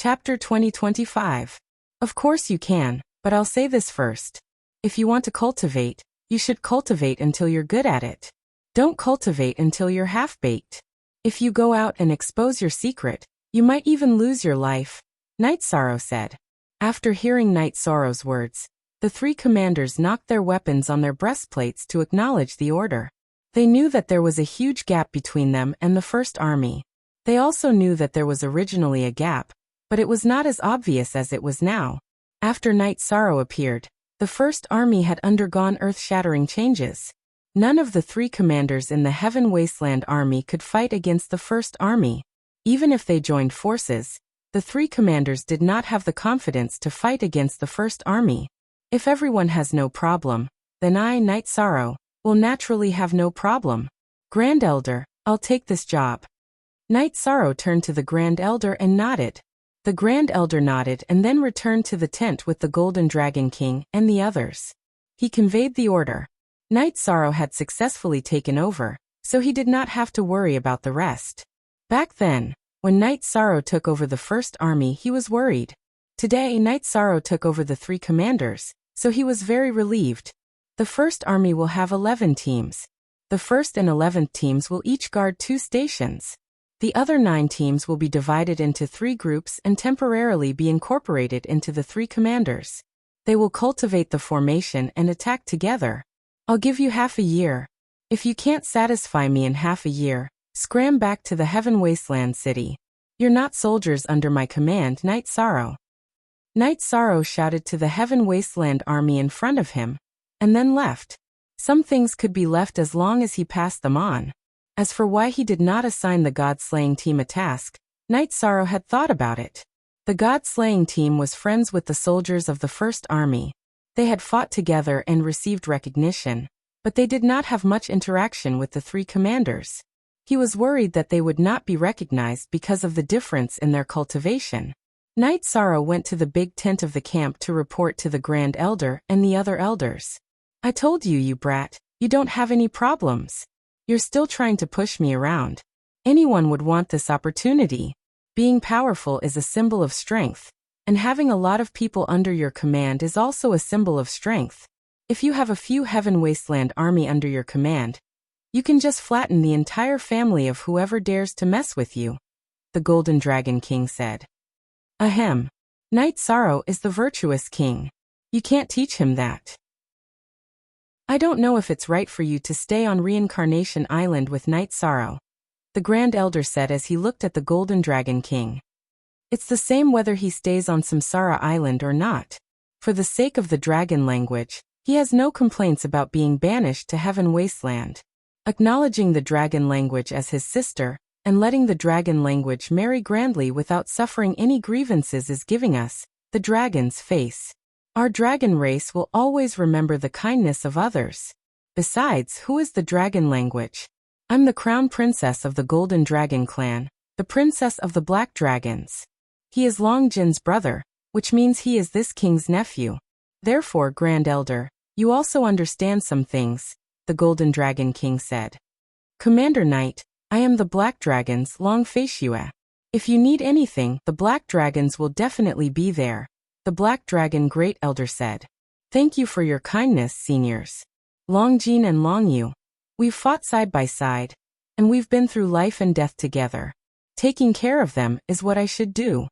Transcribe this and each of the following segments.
Chapter 2025. Of course you can, but I'll say this first. If you want to cultivate, you should cultivate until you're good at it. Don't cultivate until you're half-baked. If you go out and expose your secret, you might even lose your life, Night Sorrow said. After hearing Night Sorrow's words, the three commanders knocked their weapons on their breastplates to acknowledge the order. They knew that there was a huge gap between them and the First Army. They also knew that there was originally a gap, but it was not as obvious as it was now. After Night Sorrow appeared, the First Army had undergone earth-shattering changes. None of the three commanders in the Heaven Wasteland Army could fight against the First Army. Even if they joined forces, the three commanders did not have the confidence to fight against the First Army. If everyone has no problem, then I, Night Sorrow, will naturally have no problem. Grand Elder, I'll take this job. Night Sorrow turned to the Grand Elder and nodded. The Grand Elder nodded and then returned to the tent with the Golden Dragon King and the others. He conveyed the order. Night Sorrow had successfully taken over, so he did not have to worry about the rest. Back then, when Night Sorrow took over the First Army, he was worried. Today, Night Sorrow took over the three commanders, so he was very relieved. The First Army will have 11 teams. The 1st and 11th teams will each guard 2 stations. The other 9 teams will be divided into 3 groups and temporarily be incorporated into the 3 commanders. They will cultivate the formation and attack together. I'll give you half a year. If you can't satisfy me in half a year, scram back to the Heaven Wasteland City. You're not soldiers under my command, Night Sorrow. Night Sorrow shouted to the Heaven Wasteland Army in front of him, and then left. Some things could be left as long as he passed them on. As for why he did not assign the God-slaying team a task, Night Sorrow had thought about it. The God-slaying team was friends with the soldiers of the First Army. They had fought together and received recognition, but they did not have much interaction with the 3 commanders. He was worried that they would not be recognized because of the difference in their cultivation. Night Sorrow went to the big tent of the camp to report to the Grand Elder and the other elders. I told you, you brat, you don't have any problems. You're still trying to push me around. Anyone would want this opportunity. Being powerful is a symbol of strength, and having a lot of people under your command is also a symbol of strength. If you have a few Heaven Wasteland Army under your command, you can just flatten the entire family of whoever dares to mess with you, the Golden Dragon King said. Ahem. Night Sorrow is the virtuous king. You can't teach him that. I don't know if it's right for you to stay on Reincarnation Island with Night Sorrow, the Grand Elder said as he looked at the Golden Dragon King. It's the same whether he stays on Samsara Island or not. For the sake of the dragon language, he has no complaints about being banished to Heaven Wasteland. Acknowledging the dragon language as his sister, and letting the dragon language marry grandly without suffering any grievances is giving us, the dragon's face. Our dragon race will always remember the kindness of others. Besides, who is the dragon language? I'm the crown princess of the Golden Dragon clan, the princess of the Black Dragons. He is Long Jin's brother, which means he is this king's nephew. Therefore, Grand Elder, you also understand some things, the Golden Dragon King said. Commander Knight, I am the Black Dragons' Long Feishue. If you need anything, the Black Dragons will definitely be there, the Black Dragon Great Elder said. Thank you for your kindness, seniors. Long Jin and Long Yu. We've fought side by side, and we've been through life and death together. Taking care of them is what I should do.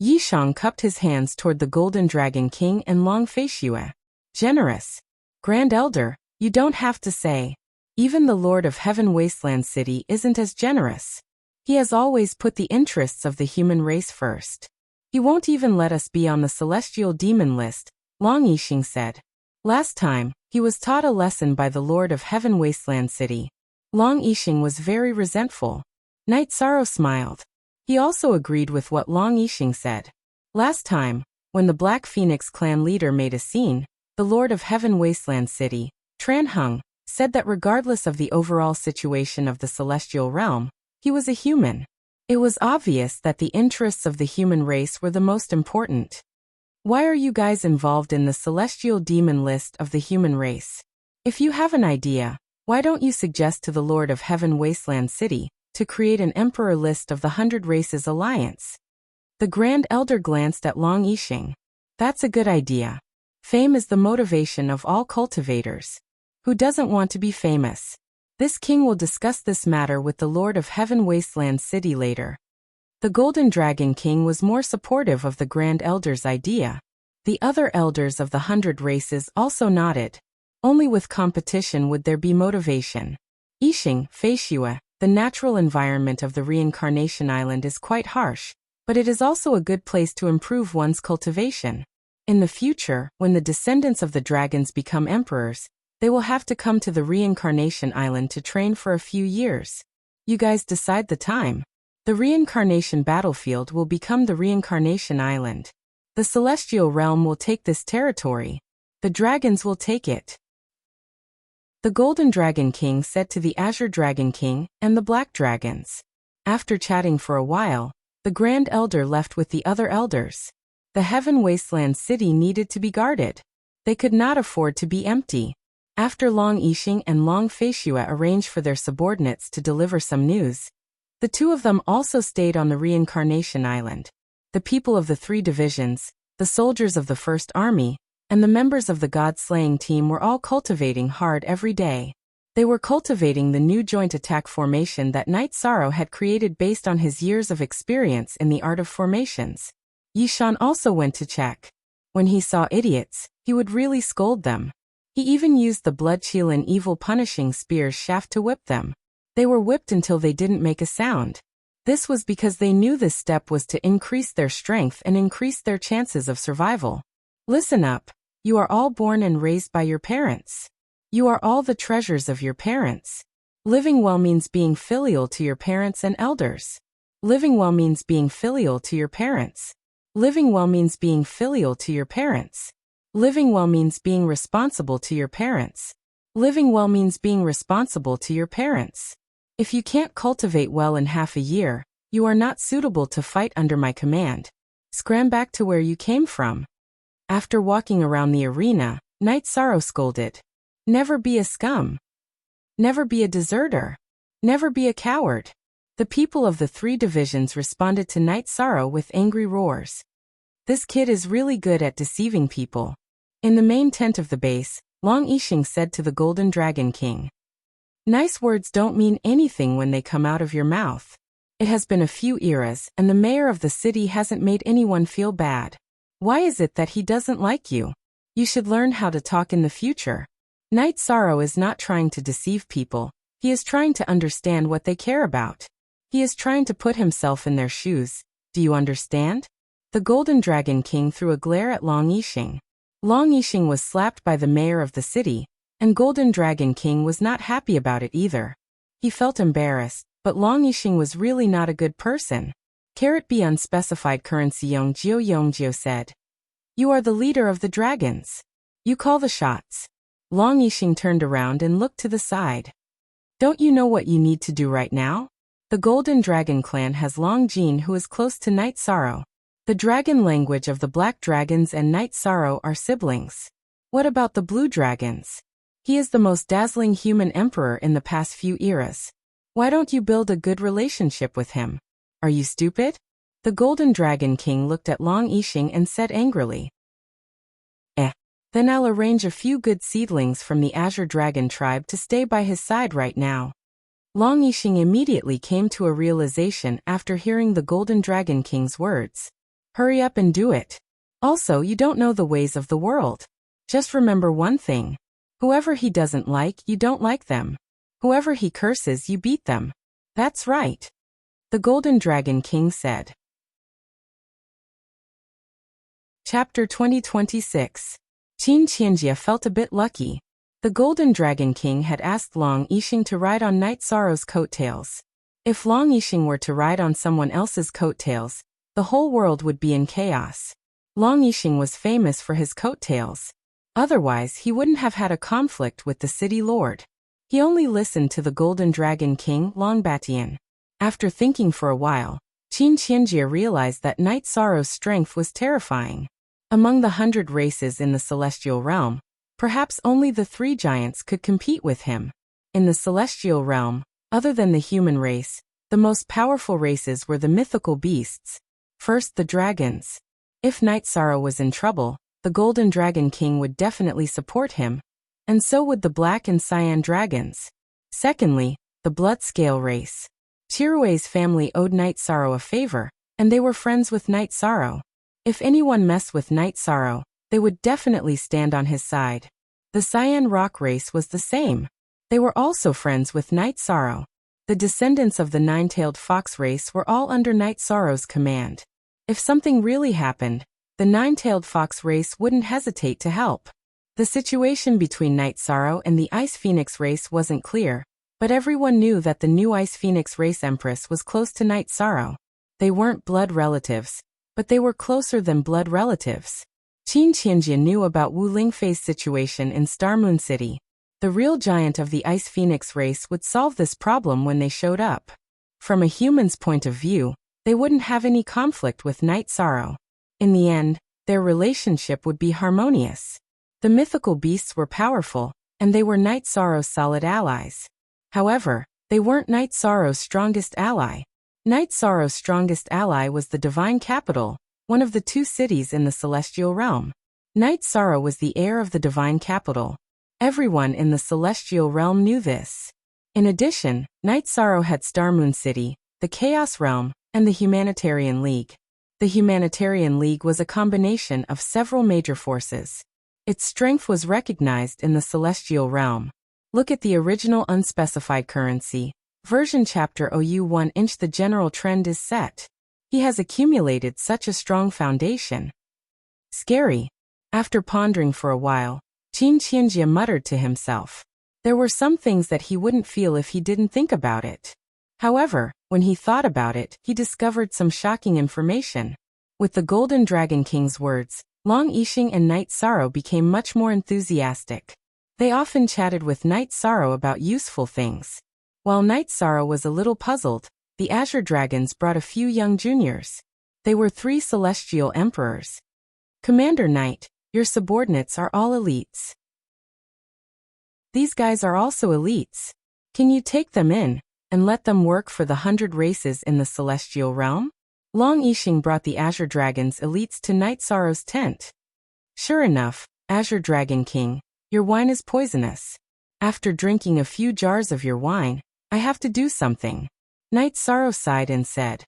Yishang cupped his hands toward the Golden Dragon King and Long Feishue. Generous. Grand Elder, you don't have to say. Even the Lord of Heaven Wasteland City isn't as generous. He has always put the interests of the human race first. He won't even let us be on the celestial demon list, Long Yixing said. Last time, he was taught a lesson by the Lord of Heaven Wasteland City. Long Yixing was very resentful. Night Sorrow smiled. He also agreed with what Long Yixing said. Last time, when the Black Phoenix clan leader made a scene, the Lord of Heaven Wasteland City, Tran Hung, said that regardless of the overall situation of the celestial realm, he was a human. It was obvious that the interests of the human race were the most important. Why are you guys involved in the celestial demon list of the human race? If you have an idea, why don't you suggest to the Lord of Heaven Wasteland City to create an emperor list of the 100 Races Alliance? The Grand Elder glanced at Long Yixing. That's a good idea. Fame is the motivation of all cultivators. Who doesn't want to be famous? This king will discuss this matter with the Lord of Heaven Wasteland City later. The Golden Dragon King was more supportive of the Grand Elder's idea. The other elders of the 100 races also nodded. Only with competition would there be motivation. Yixing, Feishue, the natural environment of the Reincarnation Island is quite harsh, but it is also a good place to improve one's cultivation. In the future, when the descendants of the dragons become emperors, they will have to come to the Reincarnation Island to train for a few years. You guys decide the time. The Reincarnation battlefield will become the Reincarnation Island. The Celestial Realm will take this territory. The dragons will take it. The Golden Dragon King said to the Azure Dragon King and the Black Dragons. After chatting for a while, the Grand Elder left with the other elders. The Heaven Wasteland City needed to be guarded. They could not afford to be empty. After Long Yixing and Long Feishue arranged for their subordinates to deliver some news, the two of them also stayed on the Reincarnation Island. The people of the 3 divisions, the soldiers of the First Army, and the members of the God-slaying team were all cultivating hard every day. They were cultivating the new joint attack formation that Knight Sorrow had created based on his years of experience in the art of formations. Yishan also went to check. When he saw idiots, he would really scold them. He even used the Bloodchill evil punishing spear's shaft to whip them. They were whipped until they didn't make a sound. This was because they knew this step was to increase their strength and increase their chances of survival. Listen up. You are all born and raised by your parents. You are all the treasures of your parents. Living well means being filial to your parents and elders. Living well means being filial to your parents. Living well means being filial to your parents. Living well means being responsible to your parents. Living well means being responsible to your parents. If you can't cultivate well in half a year, you are not suitable to fight under my command. Scram back to where you came from. After walking around the arena, Knight Sorrow scolded. Never be a scum. Never be a deserter. Never be a coward. The people of the 3 divisions responded to Knight Sorrow with angry roars. This kid is really good at deceiving people. In the main tent of the base, Long Yixing said to the Golden Dragon King. Nice words don't mean anything when they come out of your mouth. It has been a few eras, and the mayor of the city hasn't made anyone feel bad. Why is it that he doesn't like you? You should learn how to talk in the future. Knight Sorrow is not trying to deceive people. He is trying to understand what they care about. He is trying to put himself in their shoes. Do you understand? The Golden Dragon King threw a glare at Long Yixing. Long Yixing was slapped by the mayor of the city, and Golden Dragon King was not happy about it either. He felt embarrassed, but Long Yixing was really not a good person. B unspecified currency Yongjio said. You are the leader of the dragons. You call the shots. Long Yixing turned around and looked to the side. Don't you know what you need to do right now? The Golden Dragon clan has Long Jin, who is close to Knight Sorrow. The dragon language of the Black Dragons and Knight Sorrow are siblings. What about the Blue Dragons? He is the most dazzling human emperor in the past few eras. Why don't you build a good relationship with him? Are you stupid? The Golden Dragon King looked at Long Yixing and said angrily. Then I'll arrange a few good seedlings from the Azure Dragon tribe to stay by his side right now. Long Yixing immediately came to a realization after hearing the Golden Dragon King's words. Hurry up and do it. Also, you don't know the ways of the world. Just remember one thing. Whoever he doesn't like, you don't like them. Whoever he curses, you beat them. That's right. The Golden Dragon King said. Chapter 2026. Qin Qianjia felt a bit lucky. The Golden Dragon King had asked Long Yixing to ride on Knight Sorrow's coattails. If Long Yixing were to ride on someone else's coattails, the whole world would be in chaos. Long Yixing was famous for his coattails. Otherwise, he wouldn't have had a conflict with the city lord. He only listened to the Golden Dragon King, Long Batian. After thinking for a while, Qin Qianjia realized that Knight Sorrow's strength was terrifying. Among the 100 races in the Celestial Realm, perhaps only the 3 giants could compete with him. In the Celestial Realm, other than the human race, the most powerful races were the mythical beasts. First, the dragons. If Night Sorrow was in trouble, the Golden Dragon King would definitely support him, and so would the Black and Cyan dragons. Secondly, the Bloodscale race. Chirue's family owed Night Sorrow a favor, and they were friends with Night Sorrow. If anyone messed with Night Sorrow, they would definitely stand on his side. The Cyan Rock race was the same. They were also friends with Night Sorrow. The descendants of the Nine-Tailed Fox race were all under Night Sorrow's command. If something really happened, the Nine-Tailed Fox race wouldn't hesitate to help. The situation between Night Sorrow and the Ice Phoenix race wasn't clear, but everyone knew that the new Ice Phoenix race empress was close to Night Sorrow. They weren't blood relatives, but they were closer than blood relatives. Qin Qianjia knew about Wu Lingfei's situation in Star Moon City. The real giant of the Ice Phoenix race would solve this problem when they showed up. From a human's point of view, they wouldn't have any conflict with Night Sorrow. In the end, their relationship would be harmonious. The mythical beasts were powerful, and they were Night Sorrow's solid allies. However, they weren't Night Sorrow's strongest ally. Night Sorrow's strongest ally was the Divine Capital, one of the two cities in the Celestial Realm. Night Sorrow was the heir of the Divine Capital. Everyone in the Celestial Realm knew this. In addition, Night Sorrow had Star Moon City, the Chaos Realm, and the Humanitarian League. The Humanitarian League was a combination of several major forces. Its strength was recognized in the Celestial Realm. Look at the original unspecified currency. Version Chapter OU1 The general trend is set. He has accumulated such a strong foundation. Scary. After pondering for a while, Qin Qianjia muttered to himself. There were some things that he wouldn't feel if he didn't think about it. However, when he thought about it, he discovered some shocking information. With the Golden Dragon King's words, Long Yixing and Night Sorrow became much more enthusiastic. They often chatted with Night Sorrow about useful things. While Night Sorrow was a little puzzled, the Azure Dragons brought a few young juniors. They were 3 celestial emperors. Commander Knight, your subordinates are all elites. These guys are also elites. Can you take them in and let them work for the 100 races in the Celestial Realm? Long Yixing brought the Azure Dragons elites to Night Sorrow's tent. Sure enough, Azure Dragon King, your wine is poisonous. After drinking a few jars of your wine, I have to do something. Night Sorrow sighed and said,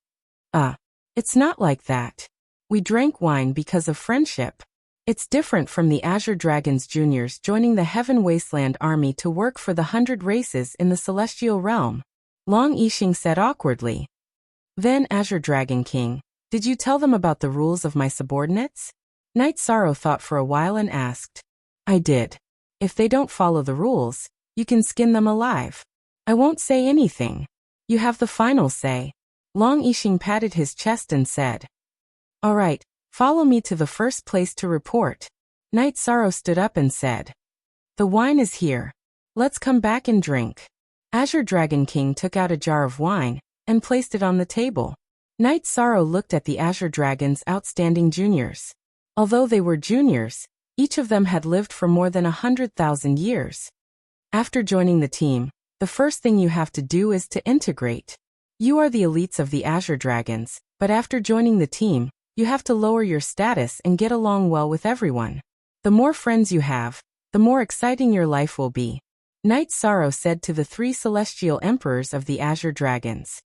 It's not like that. We drank wine because of friendship. It's different from the Azure Dragons Juniors joining the Heaven Wasteland Army to work for the 100 races in the Celestial Realm. Long Yixing said awkwardly. Then Azure Dragon King, did you tell them about the rules of my subordinates? Night Sorrow thought for a while and asked. I did. If they don't follow the rules, you can skin them alive. I won't say anything. You have the final say. Long Yixing patted his chest and said. All right, follow me to the first place to report. Night Sorrow stood up and said. The wine is here. Let's come back and drink. Azure Dragon King took out a jar of wine and placed it on the table. Night Sorrow looked at the Azure Dragon's outstanding juniors. Although they were juniors, each of them had lived for more than 100,000 years. After joining the team, the first thing you have to do is to integrate. You are the elites of the Azure Dragons, but after joining the team, you have to lower your status and get along well with everyone. The more friends you have, the more exciting your life will be. Night Sorrow said to the 3 celestial emperors of the Azure Dragons.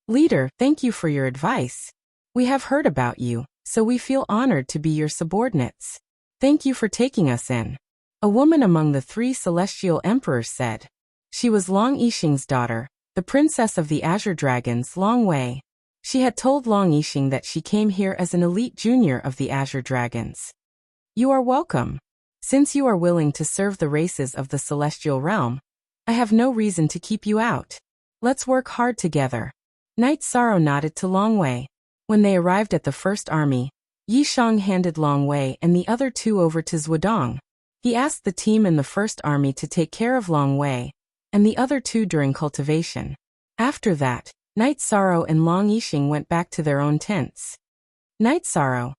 Leader, thank you for your advice. We have heard about you, so we feel honored to be your subordinates. Thank you for taking us in. A woman among the 3 celestial emperors said. She was Long Yixing's daughter, the princess of the Azure Dragons, Long Wei. She had told Long Yixing that she came here as an elite junior of the Azure Dragons. You are welcome. Since you are willing to serve the races of the Celestial Realm, I have no reason to keep you out. Let's work hard together. Night Sorrow nodded to Long Wei. When they arrived at the first army, Yi Shang handed Long Wei and the other 2 over to Zhuodong. He asked the team in the first army to take care of Long Wei and the other 2 during cultivation. After that, Night Sorrow and Long Yixing went back to their own tents. Night Sorrow,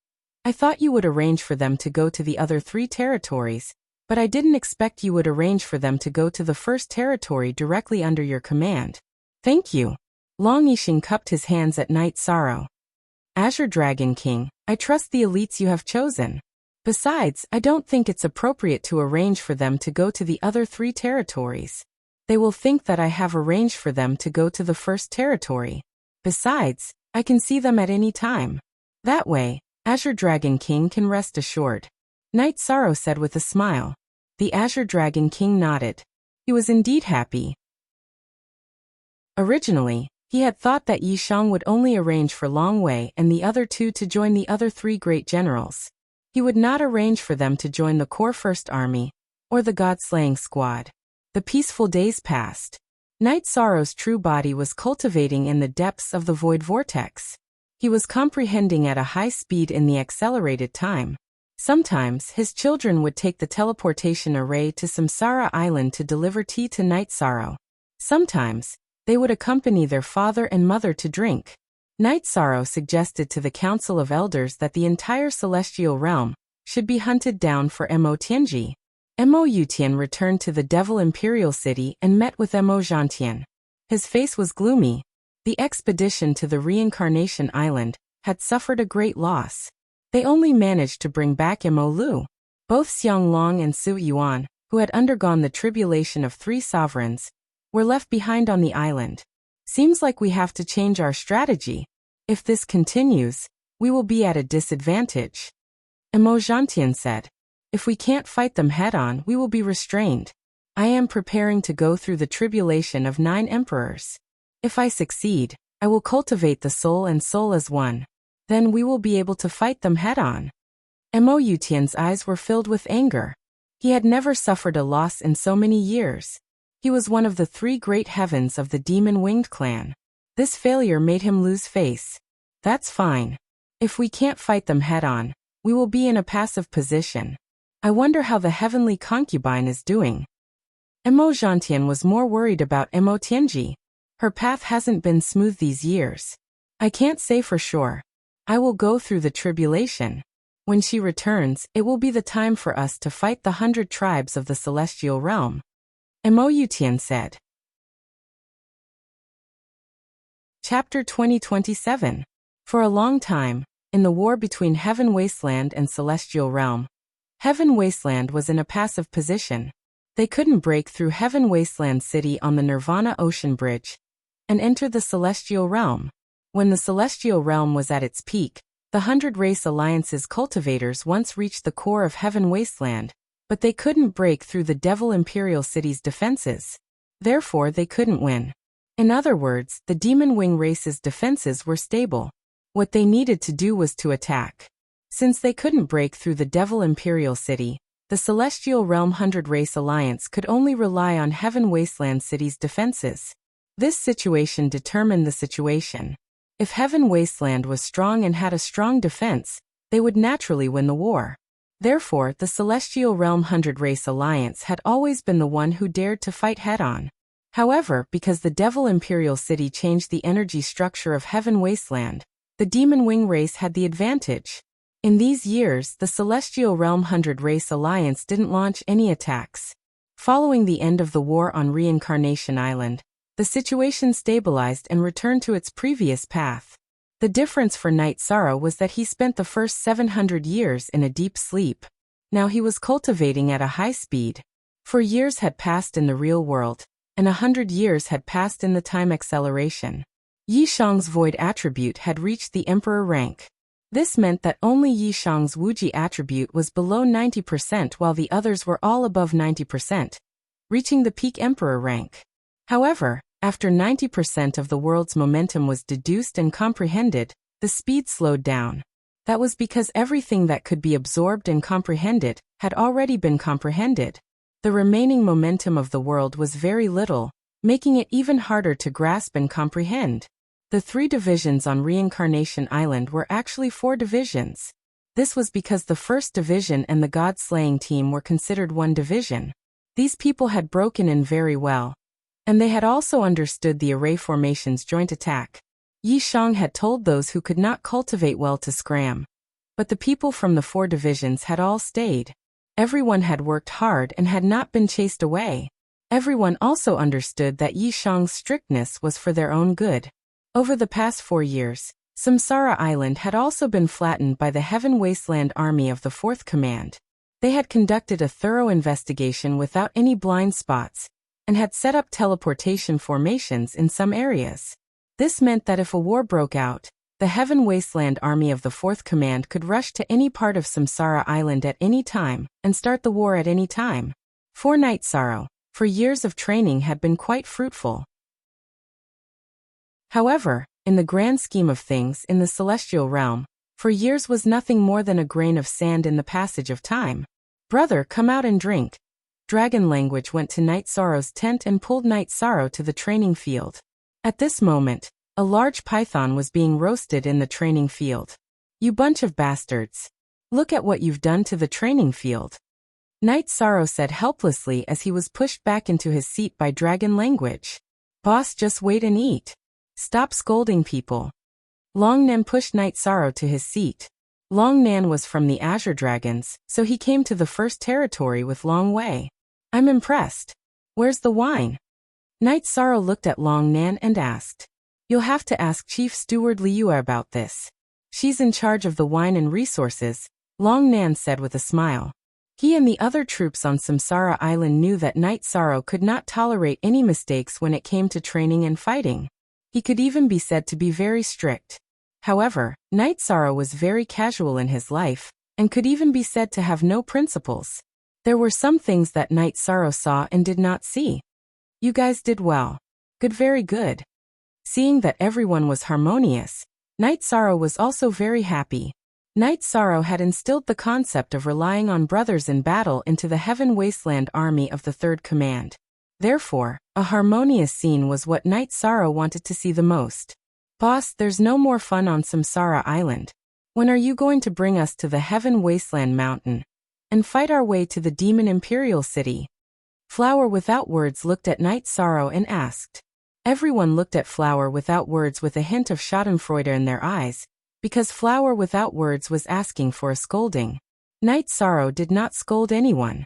I thought you would arrange for them to go to the other 3 territories, but I didn't expect you would arrange for them to go to the first territory directly under your command. Thank you. Long Yixing cupped his hands at Night Sorrow. Azure Dragon King, I trust the elites you have chosen. Besides, I don't think it's appropriate to arrange for them to go to the other 3 territories. They will think that I have arranged for them to go to the first territory. Besides, I can see them at any time. That way, Azure Dragon King can rest assured. Night Sorrow said with a smile. The Azure Dragon King nodded. He was indeed happy. Originally, he had thought that Yi Shang would only arrange for Long Wei and the other 2 to join the other 3 great generals. He would not arrange for them to join the core First Army, or the God-slaying squad. The peaceful days passed. Night Sorrow's true body was cultivating in the depths of the void vortex. He was comprehending at a high speed in the accelerated time. Sometimes, his children would take the teleportation array to Samsara Island to deliver tea to Night Sorrow. Sometimes, they would accompany their father and mother to drink. Night Sorrow suggested to the Council of Elders that the entire celestial realm should be hunted down for Mo Tianji. Mo Yutian returned to the Devil Imperial City and met with Mo Zhantian. His face was gloomy. The expedition to the Reincarnation Island had suffered a great loss. They only managed to bring back Mo Lu. Both Xiang Long and Su Yuan, who had undergone the tribulation of 3 sovereigns, were left behind on the island. Seems like we have to change our strategy. If this continues, we will be at a disadvantage. Mo Zhantian said. If we can't fight them head-on, we will be restrained. I am preparing to go through the tribulation of 9 emperors. If I succeed, I will cultivate the soul and soul as one. Then we will be able to fight them head-on. Mo Yutian's eyes were filled with anger. He had never suffered a loss in so many years. He was one of the 3 great heavens of the demon-winged clan. This failure made him lose face. That's fine. If we can't fight them head-on, we will be in a passive position. I wonder how the heavenly concubine is doing. Mo Zhantian was more worried about Mo Tianji. Her path hasn't been smooth these years. I can't say for sure. I will go through the tribulation. When she returns, it will be the time for us to fight the 100 tribes of the celestial realm. Mo Yutian said. Chapter 2027. For a long time, in the war between Heaven Wasteland and Celestial Realm, Heaven Wasteland was in a passive position. They couldn't break through Heaven Wasteland City on the Nirvana Ocean Bridge and enter the Celestial Realm. When the Celestial Realm was at its peak, the 100 Race Alliance's cultivators once reached the core of Heaven Wasteland, but they couldn't break through the Devil Imperial City's defenses. Therefore, they couldn't win. In other words, the Demon Wing race's defenses were stable. What they needed to do was to attack. Since they couldn't break through the Devil Imperial City, the Celestial Realm 100 Race Alliance could only rely on Heaven Wasteland City's defenses. This situation determined the situation. If Heaven Wasteland was strong and had a strong defense, they would naturally win the war. Therefore, the Celestial Realm 100 Race Alliance had always been the one who dared to fight head-on. However, because the Devil Imperial City changed the energy structure of Heaven Wasteland, the Demon Wing race had the advantage. In these years, the Celestial Realm 100 Race Alliance didn't launch any attacks. Following the end of the war on Reincarnation Island, the situation stabilized and returned to its previous path. The difference for Night Sorrow was that he spent the first 700 years in a deep sleep. Now he was cultivating at a high speed. 4 years had passed in the real world, and 100 years had passed in the time acceleration. Yi Shang's void attribute had reached the emperor rank. This meant that only Yi Shang's Wuji attribute was below 90% while the others were all above 90%, reaching the peak emperor rank. However, after 90% of the world's momentum was deduced and comprehended, the speed slowed down. That was because everything that could be absorbed and comprehended had already been comprehended. The remaining momentum of the world was very little, making it even harder to grasp and comprehend. The 3 divisions on Reincarnation Island were actually 4 divisions. This was because the first division and the God-slaying team were considered one division. These people had broken in very well, and they had also understood the array formation's joint attack. Yi Shang had told those who could not cultivate well to scram. But the people from the 4 divisions had all stayed. Everyone had worked hard and had not been chased away. Everyone also understood that Yi Shang's strictness was for their own good. Over the past 4 years, Samsara Island had also been flattened by the Heaven Wasteland Army of the Fourth Command. They had conducted a thorough investigation without any blind spots, and had set up teleportation formations in some areas. This meant that if a war broke out, the Heaven Wasteland Army of the Fourth Command could rush to any part of Samsara Island at any time, and start the war at any time. For Night Sorrow, for years of training had been quite fruitful. However, in the grand scheme of things in the celestial realm, for years was nothing more than a grain of sand in the passage of time. Brother, come out and drink. Dragon Language went to Night Sorrow's tent and pulled Night Sorrow to the training field. At this moment, a large python was being roasted in the training field. You bunch of bastards. Look at what you've done to the training field. Night Sorrow said helplessly as he was pushed back into his seat by Dragon Language. Boss, just wait and eat. Stop scolding people. Long Nan pushed Night Sorrow to his seat. Long Nan was from the Azure Dragons, so he came to the first territory with Long Wei. I'm impressed. Where's the wine? Night Sorrow looked at Long Nan and asked. You'll have to ask Chief Steward Liua about this. She's in charge of the wine and resources, Long Nan said with a smile. He and the other troops on Samsara Island knew that Night Sorrow could not tolerate any mistakes when it came to training and fighting. He could even be said to be very strict. However, Night Sorrow was very casual in his life, and could even be said to have no principles. There were some things that Night Sorrow saw and did not see. You guys did well. Good, very good. Seeing that everyone was harmonious, Night Sorrow was also very happy. Night Sorrow had instilled the concept of relying on brothers in battle into the Heaven Wasteland Army of the Third Command. Therefore, a harmonious scene was what Night Sorrow wanted to see the most. Boss, there's no more fun on Samsara Island. When are you going to bring us to the Heaven Wasteland Mountain and fight our way to the Demon Imperial City? Flower Without Words looked at Night Sorrow and asked. Everyone looked at Flower Without Words with a hint of schadenfreude in their eyes, because Flower Without Words was asking for a scolding. Night Sorrow did not scold anyone.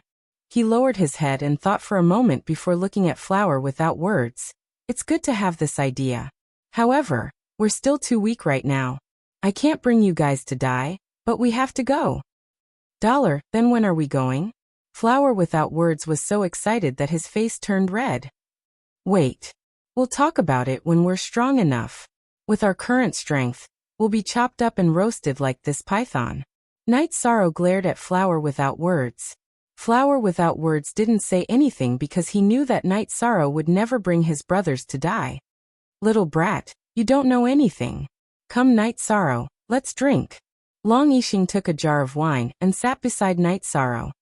He lowered his head and thought for a moment before looking at Flower Without Words. It's good to have this idea. However, we're still too weak right now. I can't bring you guys to die, but we have to go. $, then when are we going? Flower Without Words was so excited that his face turned red. Wait. We'll talk about it when we're strong enough. With our current strength, we'll be chopped up and roasted like this python. Night Sorrow glared at Flower Without Words. Flower Without Words didn't say anything because he knew that Night Sorrow would never bring his brothers to die. Little brat, you don't know anything. Come Night Sorrow, let's drink. Long Yixing took a jar of wine and sat beside Night Sorrow.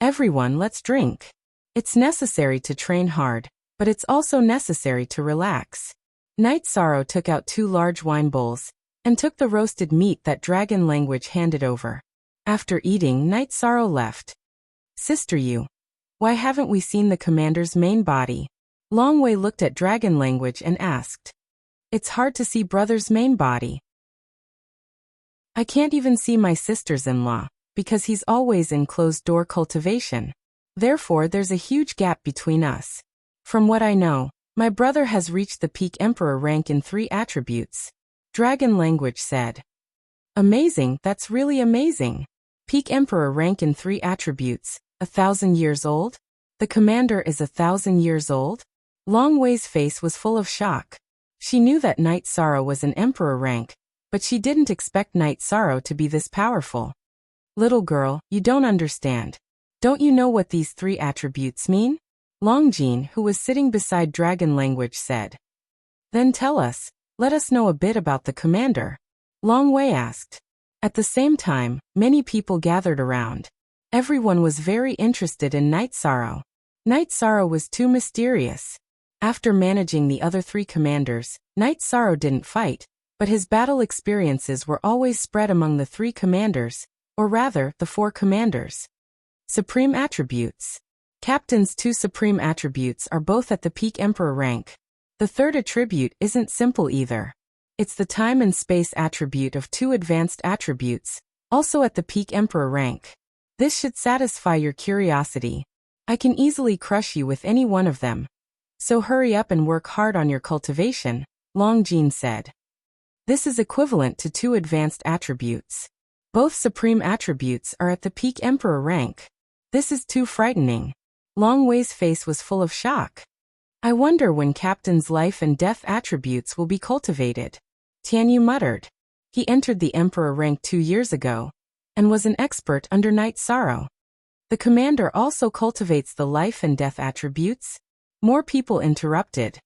Everyone, let's drink. It's necessary to train hard, but it's also necessary to relax. Night Sorrow took out 2 large wine bowls and took the roasted meat that Dragon Language handed over. After eating, Night Sorrow left. Sister Yu, why haven't we seen the commander's main body? Long Wei looked at Dragon Language and asked. It's hard to see brother's main body. I can't even see my sister's-in-law, because he's always in closed-door cultivation. Therefore there's a huge gap between us. From what I know, my brother has reached the peak Emperor rank in 3 attributes. Dragon Language said. Amazing, that's really amazing. Peak Emperor rank in 3 attributes, 1,000 years old? The commander is 1,000 years old? Long Wei's face was full of shock. She knew that Night Sorrow was an Emperor rank, but she didn't expect Night Sorrow to be this powerful. Little girl, you don't understand. Don't you know what these 3 attributes mean? Long Jin, who was sitting beside Dragon Language, said. Then tell us, let us know a bit about the commander. Long Wei asked. At the same time, many people gathered around. Everyone was very interested in Night Sorrow. Night Sorrow was too mysterious. After managing the other 3 commanders, Night Sorrow didn't fight, but his battle experiences were always spread among the 3 commanders, or rather, the 4 commanders. Supreme Attributes. Captain's 2 supreme attributes are both at the peak Emperor rank. The 3rd attribute isn't simple either. It's the time and space attribute of 2 advanced attributes, also at the peak Emperor rank. This should satisfy your curiosity. I can easily crush you with any one of them. So hurry up and work hard on your cultivation, Long Jin said. This is equivalent to 2 advanced attributes. Both supreme attributes are at the peak emperor rank. This is too frightening. Long Wei's face was full of shock. I wonder when Captain's life and death attributes will be cultivated. Tianyu muttered. He entered the emperor rank 2 years ago, and was an expert under Night Sorrow. The commander also cultivates the life and death attributes? More people interrupted.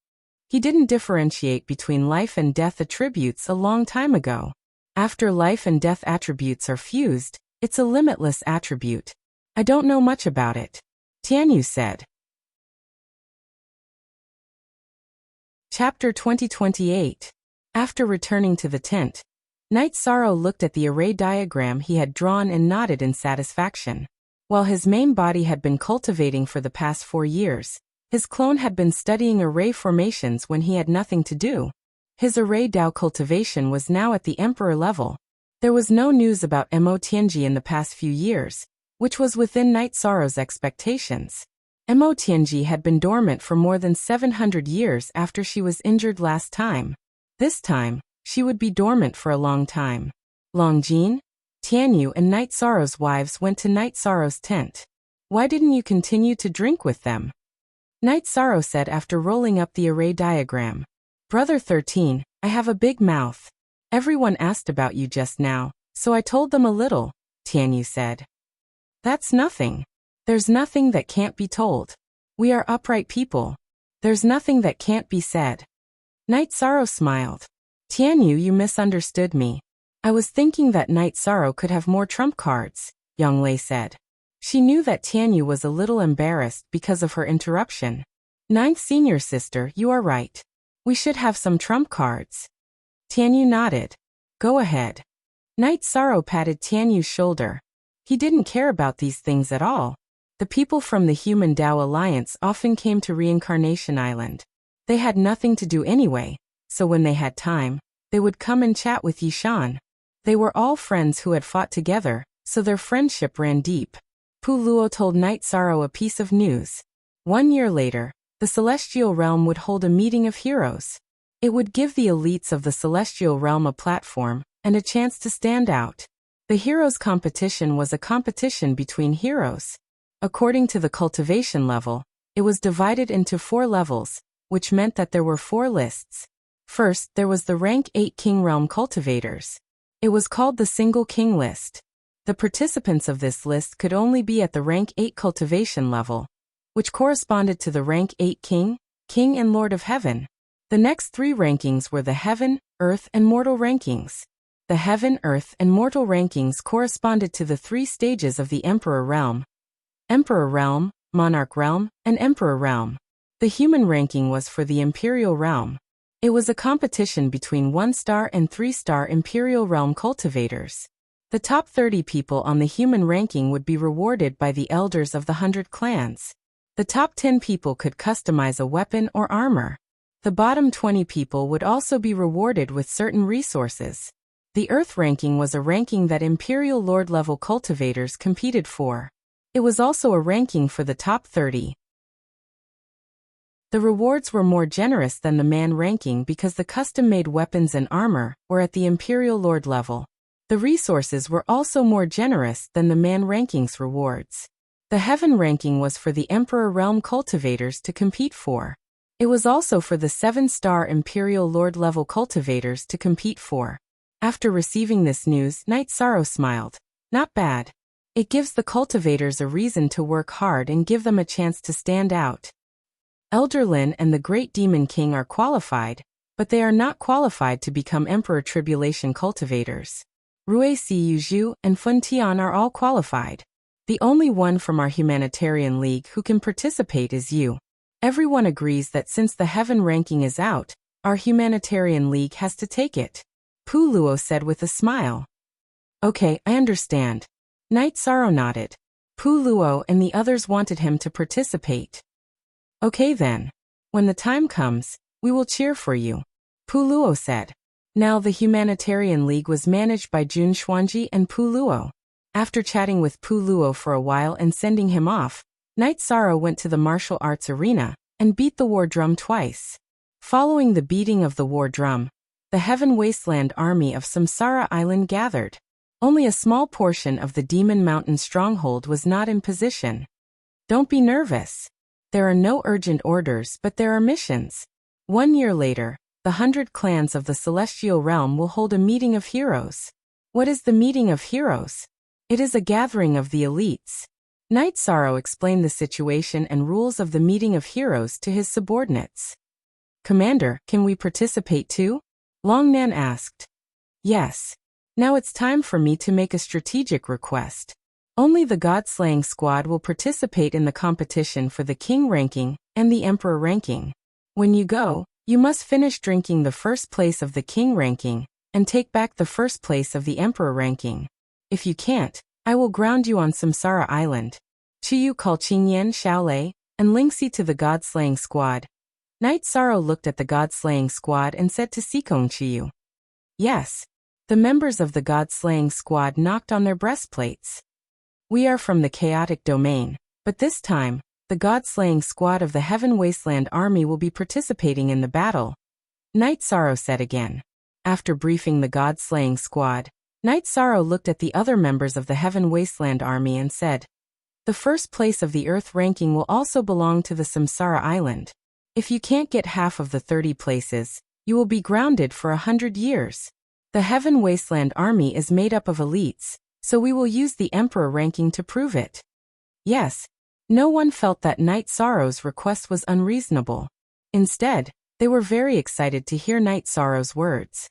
He didn't differentiate between life and death attributes a long time ago. After life and death attributes are fused, it's a limitless attribute. I don't know much about it, Tianyu said. Chapter 2028. After returning to the tent, Night Sorrow looked at the array diagram he had drawn and nodded in satisfaction. While his main body had been cultivating for the past 4 years, his clone had been studying array formations when he had nothing to do. His array Dao cultivation was now at the emperor level. There was no news about Mo Tianji in the past few years, which was within Night Sorrow's expectations. Mo Tianji had been dormant for more than 700 years after she was injured last time. This time, she would be dormant for a long time. Longjin, Tianyu and Night Sorrow's wives went to Night Sorrow's tent. Why didn't you continue to drink with them? Night Sorrow said after rolling up the array diagram. Brother 13, I have a big mouth. Everyone asked about you just now, so I told them a little, Tianyu said. That's nothing. There's nothing that can't be told. We are upright people. There's nothing that can't be said. Night Sorrow smiled. Tianyu, you misunderstood me. I was thinking that Night Sorrow could have more trump cards, Yonglei said. She knew that Tianyu was a little embarrassed because of her interruption. Ninth senior sister, you are right. We should have some trump cards. Tianyu nodded. Go ahead. Night Sorrow patted Tianyu's shoulder. He didn't care about these things at all. The people from the Human Dao Alliance often came to Reincarnation Island. They had nothing to do anyway, so when they had time, they would come and chat with Yishan. They were all friends who had fought together, so their friendship ran deep. Pu Luo told Night Sorrow a piece of news. 1 year later, the Celestial Realm would hold a meeting of heroes. It would give the elites of the Celestial Realm a platform and a chance to stand out. The heroes' competition was a competition between heroes. According to the cultivation level, it was divided into 4 levels, which meant that there were 4 lists. First, there was the rank 8 King Realm cultivators. It was called the Single King list. The participants of this list could only be at the rank 8 cultivation level, which corresponded to the rank 8 King, King and Lord of Heaven. The next 3 rankings were the Heaven, Earth and Mortal rankings. The Heaven, Earth and Mortal rankings corresponded to the 3 stages of the Emperor Realm, Monarch Realm, and Emperor Realm. The human ranking was for the Imperial Realm. It was a competition between 1-star and 3-star Imperial Realm cultivators. The top 30 people on the human ranking would be rewarded by the elders of the 100 clans. The top 10 people could customize a weapon or armor. The bottom 20 people would also be rewarded with certain resources. The Earth ranking was a ranking that Imperial Lord level cultivators competed for. It was also a ranking for the top 30. The rewards were more generous than the man ranking because the custom-made weapons and armor were at the Imperial Lord level. The resources were also more generous than the man ranking's rewards. The Heaven ranking was for the Emperor Realm cultivators to compete for. It was also for the 7-star Imperial Lord level cultivators to compete for. After receiving this news, Night Sorrow smiled. Not bad. It gives the cultivators a reason to work hard and give them a chance to stand out. Elder Lin and the Great Demon King are qualified, but they are not qualified to become Emperor Tribulation cultivators. Rui Siyuzhu and Fun Tian are all qualified. The only one from our Humanitarian League who can participate is you. Everyone agrees that since the Heaven ranking is out, our Humanitarian League has to take it. Pu Luo said with a smile. Okay, I understand. Night Sorrow nodded. Pu Luo and the others wanted him to participate. Okay then. When the time comes, we will cheer for you, Pu Luo said. Now the Humanitarian League was managed by Jun Xuanji and Pu Luo. After chatting with Pu Luo for a while and sending him off, Night Sorrow went to the martial arts arena and beat the war drum twice. Following the beating of the war drum, the Heaven Wasteland army of Samsara Island gathered. Only a small portion of the Demon Mountain stronghold was not in position. Don't be nervous. There are no urgent orders, but there are missions. 1 year later, the 100 clans of the Celestial Realm will hold a meeting of heroes. What is the meeting of heroes? It is a gathering of the elites. Knight Sorrow explained the situation and rules of the meeting of heroes to his subordinates. Commander, can we participate too? Longnan asked. Yes. Now it's time for me to make a strategic request. Only the God-slaying squad will participate in the competition for the king ranking and the emperor ranking. When you go, you must finish drinking the first place of the king ranking and take back the first place of the emperor ranking. If you can't, I will ground you on Samsara Island. Chiyu called Qingyan Xiaolei and Lingxi to the God-slaying squad. Knight Sorrow looked at the God-slaying squad and said to Sikong Chiyu. Yes. The members of the God-slaying squad knocked on their breastplates. We are from the chaotic domain, but this time, the God-slaying squad of the Heaven Wasteland army will be participating in the battle. Knight Sorrow said again. After briefing the God-slaying squad, Knight Sorrow looked at the other members of the Heaven Wasteland army and said, the first place of the Earth ranking will also belong to the Samsara Island. If you can't get half of the 30 places, you will be grounded for 100 years. The Heaven Wasteland army is made up of elites, so we will use the Emperor ranking to prove it. Yes. No one felt that Knight Sorrow's request was unreasonable. Instead, they were very excited to hear Knight Sorrow's words.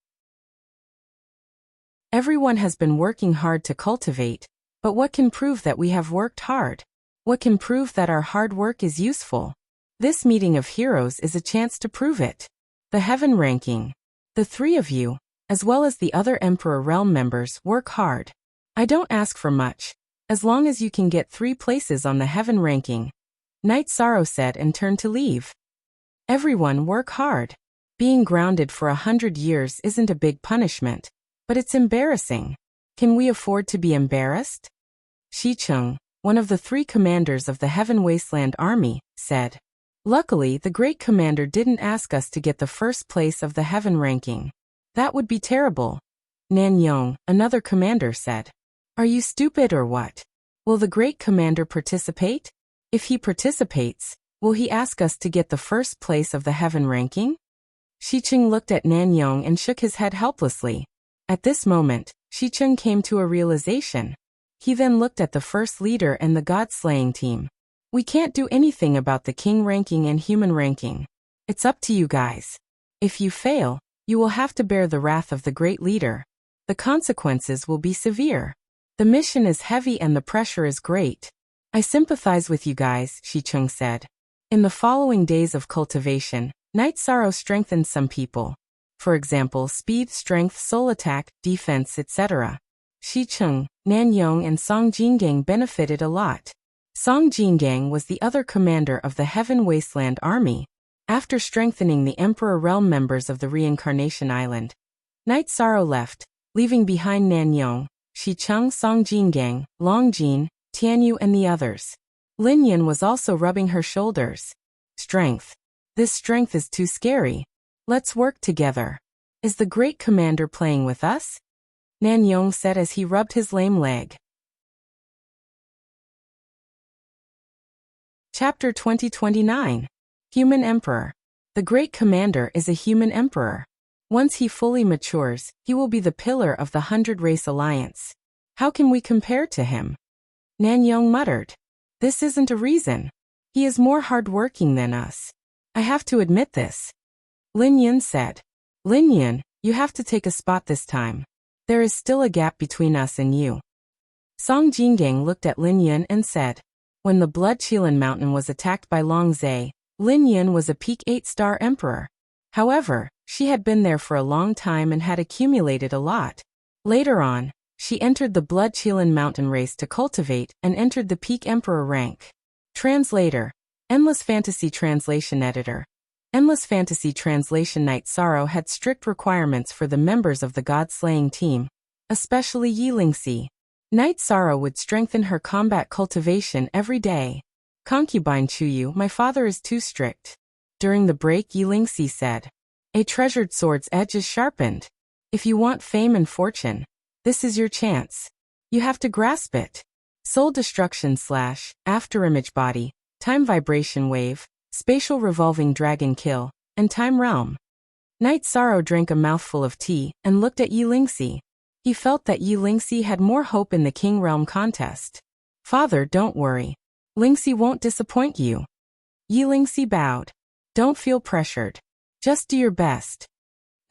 Everyone has been working hard to cultivate, but what can prove that we have worked hard? What can prove that our hard work is useful? This meeting of heroes is a chance to prove it. The Heaven ranking. The 3 of you, as well as the other Emperor Realm members, work hard. I don't ask for much, as long as you can get 3 places on the Heaven ranking. Knight Sorrow said and turned to leave. Everyone work hard. Being grounded for 100 years isn't a big punishment, but it's embarrassing. Can we afford to be embarrassed? Shicheng, one of the 3 commanders of the Heaven Wasteland army, said. Luckily, the great commander didn't ask us to get the first place of the Heaven ranking. That would be terrible. Nan Yong, another commander, said. Are you stupid or what? Will the great commander participate? If he participates, will he ask us to get the first place of the Heaven ranking? Shicheng looked at Nan Yong and shook his head helplessly. At this moment, Shicheng came to a realization. He then looked at the first leader and the God-slaying team. We can't do anything about the king ranking and human ranking. It's up to you guys. If you fail, you will have to bear the wrath of the great leader. The consequences will be severe. The mission is heavy and the pressure is great. I sympathize with you guys, Shicheng said. In the following days of cultivation, Knight Sorrow strengthened some people. For example, speed, strength, soul attack, defense, etc. Shicheng, Nanyong and Song Jingang benefited a lot. Song Jingang was the other commander of the Heaven Wasteland army. After strengthening the Emperor Realm members of the Reincarnation Island, Knight Sorrow left, leaving behind Nanyong, Shicheng, Song Jingang, Longjin, Tianyu and the others. Lin Yin was also rubbing her shoulders. Strength. This strength is too scary. Let's work together. Is the great commander playing with us? Nanyong said as he rubbed his lame leg. Chapter 2029. Human Emperor. The great commander is a human emperor. Once he fully matures, he will be the pillar of the 100-race alliance. How can we compare to him? Nanyong muttered. This isn't a reason. He is more hard-working than us. I have to admit this. Lin Yin said. Lin Yin, you have to take a spot this time. There is still a gap between us and you. Song Jingang looked at Lin Yin and said. When the Blood Qilin Mountain was attacked by Long Zhe, Lin Yin was a peak 8-star emperor. However, she had been there for a long time and had accumulated a lot. Later on, she entered the Blood Qilin Mountain race to cultivate and entered the peak emperor rank. Translator. Endless Fantasy Translation Editor. Endless Fantasy Translation. Knight Sorrow had strict requirements for the members of the God-slaying team, especially Yi Lingxi. Knight Sorrow would strengthen her combat cultivation every day. Concubine Chuyu, my father is too strict. During the break, Yi Lingxi said. A treasured sword's edge is sharpened. If you want fame and fortune, this is your chance. You have to grasp it. Soul destruction / afterimage body, time vibration wave, spatial revolving dragon kill, and time realm. Knight Sorrow drank a mouthful of tea and looked at Yi Lingxi. He felt that Yi Lingxi had more hope in the King Realm contest. Father, don't worry. Lingxi won't disappoint you. Yi Lingxi bowed. Don't feel pressured. Just do your best.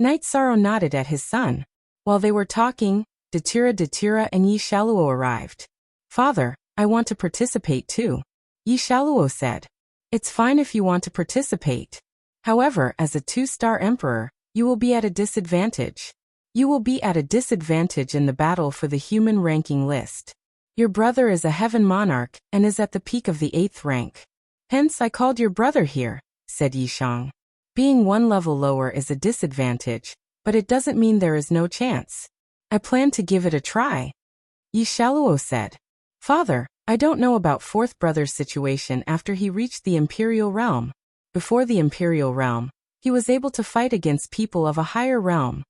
Knight Sorrow nodded at his son. While they were talking, Datira and Yi Shaluo arrived. Father, I want to participate too. Yi Shaluo said. It's fine if you want to participate. However, as a 2-star emperor, you will be at a disadvantage. You will be at a disadvantage in the battle for the human ranking list. Your brother is a heaven monarch and is at the peak of the 8th rank. Hence I called your brother here, said Yi Shang. Being 1 level lower is a disadvantage, but it doesn't mean there is no chance. I plan to give it a try. Yi Shaluo said. Father, I don't know about 4th brother's situation after he reached the Imperial Realm. Before the Imperial Realm, he was able to fight against people of a higher realm.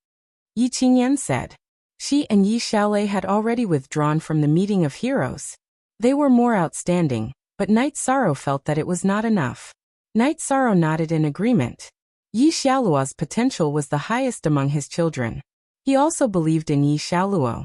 Yi Qingyan said. She and Yi Xiaolei had already withdrawn from the meeting of heroes. They were more outstanding, but Knight Sorrow felt that it was not enough. Knight Sorrow nodded in agreement. Yi Xiaoluo's potential was the highest among his children. He also believed in Yi Xiaoluo.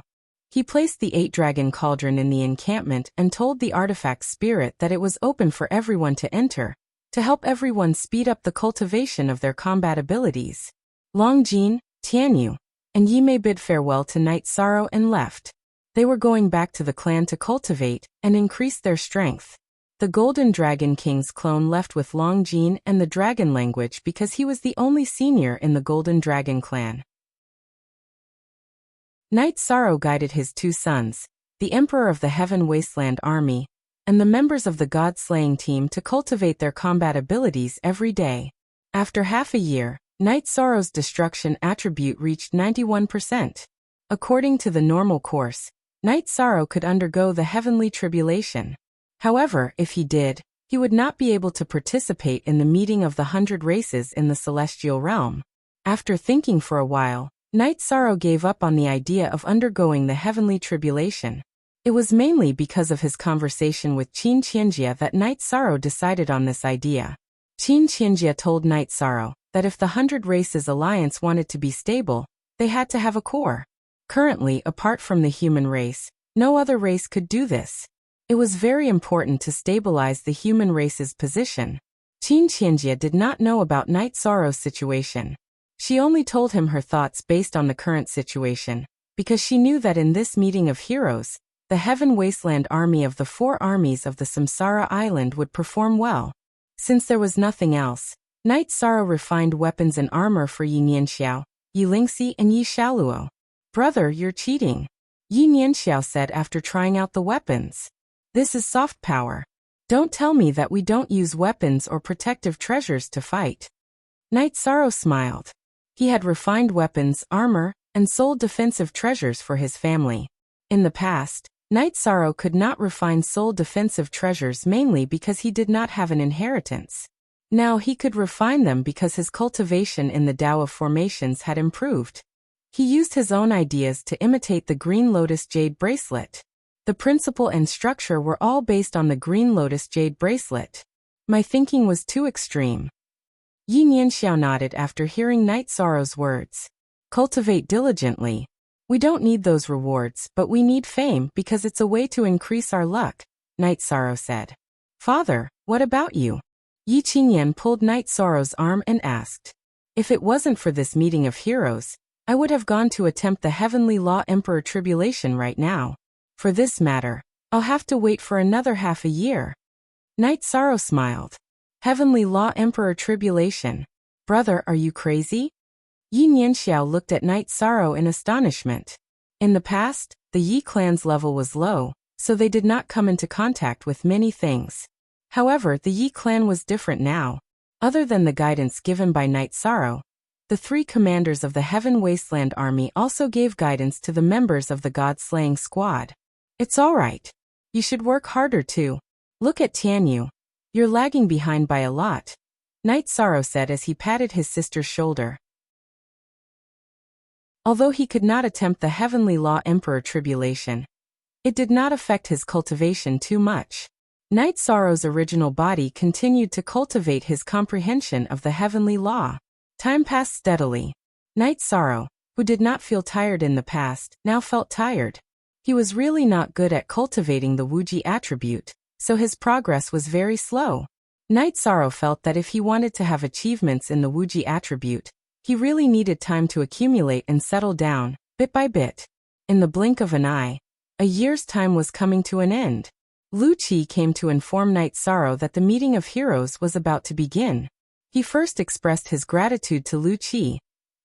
He placed the 8-dragon cauldron in the encampment and told the artifact spirit that it was open for everyone to enter, to help everyone speed up the cultivation of their combat abilities. Long Jin, Tianyu, and Yi Mei bid farewell to Knight Sorrow and left. They were going back to the clan to cultivate and increase their strength. The Golden Dragon King's clone left with Long Jin and the dragon language because he was the only senior in the Golden Dragon clan. Knight Sorrow guided his 2 sons, the Emperor of the Heaven Wasteland Army, and the members of the God-slaying team to cultivate their combat abilities every day. After half a year, Knight Sorrow's destruction attribute reached 91%. According to the normal course, Knight Sorrow could undergo the heavenly tribulation. However, if he did, he would not be able to participate in the meeting of the 100 races in the celestial realm. After thinking for a while, Knight Sorrow gave up on the idea of undergoing the heavenly tribulation. It was mainly because of his conversation with Qin Qianjia that Knight Sorrow decided on this idea. Qin Qianjia told Knight Sorrow that if the 100 Races Alliance wanted to be stable, they had to have a core. Currently, apart from the human race, no other race could do this. It was very important to stabilize the human race's position. Qin Qianjia did not know about Knight Sorrow's situation. She only told him her thoughts based on the current situation, because she knew that in this meeting of heroes, the Heaven Wasteland army of the 4 armies of the Samsara Island would perform well. Since there was nothing else, Knight Sorrow refined weapons and armor for Yi Nianxiao, Yi Lingxi and Yi Shaluo. Brother, you're cheating, Yi Nianxiao said after trying out the weapons. This is soft power. Don't tell me that we don't use weapons or protective treasures to fight. Knight Sorrow smiled. He had refined weapons, armor, and sold defensive treasures for his family. In the past, Knight Sorrow could not refine soul defensive treasures mainly because he did not have an inheritance. Now he could refine them because his cultivation in the Tao of Formations had improved. He used his own ideas to imitate the Green Lotus Jade Bracelet. The principle and structure were all based on the Green Lotus Jade Bracelet. My thinking was too extreme. Yi Nianxiao nodded after hearing Knight Sorrow's words. Cultivate diligently. We don't need those rewards, but we need fame because it's a way to increase our luck, Knight Sorrow said. Father, what about you? Yi Qingyan pulled Knight Sorrow's arm and asked. If it wasn't for this meeting of heroes, I would have gone to attempt the Heavenly Law Emperor Tribulation right now. For this matter, I'll have to wait for another half a year. Knight Sorrow smiled. Heavenly Law Emperor Tribulation. Brother, are you crazy? Yi Nianxiao looked at Knight Sorrow in astonishment. In the past, the Yi clan's level was low, so they did not come into contact with many things. However, the Yi clan was different now. Other than the guidance given by Knight Sorrow, the 3 commanders of the Heaven Wasteland army also gave guidance to the members of the God-slaying squad. It's alright. You should work harder too. Look at Tianyu. You're lagging behind by a lot, Knight Sorrow said as he patted his sister's shoulder. Although he could not attempt the heavenly law emperor tribulation, it did not affect his cultivation too much. Knight Sorrow's original body continued to cultivate his comprehension of the heavenly law. Time passed steadily. Knight Sorrow, who did not feel tired in the past, now felt tired. He was really not good at cultivating the Wuji attribute, so his progress was very slow. Knight Sorrow felt that if he wanted to have achievements in the Wuji attribute, he really needed time to accumulate and settle down, bit by bit. In the blink of an eye, a year's time was coming to an end. Lu Qi came to inform Knight Sorrow that the meeting of heroes was about to begin. He first expressed his gratitude to Lu Qi,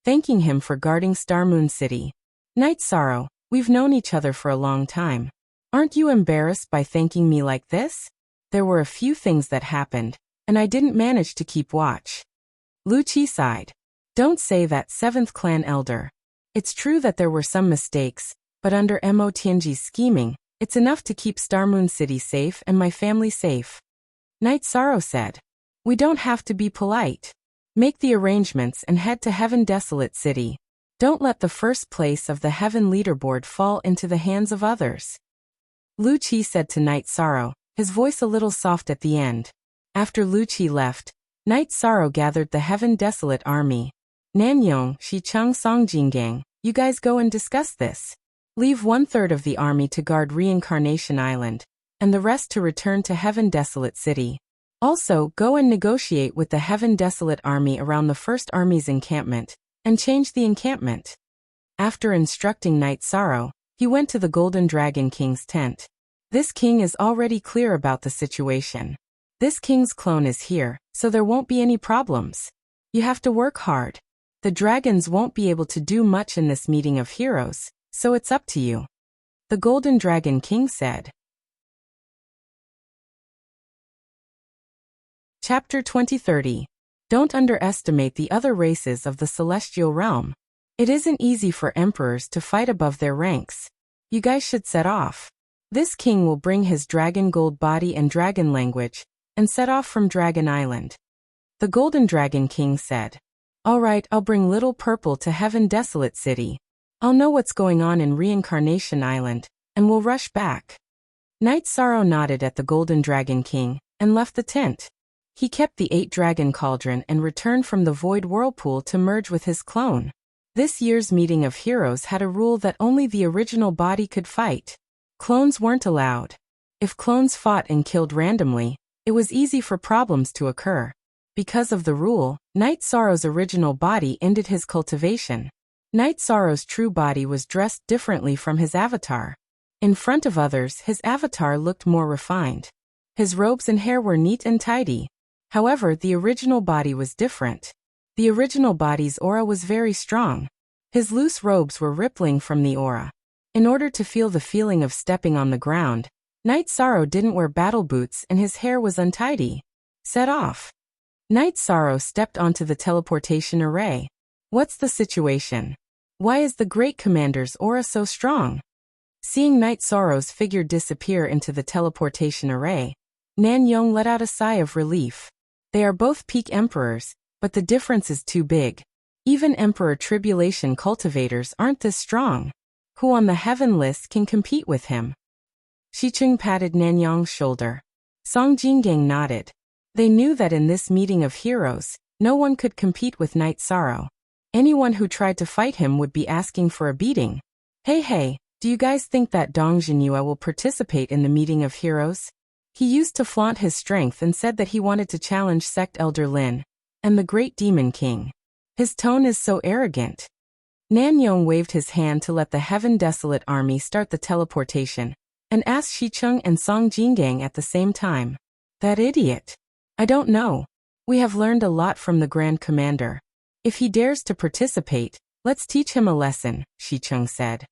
thanking him for guarding Star Moon City. Knight Sorrow, we've known each other for a long time. Aren't you embarrassed by thanking me like this? There were a few things that happened, and I didn't manage to keep watch. Lu Qi sighed. Don't say that, 7th clan elder. It's true that there were some mistakes, but under Mo Tianji's scheming, it's enough to keep Star Moon City safe and my family safe. Knight Sorrow said. We don't have to be polite. Make the arrangements and head to Heaven Desolate City. Don't let the first place of the Heaven leaderboard fall into the hands of others. Lu Qi said to Knight Sorrow, his voice a little soft at the end. After Lu Qi left, Knight Sorrow gathered the Heaven Desolate army. Nanyong, Xicheng, Songjingang, you guys go and discuss this. Leave 1/3 of the army to guard Reincarnation Island, and the rest to return to Heaven Desolate City. Also, go and negotiate with the Heaven Desolate army around the First Army's encampment, and change the encampment. After instructing Knight Sorrow, he went to the Golden Dragon King's tent. This king is already clear about the situation. This king's clone is here, so there won't be any problems. You have to work hard. The dragons won't be able to do much in this meeting of heroes, so it's up to you. The Golden Dragon King said. Chapter 2030. Don't underestimate the other races of the celestial realm. It isn't easy for emperors to fight above their ranks. You guys should set off. This king will bring his dragon gold body and dragon language, and set off from Dragon Island. The Golden Dragon King said. All right, I'll bring Little Purple to Heaven Desolate City. I'll know what's going on in Reincarnation Island, and we'll rush back. Knight Sorrow nodded at the Golden Dragon King, and left the tent. He kept the 8-dragon cauldron and returned from the Void Whirlpool to merge with his clone. This year's meeting of heroes had a rule that only the original body could fight. Clones weren't allowed. If clones fought and killed randomly, it was easy for problems to occur. Because of the rule, Knight Sorrow's original body ended his cultivation. Knight Sorrow's true body was dressed differently from his avatar. In front of others, his avatar looked more refined. His robes and hair were neat and tidy. However, the original body was different. The original body's aura was very strong. His loose robes were rippling from the aura. In order to feel the feeling of stepping on the ground, Knight Sorrow didn't wear battle boots and his hair was untidy. Set off. Knight Sorrow stepped onto the teleportation array. What's the situation? Why is the Great Commander's aura so strong? Seeing Knight Sorrow's figure disappear into the teleportation array, Nanyong let out a sigh of relief. They are both peak emperors, but the difference is too big. Even Emperor Tribulation cultivators aren't this strong. Who on the heaven list can compete with him? Xicheng patted Nanyong's shoulder. Song Jinggang nodded. They knew that in this meeting of heroes, no one could compete with Knight Sorrow. Anyone who tried to fight him would be asking for a beating. Hey, do you guys think that Dong Jinyue will participate in the meeting of heroes? He used to flaunt his strength and said that he wanted to challenge Sect Elder Lin and the Great Demon King. His tone is so arrogant. Nanyong waved his hand to let the Heaven Desolate army start the teleportation, and asked Xicheng and Song Jinggang at the same time. That idiot. I don't know. We have learned a lot from the Grand Commander. If he dares to participate, let's teach him a lesson, Xicheng said.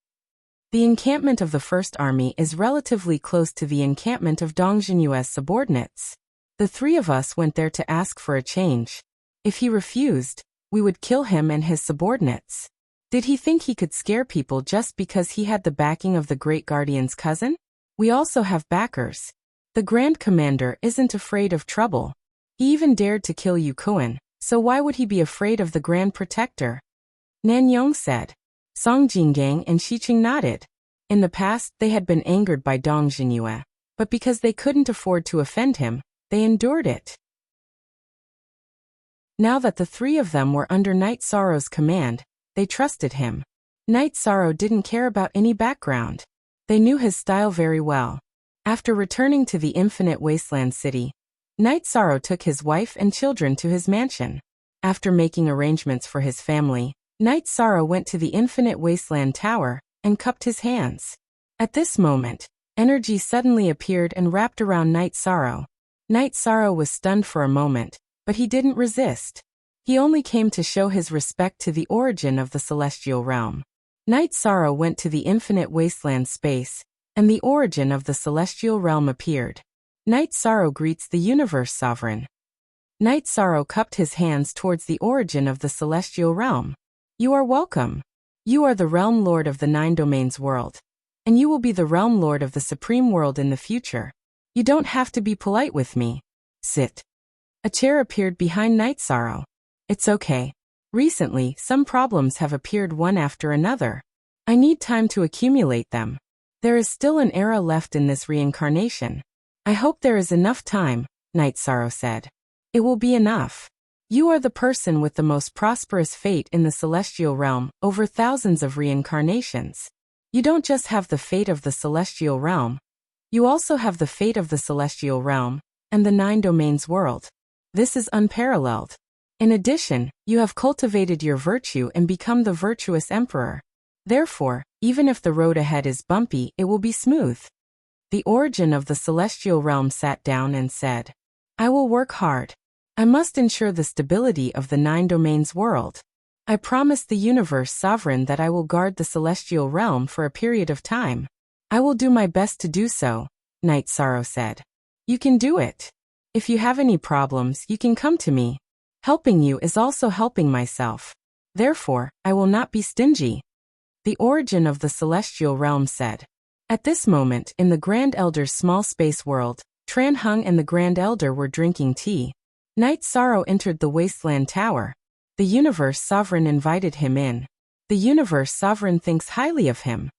The encampment of the First Army is relatively close to the encampment of Dong Jinyue's subordinates. The three of us went there to ask for a change. If he refused, we would kill him and his subordinates. Did he think he could scare people just because he had the backing of the Great Guardian's cousin? We also have backers. The Grand Commander isn't afraid of trouble. He even dared to kill Yukuan, so why would he be afraid of the Grand Protector? Nanyong said. Song Jinggang and Xiqing nodded. In the past, they had been angered by Dong Jinyue, but because they couldn't afford to offend him, they endured it. Now that the three of them were under Night Sorrow's command, they trusted him. Night Sorrow didn't care about any background. They knew his style very well. After returning to the Infinite Wasteland City, Night Sorrow took his wife and children to his mansion. After making arrangements for his family, Night Sorrow went to the Infinite Wasteland Tower and cupped his hands. At this moment, energy suddenly appeared and wrapped around Night Sorrow. Night Sorrow was stunned for a moment, but he didn't resist. He only came to show his respect to the origin of the celestial realm. Night Sorrow went to the Infinite Wasteland space, and the origin of the celestial realm appeared. Night Sorrow greets the Universe Sovereign. Night Sorrow cupped his hands towards the origin of the celestial realm. You are welcome. You are the Realm Lord of the Nine Domains world, and you will be the Realm Lord of the Supreme World in the future. You don't have to be polite with me. Sit. A chair appeared behind Night Sorrow. It's okay. Recently, some problems have appeared one after another. I need time to accumulate them. There is still an era left in this reincarnation. I hope there is enough time, Night Sorrow said. It will be enough. You are the person with the most prosperous fate in the celestial realm over thousands of reincarnations. You don't just have the fate of the celestial realm. You also have the fate of the celestial realm and the Nine Domains world. This is unparalleled. In addition, you have cultivated your virtue and become the virtuous emperor. Therefore, even if the road ahead is bumpy, it will be smooth. The origin of the celestial realm sat down and said, I will work hard. I must ensure the stability of the Nine Domains world. I promise the Universe Sovereign that I will guard the celestial realm for a period of time. I will do my best to do so, Night Sorrow said. You can do it. If you have any problems, you can come to me. Helping you is also helping myself. Therefore, I will not be stingy. The origin of the celestial realm said. At this moment, in the Grand Elder's small space world, Tran Hung and the Grand Elder were drinking tea. Night Sorrow entered the Wasteland Tower. The Universe Sovereign invited him in. The Universe Sovereign thinks highly of him.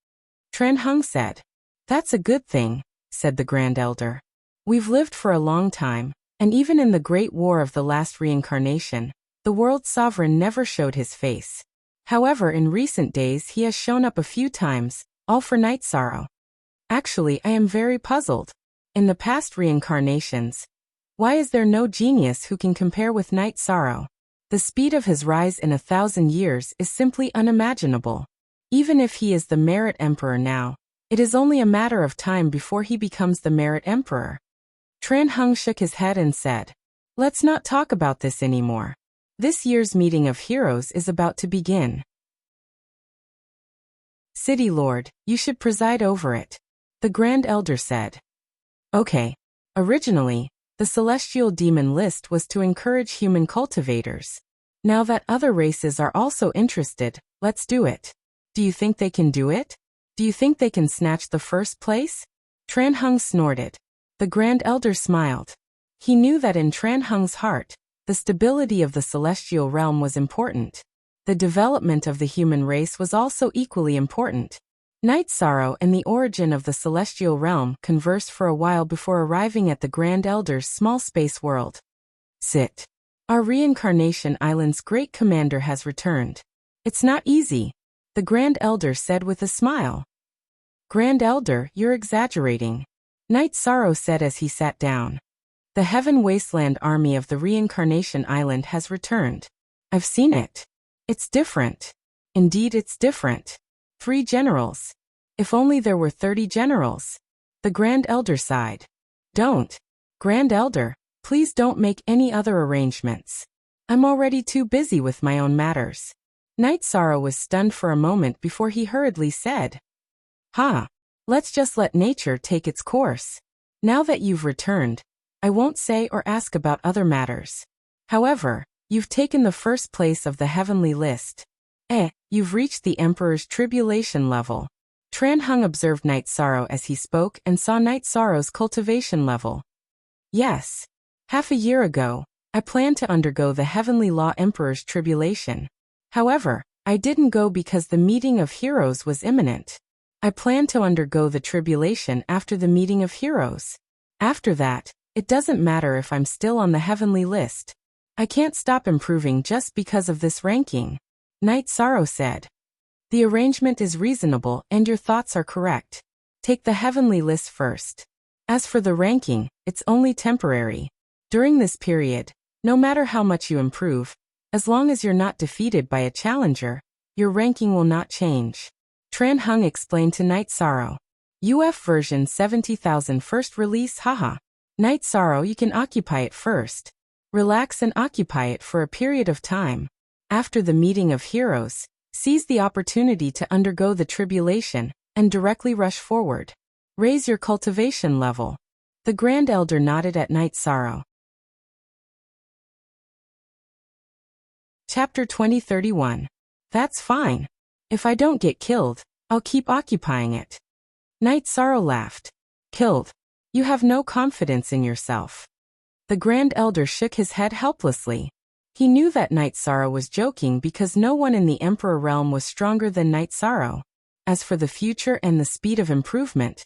Tran Hung said. That's a good thing, said the Grand Elder. We've lived for a long time, and even in the Great War of the last reincarnation, the world sovereign never showed his face. However, in recent days he has shown up a few times, all for Night Sorrow. Actually, I am very puzzled. In the past reincarnations, why is there no genius who can compare with Night Sorrow? The speed of his rise in 1,000 years is simply unimaginable. Even if he is the Merit Emperor now, it is only a matter of time before he becomes the Merit Emperor. Tran Hung shook his head and said, Let's not talk about this anymore. This year's meeting of heroes is about to begin. City Lord, you should preside over it, the Grand Elder said. Okay. Originally, the Celestial Demon list was to encourage human cultivators. Now that other races are also interested, let's do it. Do you think they can do it? Do you think they can snatch the first place? Tran Hung snorted. The Grand Elder smiled. He knew that in Tran Hung's heart, the stability of the celestial realm was important. The development of the human race was also equally important. Night Sorrow and the origin of the celestial realm conversed for a while before arriving at the Grand Elder's small space world. Sit. Our reincarnation island's great commander has returned. It's not easy, the Grand Elder said with a smile. Grand Elder, you're exaggerating, Night Sorrow said as he sat down. The Heaven Wasteland army of the Reincarnation Island has returned. I've seen it. It's different. Indeed, it's different. 3 generals. If only there were 30 generals. The Grand Elder sighed. Don't. Grand Elder, please don't make any other arrangements. I'm already too busy with my own matters. Night Sorrow was stunned for a moment before he hurriedly said. Let's just let nature take its course. Now that you've returned, I won't say or ask about other matters. However, you've taken the first place of the heavenly list. You've reached the Emperor's tribulation level. Tran Hung observed Night Sorrow as he spoke and saw Night Sorrow's cultivation level. Yes. Half a year ago, I planned to undergo the Heavenly Law Emperor's tribulation. However, I didn't go because the meeting of heroes was imminent. I plan to undergo the tribulation after the meeting of heroes. After that, it doesn't matter if I'm still on the heavenly list. I can't stop improving just because of this ranking. Night Sorrow said. The arrangement is reasonable and your thoughts are correct. Take the heavenly list first. As for the ranking, it's only temporary. During this period, no matter how much you improve, as long as you're not defeated by a challenger, your ranking will not change. Tran Hung explained to Night Sorrow. UF version 70,000 first release haha. Night Sorrow, you can occupy it first. Relax and occupy it for a period of time. After the meeting of heroes, seize the opportunity to undergo the tribulation and directly rush forward. Raise your cultivation level. The Grand Elder nodded at Night Sorrow. Chapter 2031. That's fine. If I don't get killed, I'll keep occupying it. Night Sorrow laughed. Killed? You have no confidence in yourself. The Grand Elder shook his head helplessly. He knew that Night Sorrow was joking because no one in the Emperor realm was stronger than Night Sorrow. As for the future and the speed of improvement,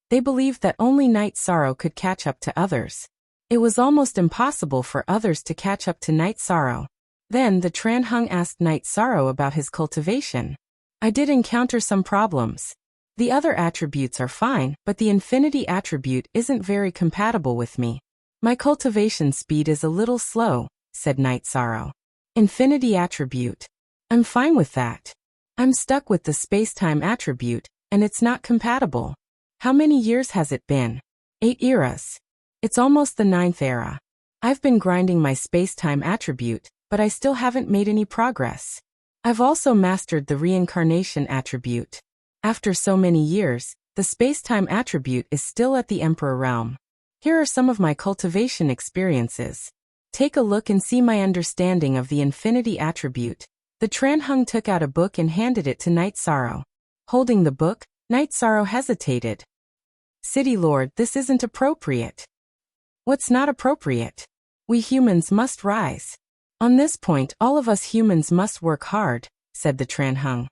they believed that only Night Sorrow could catch up to others. It was almost impossible for others to catch up to Night Sorrow. Then the Tran Hung asked Night Sorrow about his cultivation. I did encounter some problems. The other attributes are fine, but the infinity attribute isn't very compatible with me. My cultivation speed is a little slow, said Night Sorrow. Infinity attribute. I'm fine with that. I'm stuck with the space-time attribute, and it's not compatible. How many years has it been? 8 eras. It's almost the 9th era. I've been grinding my space-time attribute, but I still haven't made any progress. I've also mastered the reincarnation attribute. After so many years, the space-time attribute is still at the Emperor realm. Here are some of my cultivation experiences. Take a look and see my understanding of the infinity attribute. The Tran Hung took out a book and handed it to Night Sorrow. Holding the book, Night Sorrow hesitated. City Lord, this isn't appropriate. What's not appropriate? We humans must rise. On this point, all of us humans must work hard, said the Tran Hung.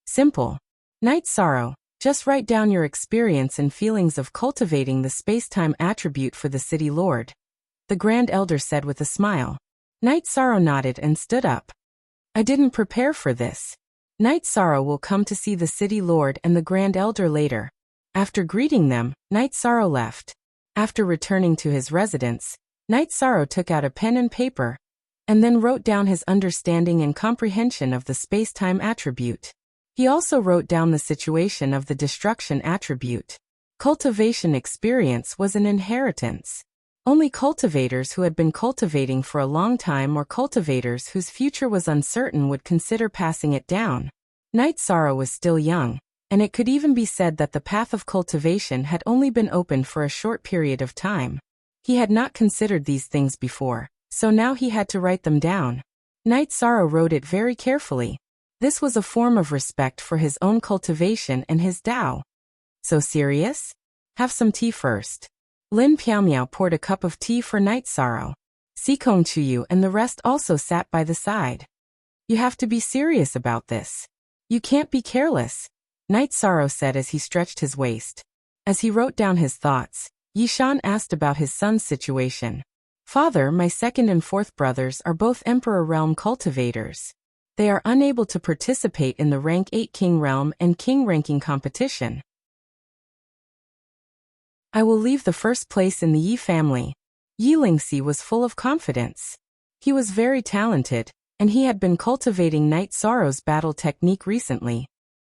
Simple. Night Sorrow, just write down your experience and feelings of cultivating the space-time attribute for the City Lord. The Grand Elder said with a smile. Night Sorrow nodded and stood up. I didn't prepare for this. Night Sorrow will come to see the City Lord and the Grand Elder later. After greeting them, Night Sorrow left. After returning to his residence, Night Sorrow took out a pen and paper, and then wrote down his understanding and comprehension of the space-time attribute. He also wrote down the situation of the destruction attribute. Cultivation experience was an inheritance. Only cultivators who had been cultivating for a long time or cultivators whose future was uncertain would consider passing it down. Night Sorrow was still young, and it could even be said that the path of cultivation had only been opened for a short period of time. He had not considered these things before, so now he had to write them down. Night Sorrow wrote it very carefully. This was a form of respect for his own cultivation and his Tao. So serious? Have some tea first. Lin Piaomiao poured a cup of tea for Night Sorrow. Sikong Chuyu and the rest also sat by the side. You have to be serious about this. You can't be careless, Night Sorrow said as he stretched his waist. As he wrote down his thoughts, Yishan asked about his son's situation. Father, my second and fourth brothers are both Emperor Realm cultivators. They are unable to participate in the Rank 8 King Realm and King ranking competition. I will leave the first place in the Yi family. Yi Lingxi was full of confidence. He was very talented, and he had been cultivating Night Sorrow's battle technique recently.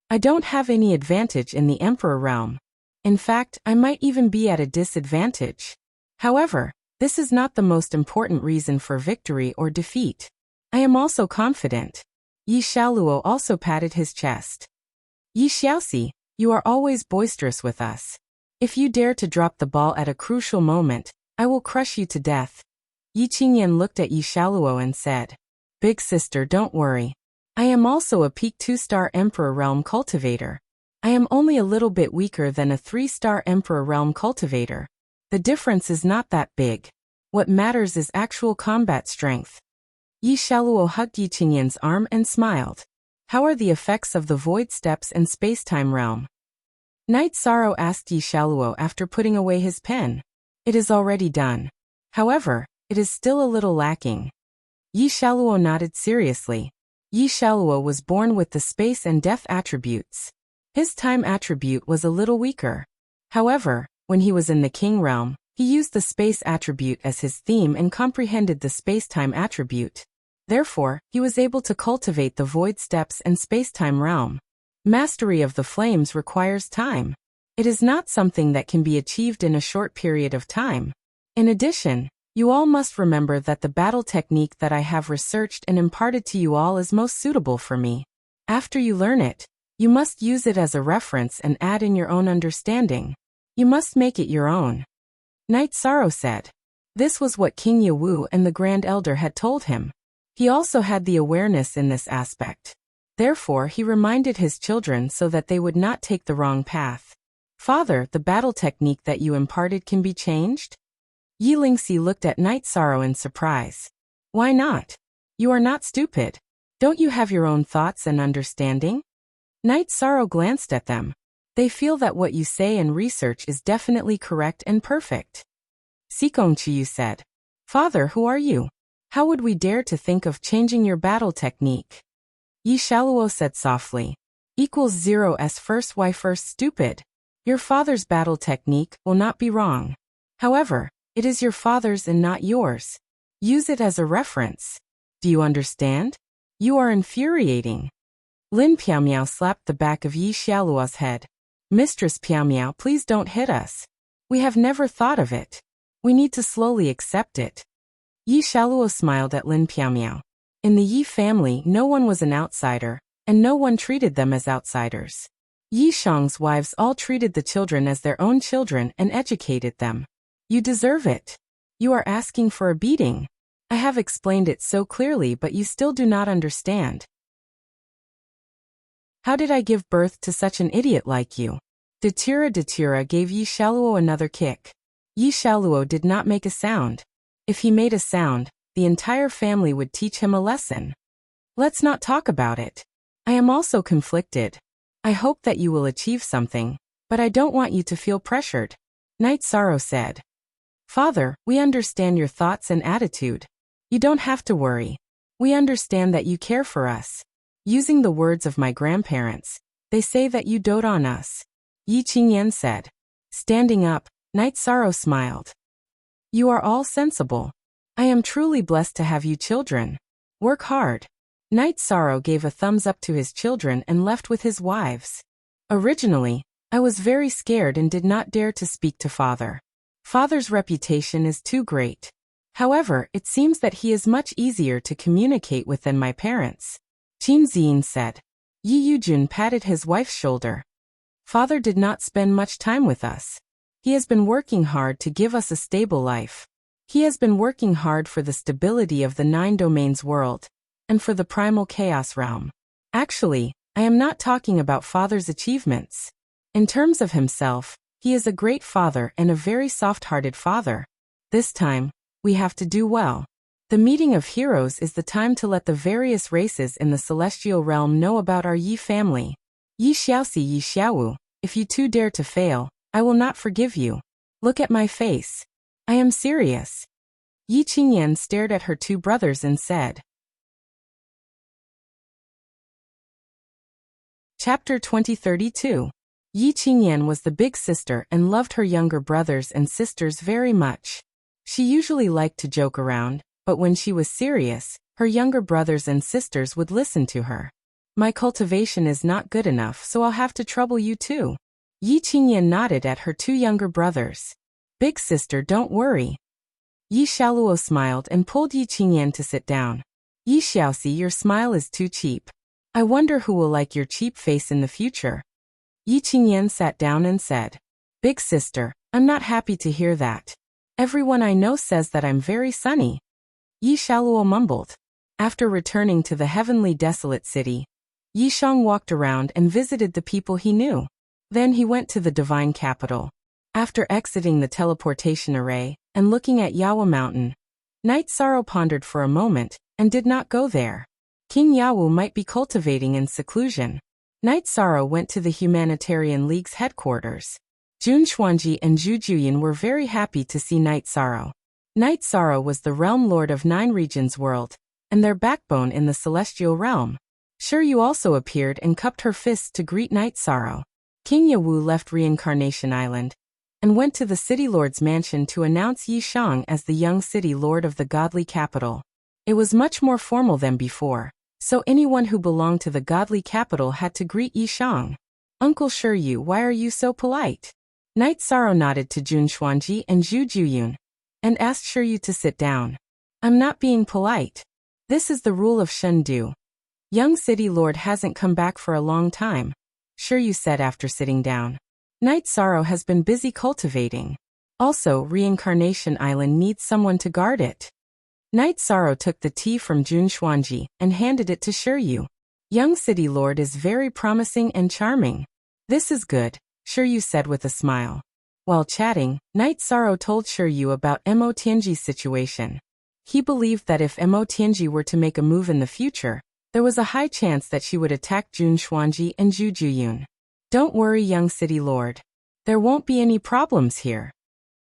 I don't have any advantage in the Emperor realm. In fact, I might even be at a disadvantage. However, this is not the most important reason for victory or defeat. I am also confident. Yi Xiaoluo also patted his chest. Yi Xiaoxi, you are always boisterous with us. If you dare to drop the ball at a crucial moment, I will crush you to death. Yi Qingyan looked at Yi Xiaoluo and said, Big sister, don't worry. I am also a peak 2-star Emperor Realm cultivator. I am only a little bit weaker than a 3-star Emperor Realm cultivator. The difference is not that big. What matters is actual combat strength. Yi Xiaoluo hugged Yi Qingyan's arm and smiled. How are the effects of the void steps in space-time realm? Night Sorrow asked Yi Xiaoluo after putting away his pen. It is already done. However, it is still a little lacking. Yi Xiaoluo nodded seriously. Yi Xiaoluo was born with the space and death attributes. His time attribute was a little weaker. However, when he was in the King realm, he used the space attribute as his theme and comprehended the space-time attribute. Therefore, he was able to cultivate the void steps and space-time realm. Mastery of the flames requires time. It is not something that can be achieved in a short period of time. In addition, you all must remember that the battle technique that I have researched and imparted to you all is most suitable for me. After you learn it, you must use it as a reference and add in your own understanding. You must make it your own. Night Sorrow said. This was what King Yewu and the Grand Elder had told him. He also had the awareness in this aspect. Therefore, he reminded his children so that they would not take the wrong path. Father, the battle technique that you imparted can be changed? Yi Lingxi looked at Night Sorrow in surprise. Why not? You are not stupid. Don't you have your own thoughts and understanding? Night Sorrow glanced at them. They feel that what you say and research is definitely correct and perfect. Sikong Chiyu said. Father, who are you? How would we dare to think of changing your battle technique? Yi Xiaoluo said softly. Equals 0 as first why first stupid. Your father's battle technique will not be wrong. However, it is your father's and not yours. Use it as a reference. Do you understand? You are infuriating. Lin Piaomiao slapped the back of Yi Xiaoluo's head. Mistress Piaomiao, please don't hit us. We have never thought of it. We need to slowly accept it. Yi Xiaoluo smiled at Lin Piaomiao. In the Yi family, no one was an outsider, and no one treated them as outsiders. Yi Shang's wives all treated the children as their own children and educated them. You deserve it. You are asking for a beating. I have explained it so clearly, but you still do not understand. How did I give birth to such an idiot like you? Datura gave Yi Xiaoluo another kick. Yi Xiaoluo did not make a sound. If he made a sound, the entire family would teach him a lesson. Let's not talk about it. I am also conflicted. I hope that you will achieve something, but I don't want you to feel pressured. Night Sorrow said. Father, we understand your thoughts and attitude. You don't have to worry. We understand that you care for us. Using the words of my grandparents, they say that you dote on us. Yi Qingyan said. Standing up, Night Sorrow smiled. You are all sensible. I am truly blessed to have you children. Work hard. Night Sorrow gave a thumbs up to his children and left with his wives. Originally, I was very scared and did not dare to speak to father. Father's reputation is too great. However, it seems that he is much easier to communicate with than my parents. Qin Ziyin said. Yi Yujun patted his wife's shoulder. Father did not spend much time with us. He has been working hard to give us a stable life. He has been working hard for the stability of the 9 domains world, and for the primal chaos realm. Actually, I am not talking about father's achievements. In terms of himself, he is a great father and a very soft-hearted father. This time, we have to do well. The meeting of heroes is the time to let the various races in the celestial realm know about our Yi family. Yi Xiaoxi Yi Xiaowu, if you too dare to fail, I will not forgive you. Look at my face. I am serious. Yi Qingyan stared at her 2 brothers and said. Chapter 2032. Yi Qingyan was the big sister and loved her younger brothers and sisters very much. She usually liked to joke around, but when she was serious, her younger brothers and sisters would listen to her. My cultivation is not good enough, so I'll have to trouble you too. Yi Qingyan nodded at her 2 younger brothers. Big sister, don't worry. Yi Xiaoluo smiled and pulled Yi Qingyan to sit down. Yi Xiaoxi, your smile is too cheap. I wonder who will like your cheap face in the future. Yi Qingyan sat down and said. Big sister, I'm not happy to hear that. Everyone I know says that I'm very sunny. Yi Xiaoluo mumbled. After returning to the heavenly desolate city, Yi Shang walked around and visited the people he knew. Then he went to the divine capital. After exiting the teleportation array and looking at Yawa Mountain, Night Sorrow pondered for a moment and did not go there. King Yawu might be cultivating in seclusion. Night Sorrow went to the Humanitarian League's headquarters. Jun Xuanji and Zhu Juyin were very happy to see Night Sorrow. Night Sorrow was the realm lord of 9 regions world, and their backbone in the celestial realm. Shiryu also appeared and cupped her fists to greet Night Sorrow. King Yawu left Reincarnation Island and went to the city lord's mansion to announce Yi Shang as the young city lord of the godly capital. It was much more formal than before, so anyone who belonged to the godly capital had to greet Yi Shang. Uncle Shiryu, why are you so polite? Night Sorrow nodded to Jun Xuanji and Zhu Juyun and asked Shiryu to sit down. I'm not being polite. This is the rule of Shendu. Young city lord hasn't come back for a long time, Shiryu said after sitting down. Night Sorrow has been busy cultivating. Also, Reincarnation Island needs someone to guard it. Night Sorrow took the tea from Jun Xuanji and handed it to Shiryu. Young city lord is very promising and charming. This is good, Shiryu said with a smile. While chatting, Night Sorrow told Shiryu about Mo Tianji's situation. He believed that if Mo Tianji were to make a move in the future, there was a high chance that she would attack Jun Xuanji and Zhu Juyun. Don't worry, young city lord. There won't be any problems here.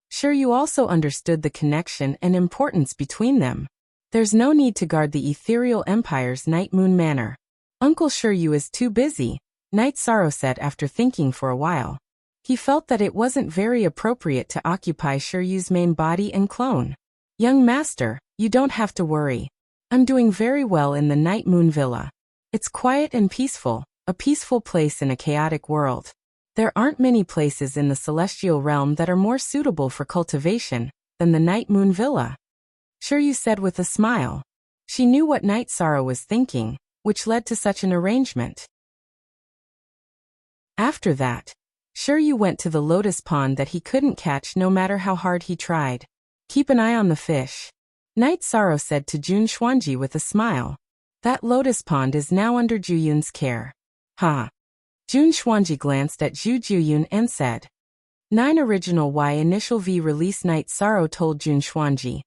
Shiryu also understood the connection and importance between them. There's no need to guard the ethereal empire's Night Moon Manor. Uncle Shiryu is too busy, Night Sorrow said after thinking for a while. He felt that it wasn't very appropriate to occupy Shiryu's main body and clone. Young master, you don't have to worry. I'm doing very well in the Night Moon Villa. It's quiet and peaceful, a peaceful place in a chaotic world. There aren't many places in the celestial realm that are more suitable for cultivation than the Night Moon Villa. Shiryu said with a smile. She knew what Night Sorrow was thinking, which led to such an arrangement. After that, Shiryu went to the lotus pond that he couldn't catch no matter how hard he tried. Keep an eye on the fish, Night Sorrow said to Jun Xuanji with a smile. That lotus pond is now under Juyun's care. Ha! Jun Xuanji glanced at Zhu Juyun and said. 9 original Y initial V release. Night Sorrow told Jun Xuanji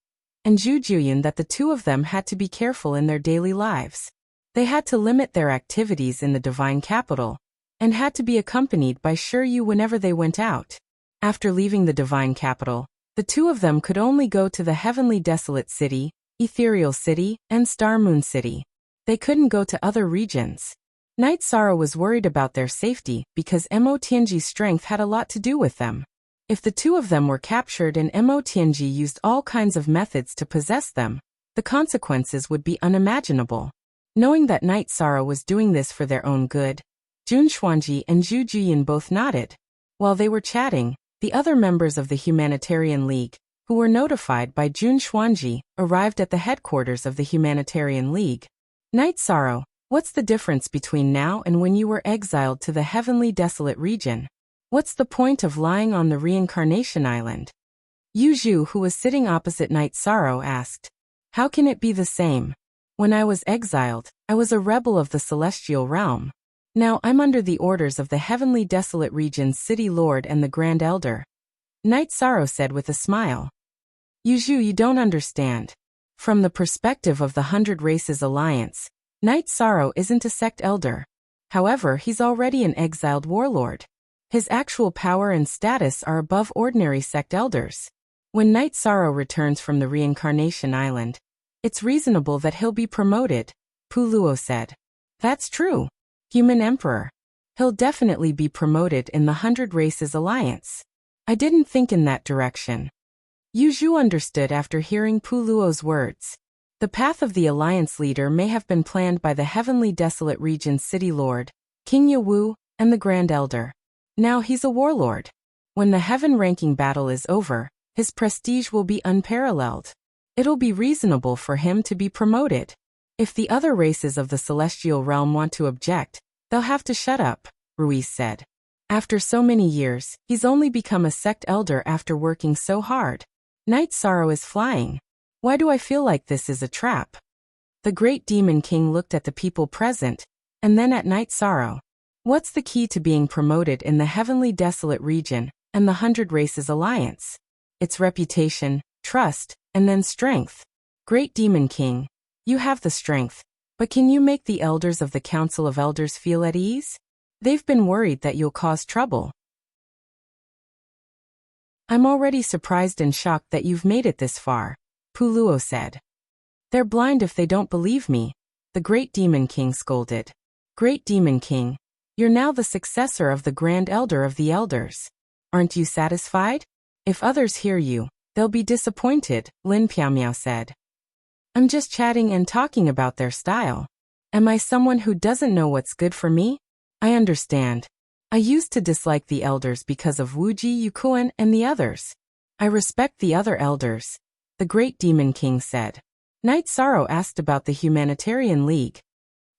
and Zhu Juyun that the two of them had to be careful in their daily lives. They had to limit their activities in the divine capital and had to be accompanied by Shiryu whenever they went out. After leaving the divine capital, the two of them could only go to the heavenly desolate city, ethereal city, and star moon city. They couldn't go to other regions. Night Sorrow was worried about their safety because Mo Tianji's strength had a lot to do with them. If the two of them were captured and Mo Tianji used all kinds of methods to possess them, the consequences would be unimaginable. Knowing that Night Sorrow was doing this for their own good, Jun Xuanji and Zhu Juyun both nodded. While they were chatting, the other members of the Humanitarian League, who were notified by Jun Xuanji, arrived at the headquarters of the Humanitarian League. Night Sorrow, what's the difference between now and when you were exiled to the heavenly desolate region? What's the point of lying on the Reincarnation Island? Yu Zhu, who was sitting opposite Night Sorrow, asked. How can it be the same? When I was exiled, I was a rebel of the celestial realm. Now I'm under the orders of the heavenly desolate region's city lord and the Grand Elder. Night Sorrow said with a smile. Yu Zhu, you don't understand. From the perspective of the 100 Races Alliance, Night Sorrow isn't a sect elder. However, he's already an exiled warlord. His actual power and status are above ordinary sect elders. When Night Sorrow returns from the Reincarnation Island, it's reasonable that he'll be promoted, Pu Luo said. That's true. Human Emperor. He'll definitely be promoted in the 100 Races Alliance. I didn't think in that direction. Yu Zhu understood after hearing Pu Luo's words. The path of the Alliance leader may have been planned by the heavenly desolate region's city lord, King Yawu, and the Grand Elder. Now he's a warlord. When the heaven-ranking battle is over, his prestige will be unparalleled. It'll be reasonable for him to be promoted. If the other races of the celestial realm want to object, they'll have to shut up, Ruiz said. After so many years, he's only become a sect elder after working so hard. Night Sorrow is flying. Why do I feel like this is a trap? The great demon king looked at the people present, and then at Night Sorrow. What's the key to being promoted in the heavenly desolate region and the 100 Races Alliance? It's reputation, trust, and then strength. Great demon king. You have the strength, But can you make the elders of the Council of Elders feel at ease? They've been worried that you'll cause trouble. I'm already surprised and shocked that you've made it this far, Puluo said. They're blind if they don't believe me, the Great Demon King scolded. Great Demon King, you're now the successor of the Grand Elder of the Elders. Aren't you satisfied? If others hear you, they'll be disappointed, Lin Piaomiao said. I'm just chatting and talking about their style. Am I someone who doesn't know what's good for me? I understand. I used to dislike the elders because of Wu Ji Yukuan and the others. I respect the other elders, the Great Demon King said. Night Sorrow asked about the Humanitarian League.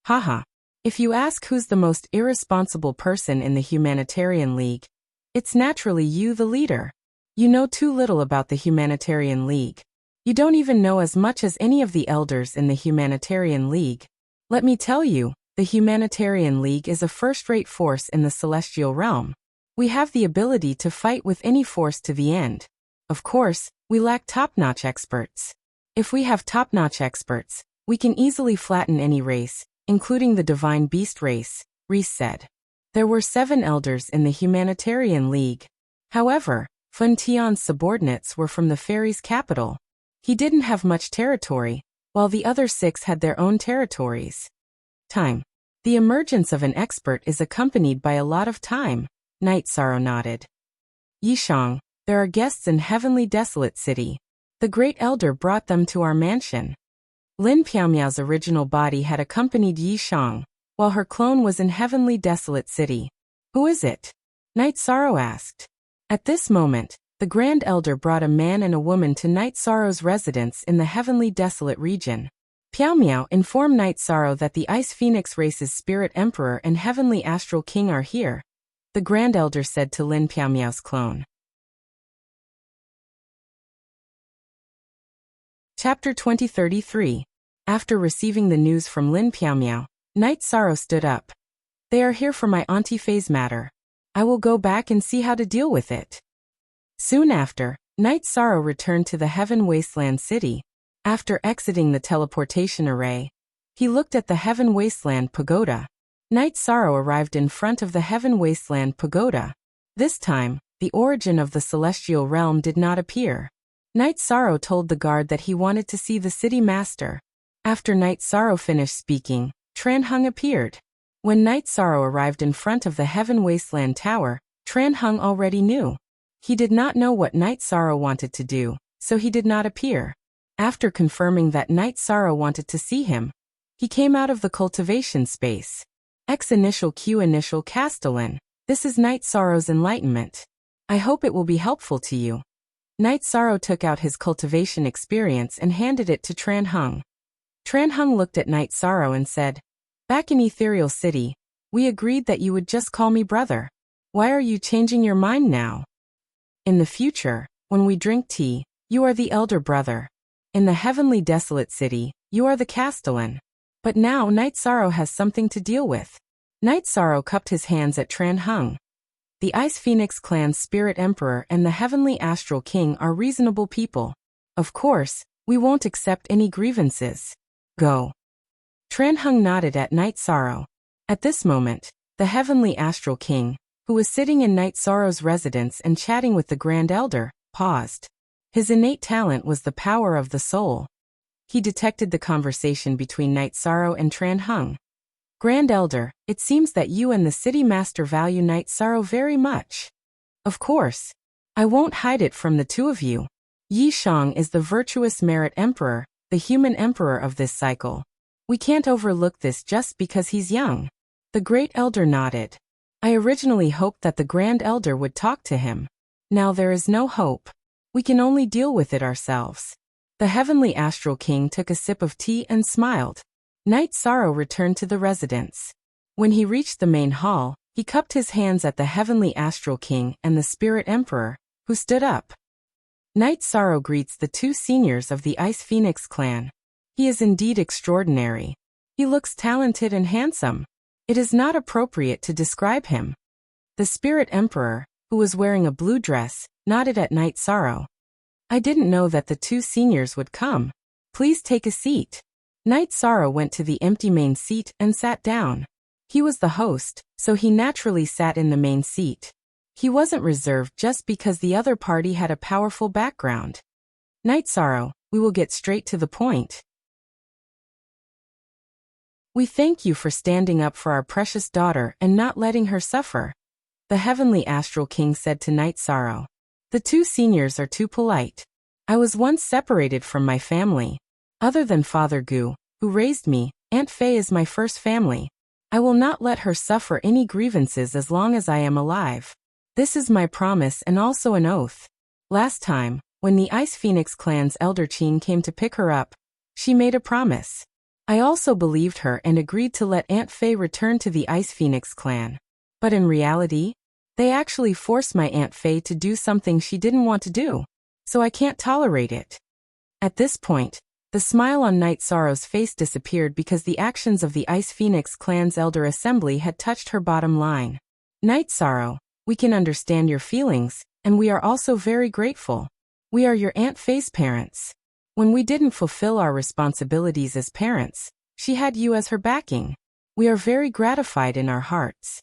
Haha. If you ask who's the most irresponsible person in the Humanitarian League, it's naturally you, the leader. You know too little about the Humanitarian League. You don't even know as much as any of the elders in the Humanitarian League. Let me tell you, the Humanitarian League is a first-rate force in the celestial realm. We have the ability to fight with any force to the end. Of course, we lack top-notch experts. If we have top-notch experts, we can easily flatten any race, including the Divine Beast race, Reese said. There were 7 elders in the Humanitarian League. However, Fun Tian's subordinates were from the fairies' capital. He didn't have much territory, while the other 6 had their own territories. Time. The emergence of an expert is accompanied by a lot of time, Night Sorrow nodded. Yishang, there are guests in Heavenly Desolate City. The Great Elder brought them to our mansion. Lin Piaomiao's original body had accompanied Yishang, while her clone was in Heavenly Desolate City. Who is it? Night Sorrow asked. At this moment, the Grand Elder brought a man and a woman to Night Sorrow's residence in the Heavenly Desolate region. Piaomiao informed Night Sorrow that the Ice Phoenix race's Spirit Emperor and Heavenly Astral King are here, the Grand Elder said to Lin Piaomiao's clone. Chapter 2033. After receiving the news from Lin Piaomiao, Night Sorrow stood up. They are here for my Auntie Faye's matter. I will go back and see how to deal with it. Soon after, Night Sorrow returned to the Heaven Wasteland City. After exiting the teleportation array, he looked at the Heaven Wasteland Pagoda. Night Sorrow arrived in front of the Heaven Wasteland Pagoda. This time, the origin of the celestial realm did not appear. Night Sorrow told the guard that he wanted to see the city master. After Night Sorrow finished speaking, Tran Hung appeared. When Night Sorrow arrived in front of the Heaven Wasteland Tower, Tran Hung already knew. He did not know what Night Sorrow wanted to do, so he did not appear. After confirming that Night Sorrow wanted to see him, he came out of the cultivation space. X initial Q initial Castellan. This is Night Sorrow's enlightenment. I hope it will be helpful to you. Night Sorrow took out his cultivation experience and handed it to Tran Hung. Tran Hung looked at Night Sorrow and said, Back in Ethereal City, we agreed that you would just call me brother. Why are you changing your mind now? In the future, when we drink tea, you are the elder brother. In the Heavenly Desolate City, you are the Castellan. But now Night Sorrow has something to deal with. Night Sorrow cupped his hands at Tran Hung. The Ice Phoenix clan's Spirit Emperor and the Heavenly Astral King are reasonable people. Of course, we won't accept any grievances. Go. Tran Hung nodded at Night Sorrow. At this moment, the Heavenly Astral King, who was sitting in Night Sorrow's residence and chatting with the Grand Elder, paused. His innate talent was the power of the soul. He detected the conversation between Night Sorrow and Tran Hung. Grand Elder, it seems that you and the City Master value Night Sorrow very much. Of course. I won't hide it from the two of you. Yi Shang is the virtuous Merit Emperor, the human emperor of this cycle. We can't overlook this just because he's young. The Great Elder nodded. I originally hoped that the Grand Elder would talk to him. Now there is no hope. We can only deal with it ourselves. The Heavenly Astral King took a sip of tea and smiled. Night Sorrow returned to the residence. When he reached the main hall, he cupped his hands at the Heavenly Astral King and the Spirit Emperor, who stood up. Night Sorrow greets the 2 seniors of the Ice Phoenix clan. He is indeed extraordinary. He looks talented and handsome. It is not appropriate to describe him. The Spirit Emperor, who was wearing a blue dress, nodded at Night Sorrow. I didn't know that the 2 seniors would come. Please take a seat. Knight Sorrow went to the empty main seat and sat down. He was the host, so he naturally sat in the main seat. He wasn't reserved just because the other party had a powerful background. Knight Sorrow, we will get straight to the point. We thank you for standing up for our precious daughter and not letting her suffer, the Heavenly Astral King said to Knight Sorrow. The two seniors are too polite. I was once separated from my family. Other than Father Gu, who raised me, Aunt Fei is my first family. I will not let her suffer any grievances as long as I am alive. This is my promise and also an oath. Last time, when the Ice Phoenix clan's elder Qin came to pick her up, she made a promise. I also believed her and agreed to let Aunt Fei return to the Ice Phoenix clan. But in reality, they actually forced my Aunt Fei to do something she didn't want to do. So I can't tolerate it. At this point, the smile on Knight Sorrow's face disappeared because the actions of the Ice Phoenix clan's elder assembly had touched her bottom line. Knight Sorrow, we can understand your feelings, and we are also very grateful. We are your Aunt Fei's parents. When we didn't fulfill our responsibilities as parents, she had you as her backing. We are very gratified in our hearts.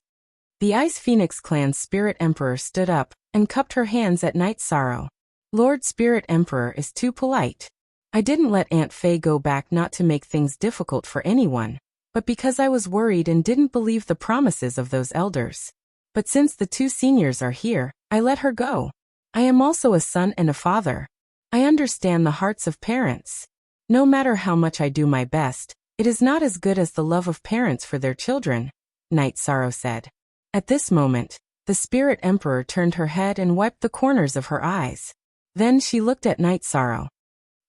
The Ice Phoenix clan's Spirit Emperor stood up and cupped her hands at Knight Sorrow. Lord Spirit Emperor is too polite. I didn't let Aunt Fei go back not to make things difficult for anyone, but because I was worried and didn't believe the promises of those elders. But since the two seniors are here, I let her go. I am also a son and a father. I understand the hearts of parents. No matter how much I do my best, it is not as good as the love of parents for their children, Knight Sorrow said. At this moment, the Spirit Emperor turned her head and wiped the corners of her eyes. Then she looked at Knight Sorrow.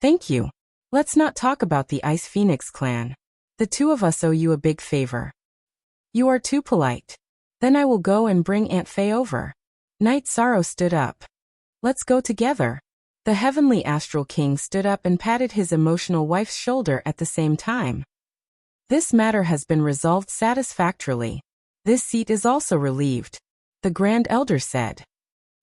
Thank you. Let's not talk about the Ice Phoenix clan. The two of us owe you a big favor. You are too polite. Then I will go and bring Aunt Fei over. Knight Sorrow stood up. Let's go together. The Heavenly Astral King stood up and patted his emotional wife's shoulder at the same time. This matter has been resolved satisfactorily. This seat is also relieved, the Grand Elder said.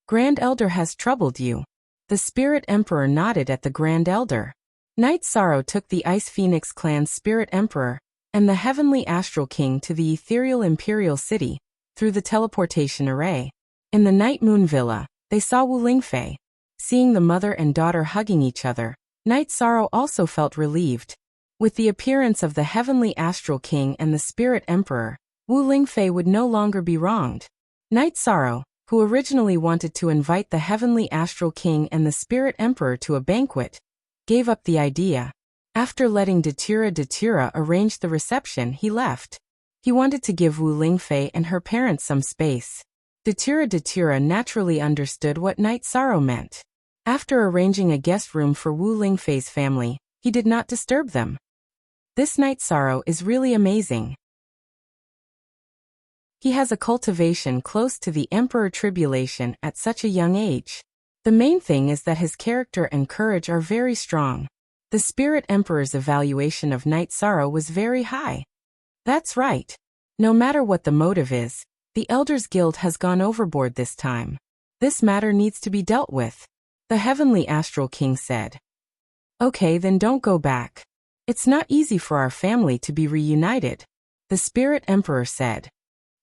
Grand Elder has troubled you. The Spirit Emperor nodded at the Grand Elder. Knight Sorrow took the Ice Phoenix clan's Spirit Emperor and the Heavenly Astral King to the ethereal Imperial City through the teleportation array. In the Night Moon Villa, they saw Wu Lingfei. Seeing the mother and daughter hugging each other, Knight Sorrow also felt relieved. With the appearance of the Heavenly Astral King and the Spirit Emperor, Wu Lingfei would no longer be wronged. Knight Sorrow, who originally wanted to invite the Heavenly Astral King and the Spirit Emperor to a banquet, gave up the idea. After letting Datura arrange the reception, he left. He wanted to give Wu Lingfei and her parents some space. Datura naturally understood what Knight Sorrow meant. After arranging a guest room for Wu Lingfei's family, he did not disturb them. This Knight Sorrow is really amazing. He has a cultivation close to the Emperor Tribulation at such a young age. The main thing is that his character and courage are very strong. The Spirit Emperor's evaluation of Knight Sorrow was very high. That's right. No matter what the motive is, the Elders Guild has gone overboard this time. This matter needs to be dealt with, the Heavenly Astral King said. Okay, then don't go back. It's not easy for our family to be reunited, the Spirit Emperor said.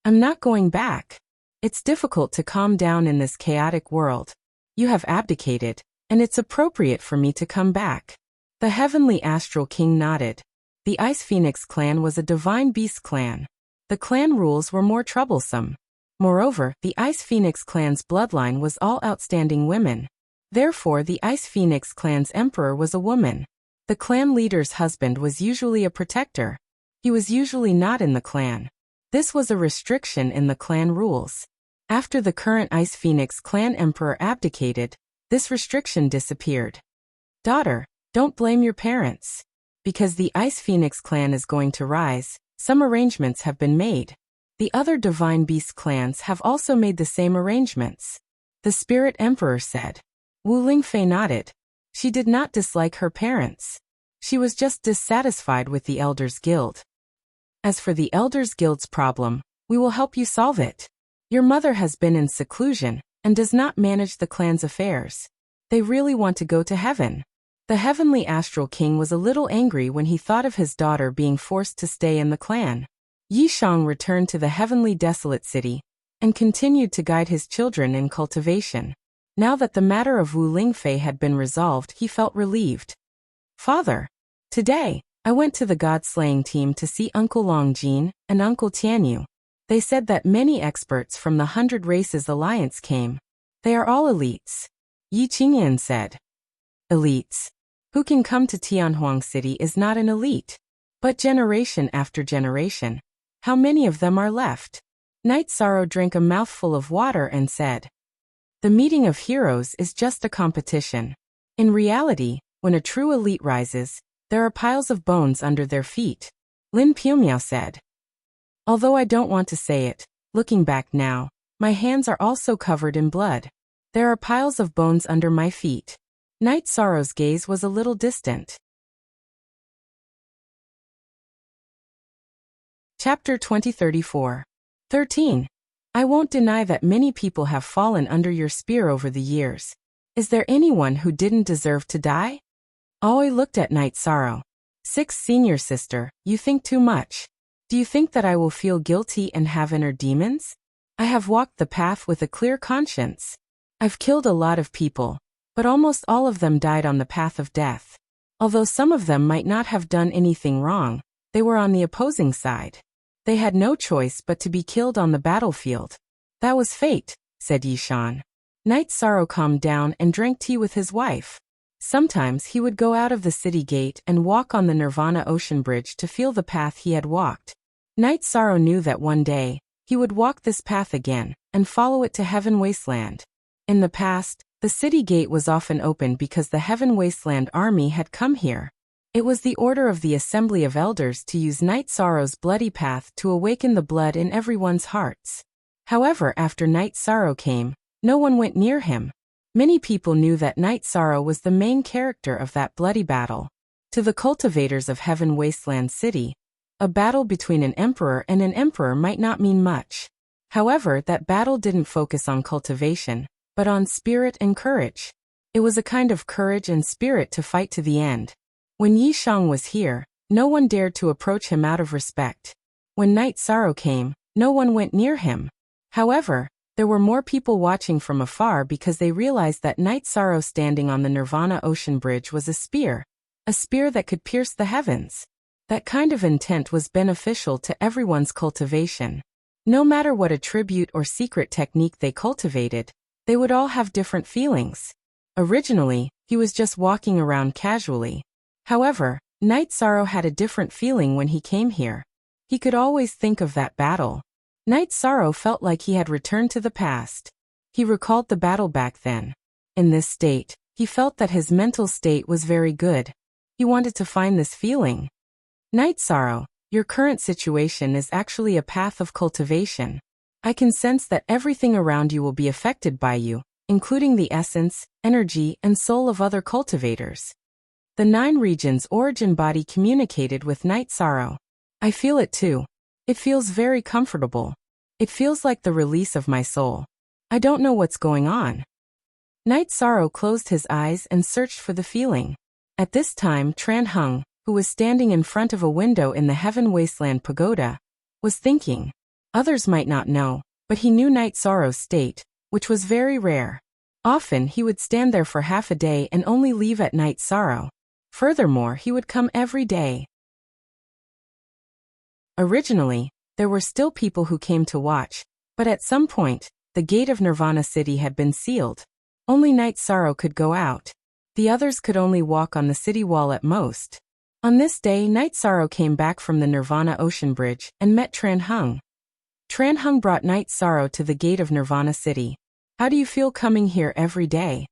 I'm not going back. It's difficult to calm down in this chaotic world. You have abdicated, and it's appropriate for me to come back. The Heavenly Astral King nodded. The Ice Phoenix clan was a divine beast clan. The clan rules were more troublesome. Moreover, the Ice Phoenix clan's bloodline was all outstanding women. Therefore, the Ice Phoenix clan's emperor was a woman. The clan leader's husband was usually a protector. He was usually not in the clan. This was a restriction in the clan rules. After the current Ice Phoenix clan emperor abdicated, this restriction disappeared. Daughter, don't blame your parents. Because the Ice Phoenix clan is going to rise, some arrangements have been made. The other Divine Beast clans have also made the same arrangements, the Spirit Emperor said. Wu Lingfei nodded. She did not dislike her parents. She was just dissatisfied with the Elders Guild. As for the Elders Guild's problem, we will help you solve it. Your mother has been in seclusion and does not manage the clan's affairs. They really want to go to heaven. The heavenly astral king was a little angry when he thought of his daughter being forced to stay in the clan. Yishang returned to the heavenly desolate city and continued to guide his children in cultivation. Now that the matter of Wu Lingfei had been resolved, he felt relieved. Father, today, I went to the god-slaying team to see Uncle Longjin and Uncle Tianyu. They said that many experts from the 100 Races Alliance came. They are all elites. Yi Qingyan said. Elites. Who can come to Tianhuang City is not an elite. But generation after generation, how many of them are left? Night Sorrow drank a mouthful of water and said, the meeting of heroes is just a competition. In reality, when a true elite rises, there are piles of bones under their feet. Lin Piumiao said. Although I don't want to say it, looking back now, my hands are also covered in blood. There are piles of bones under my feet. Night Sorrow's gaze was a little distant. Chapter 2034. 13. I won't deny that many people have fallen under your spear over the years. Is there anyone who didn't deserve to die? Aoi looked at Night Sorrow. 6th senior sister, you think too much. Do you think that I will feel guilty and have inner demons? I have walked the path with a clear conscience. I've killed a lot of people, but almost all of them died on the path of death. Although some of them might not have done anything wrong, they were on the opposing side. They had no choice but to be killed on the battlefield. That was fate, said Yishan. Night Sorrow calmed down and drank tea with his wife. Sometimes he would go out of the city gate and walk on the Nirvana Ocean Bridge to feel the path he had walked. Night Sorrow knew that one day, he would walk this path again, and follow it to Heaven Wasteland. In the past, the city gate was often open because the Heaven Wasteland army had come here. It was the order of the Assembly of Elders to use Night Sorrow's bloody path to awaken the blood in everyone's hearts. However, after Night Sorrow came, no one went near him. Many people knew that Night Sorrow was the main character of that bloody battle. To the cultivators of Heaven Wasteland City, a battle between an emperor and an emperor might not mean much. However, that battle didn't focus on cultivation, but on spirit and courage. It was a kind of courage and spirit to fight to the end. When Yishang was here, no one dared to approach him out of respect. When Night Sorrow came, no one went near him. However, there were more people watching from afar because they realized that Night Sorrow standing on the Nirvana Ocean Bridge was a spear that could pierce the heavens. That kind of intent was beneficial to everyone's cultivation. No matter what attribute or secret technique they cultivated, they would all have different feelings. Originally, he was just walking around casually. However, Night Sorrow had a different feeling when he came here. He could always think of that battle. Night Sorrow felt like he had returned to the past. He recalled the battle back then. In this state, he felt that his mental state was very good. He wanted to find this feeling. Night Sorrow, your current situation is actually a path of cultivation. I can sense that everything around you will be affected by you, including the essence, energy, and soul of other cultivators. The 9 regions origin body communicated with Night Sorrow. I feel it too. It feels very comfortable. It feels like the release of my soul. I don't know what's going on. Night Sorrow closed his eyes and searched for the feeling. At this time, Tran Hung, who was standing in front of a window in the Heaven Wasteland Pagoda, was thinking. Others might not know, but he knew Night Sorrow's state, which was very rare. Often he would stand there for half a day and only leave at Night Sorrow. Furthermore, he would come every day. Originally, there were still people who came to watch, but at some point, the gate of Nirvana City had been sealed. Only Night Sorrow could go out. The others could only walk on the city wall at most. On this day, Night Sorrow came back from the Nirvana Ocean Bridge and met Tran Hung. Tran Hung brought Night Sorrow to the gate of Nirvana City. How do you feel coming here every day?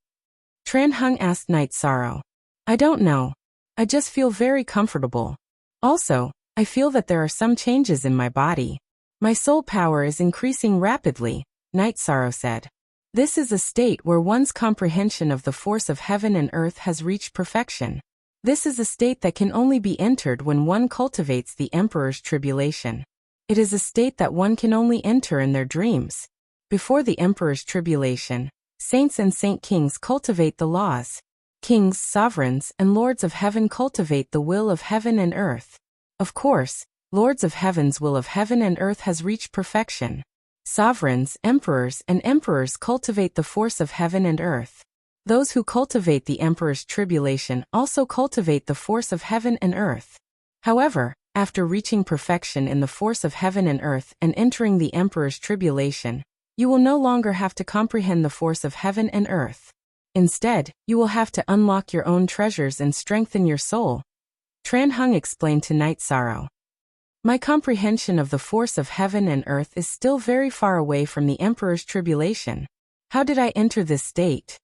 Tran Hung asked Night Sorrow. I don't know. I just feel very comfortable. Also, I feel that there are some changes in my body. My soul power is increasing rapidly, Night Sorrow said. This is a state where one's comprehension of the force of heaven and earth has reached perfection. This is a state that can only be entered when one cultivates the Emperor's tribulation. It is a state that one can only enter in their dreams. Before the Emperor's tribulation, saints and saint kings cultivate the laws. Kings, sovereigns, and lords of heaven cultivate the will of heaven and earth. Of course, lords of heaven's will of heaven and earth has reached perfection. Sovereigns, emperors, and emperors cultivate the force of heaven and earth. Those who cultivate the emperor's tribulation also cultivate the force of heaven and earth. However, after reaching perfection in the force of heaven and earth and entering the emperor's tribulation, you will no longer have to comprehend the force of heaven and earth. Instead, you will have to unlock your own treasures and strengthen your soul. Tran Hung explained to Night Sorrow. My comprehension of the force of heaven and earth is still very far away from the emperor's tribulation. How did I enter this state?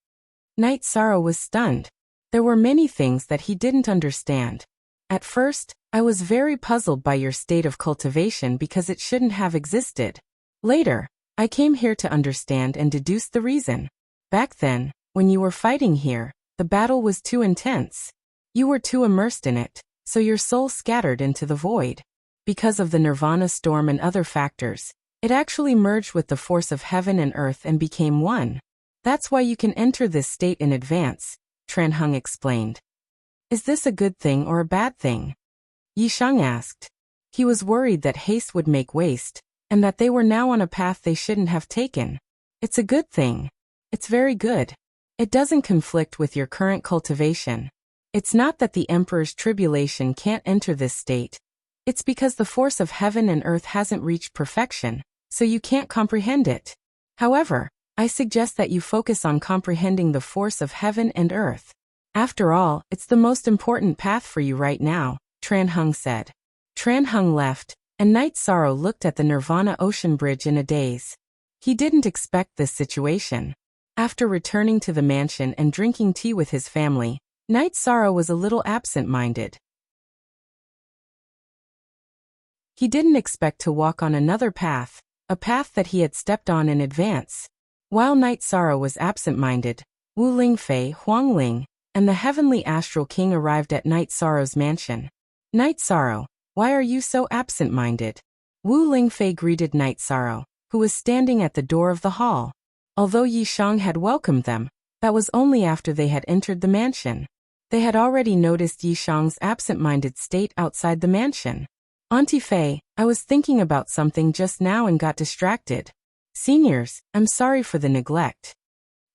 Night Sorrow was stunned. There were many things that he didn't understand. At first, I was very puzzled by your state of cultivation because it shouldn't have existed. Later, I came here to understand and deduce the reason. Back then, when you were fighting here, the battle was too intense. You were too immersed in it, so your soul scattered into the void. Because of the nirvana storm and other factors, it actually merged with the force of heaven and earth and became one. That's why you can enter this state in advance, Tran Hung explained. Is this a good thing or a bad thing? Yisheng asked. He was worried that haste would make waste, and that they were now on a path they shouldn't have taken. It's a good thing. It's very good. It doesn't conflict with your current cultivation. It's not that the emperor's tribulation can't enter this state. It's because the force of heaven and earth hasn't reached perfection, so you can't comprehend it. However, I suggest that you focus on comprehending the force of heaven and earth. After all, it's the most important path for you right now, Tran Hung said. Tran Hung left, and Night Sorrow looked at the Nirvana Ocean Bridge in a daze. He didn't expect this situation. After returning to the mansion and drinking tea with his family, Night Sorrow was a little absent-minded. He didn't expect to walk on another path, a path that he had stepped on in advance. While Night Sorrow was absent-minded, Wu Lingfei, Huang Ling, and the Heavenly Astral King arrived at Night Sorrow's mansion. Night Sorrow, why are you so absent-minded? Wu Lingfei greeted Night Sorrow, who was standing at the door of the hall. Although Yisheng had welcomed them, that was only after they had entered the mansion. They had already noticed Yisheng's absent-minded state outside the mansion. Auntie Fei, I was thinking about something just now and got distracted. Seniors, I'm sorry for the neglect.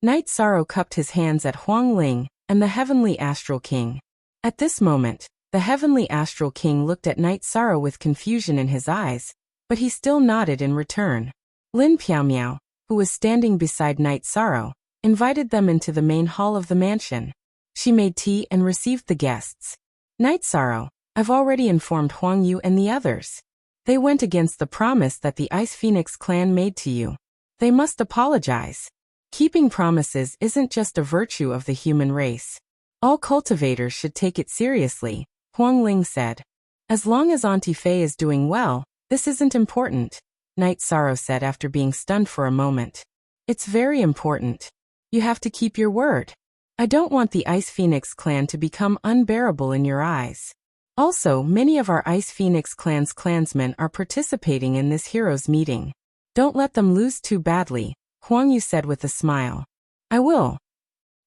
Night Sorrow cupped his hands at Huang Ling and the Heavenly Astral King. At this moment, the Heavenly Astral King looked at Night Sorrow with confusion in his eyes, but he still nodded in return. Lin Piaomiao, who was standing beside Night Sorrow, invited them into the main hall of the mansion. She made tea and received the guests. Night Sorrow, I've already informed Huang Yu and the others. They went against the promise that the Ice Phoenix clan made to you. They must apologize. Keeping promises isn't just a virtue of the human race. All cultivators should take it seriously, Huang Ling said. As long as Auntie Fei is doing well, this isn't important, Night Sorrow said after being stunned for a moment. It's very important. You have to keep your word. I don't want the Ice Phoenix clan to become unbearable in your eyes. Also, many of our Ice Phoenix clan's clansmen are participating in this heroes meeting. Don't let them lose too badly, Huang Yu said with a smile. I will.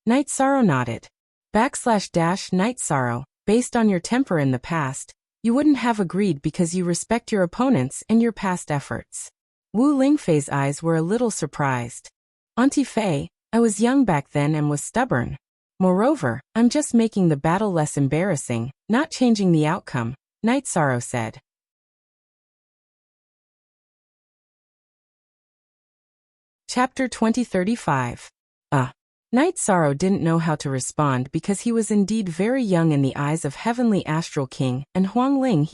Night Sorrow nodded. /Night Sorrow, based on your temper in the past, you wouldn't have agreed because you respect your opponents and your past efforts. Wu Lingfei's eyes were a little surprised. Auntie Fei, I was young back then and was stubborn. Moreover, I'm just making the battle less embarrassing, not changing the outcome, Night Sorrow said. Chapter 2035. Night Sorrow didn't know how to respond because he was indeed very young in the eyes of Heavenly Astral King and Huang Ling.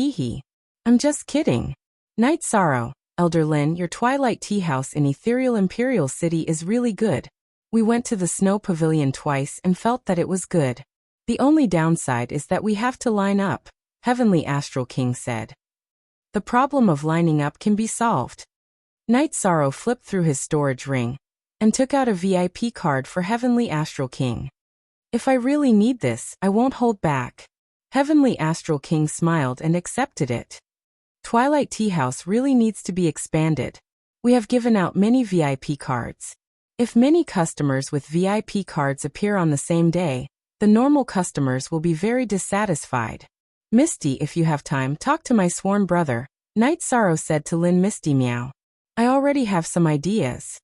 I'm just kidding. Night Sorrow, Elder Lin, your Twilight Tea House in Ethereal Imperial City is really good. We went to the Snow Pavilion twice and felt that it was good. The only downside is that we have to line up, Heavenly Astral King said. The problem of lining up can be solved. Night Sorrow flipped through his storage ring and took out a VIP card for Heavenly Astral King. If I really need this, I won't hold back. Heavenly Astral King smiled and accepted it. Twilight Tea House really needs to be expanded. We have given out many VIP cards. If many customers with VIP cards appear on the same day, The normal customers will be very dissatisfied. Misty, if you have time, talk to my sworn brother, Night Sorrow said to Lin Misty Meow. I already have some ideas.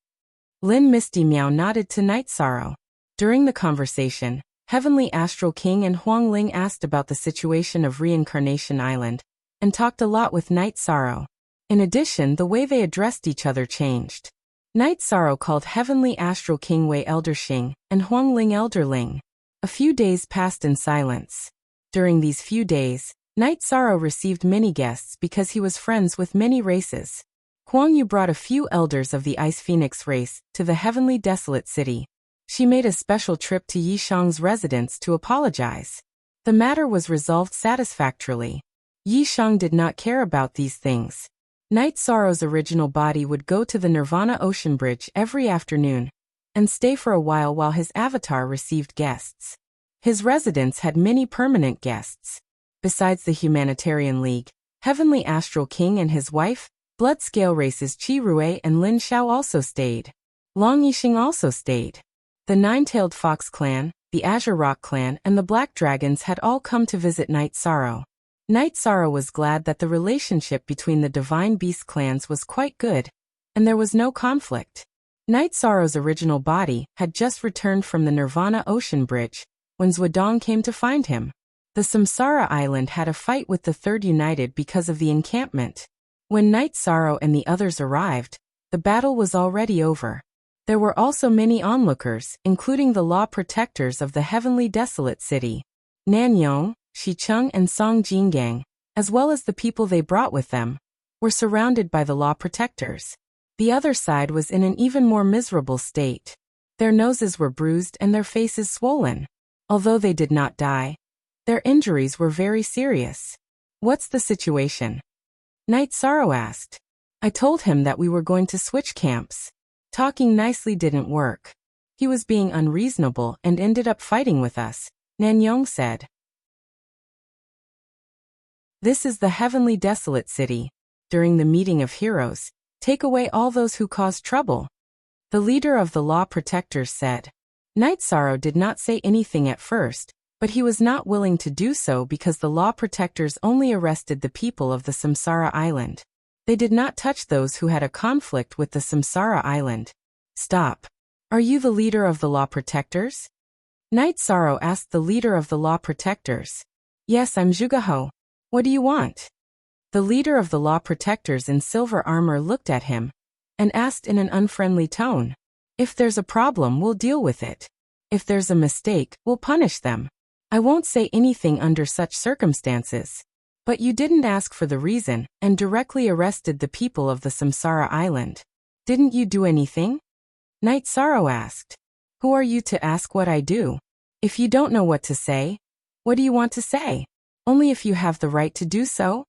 Lin Misty Meow nodded to Night Sorrow. During the conversation, Heavenly Astral King and Huang Ling asked about the situation of Reincarnation Island, and talked a lot with Night Sorrow. In addition, the way they addressed each other changed. Night Sorrow called Heavenly Astral King Wei Elder Xing, and Huang Ling Elder Ling. A few days passed in silence. During these few days, Night Sorrow received many guests because he was friends with many races. Huang Yu brought a few elders of the Ice Phoenix race to the Heavenly Desolate City. She made a special trip to Yi Shang's residence to apologize. The matter was resolved satisfactorily. Yi Shang did not care about these things. Night Sorrow's original body would go to the Nirvana Ocean Bridge every afternoon and stay for a while his avatar received guests. His residence had many permanent guests. Besides the Humanitarian League, Heavenly Astral King and his wife, Blood Scale races Qi Rui and Lin Xiao also stayed. Long Yixing also stayed. The Nine-Tailed Fox clan, the Azure Rock clan, and the Black Dragons had all come to visit Night Sorrow. Night Sorrow was glad that the relationship between the Divine Beast clans was quite good, and there was no conflict. Night Sorrow's original body had just returned from the Nirvana Ocean Bridge when Zhuodong came to find him. The Samsara Island had a fight with the Third United because of the encampment. When Night Sorrow and the others arrived, the battle was already over. There were also many onlookers, including the law protectors of the Heavenly Desolate City. Nanyong, Shicheng and Song Jingang, as well as the people they brought with them, were surrounded by the law protectors. The other side was in an even more miserable state. Their noses were bruised and their faces swollen. Although they did not die, their injuries were very serious. What's the situation? Night Sorrow asked. I told him that we were going to switch camps. Talking nicely didn't work. He was being unreasonable and ended up fighting with us, Nanyong said. This is the Heavenly Desolate City. During the meeting of heroes, take away all those who cause trouble. The leader of the law protectors said. Night Sorrow did not say anything at first, but he was not willing to do so because the law protectors only arrested the people of the Samsara Island. They did not touch those who had a conflict with the Samsara Island. Stop. Are you the leader of the law protectors? Night Sorrow asked the leader of the law protectors. Yes, I'm Zhugeho. What do you want? The leader of the law protectors in silver armor looked at him and asked in an unfriendly tone. If there's a problem, we'll deal with it. If there's a mistake, we'll punish them. I won't say anything under such circumstances. But you didn't ask for the reason and directly arrested the people of the Samsara Island. Didn't you do anything? Night Sorrow asked. Who are you to ask what I do? If you don't know what to say, what do you want to say? Only if you have the right to do so?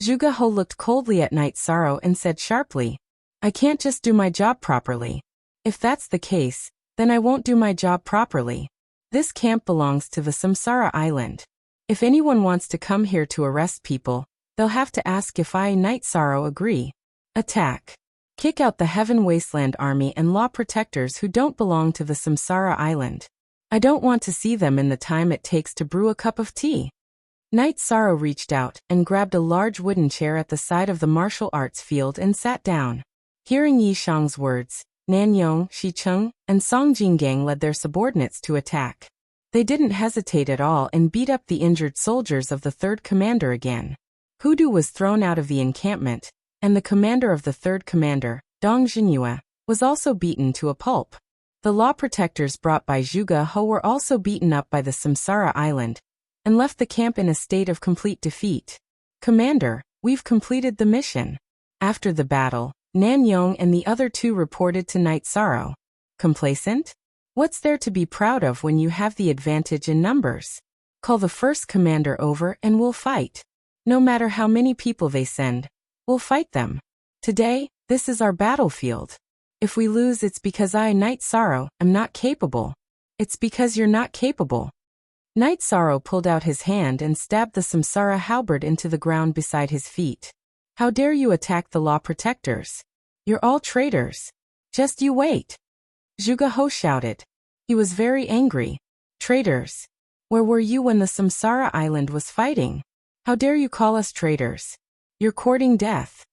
Zhugeho looked coldly at Night Sorrow and said sharply, I can't just do my job properly. If that's the case, then I won't do my job properly. This camp belongs to the Samsara Island. If anyone wants to come here to arrest people, they'll have to ask if I, Night Sorrow, agree. Attack. Kick out the Heaven Wasteland Army and law protectors who don't belong to the Samsara Island. I don't want to see them in the time it takes to brew a cup of tea. Night Sorrow reached out and grabbed a large wooden chair at the side of the martial arts field and sat down. Hearing Yi Shang's words, Nanyong, Shicheng, and Song Jingang led their subordinates to attack. They didn't hesitate at all and beat up the injured soldiers of the third commander again. Hudu was thrown out of the encampment, and the commander of the third commander, Dong Jinyue, was also beaten to a pulp. The law protectors brought by Zhugeho were also beaten up by the Samsara Island, and left the camp in a state of complete defeat. Commander, we've completed the mission. After the battle, Nanyong and the other two reported to Night Sorrow. Complacent? What's there to be proud of when you have the advantage in numbers? Call the first commander over and we'll fight. No matter how many people they send, we'll fight them. Today, this is our battlefield. If we lose, it's because I, Night Sorrow, am not capable. It's because you're not capable. Night Sorrow pulled out his hand and stabbed the Samsara halberd into the ground beside his feet. How dare you attack the law protectors? You're all traitors. Just you wait. Zhugeho shouted. He was very angry. Traitors. Where were you when the Samsara island was fighting? How dare you call us traitors? You're courting death.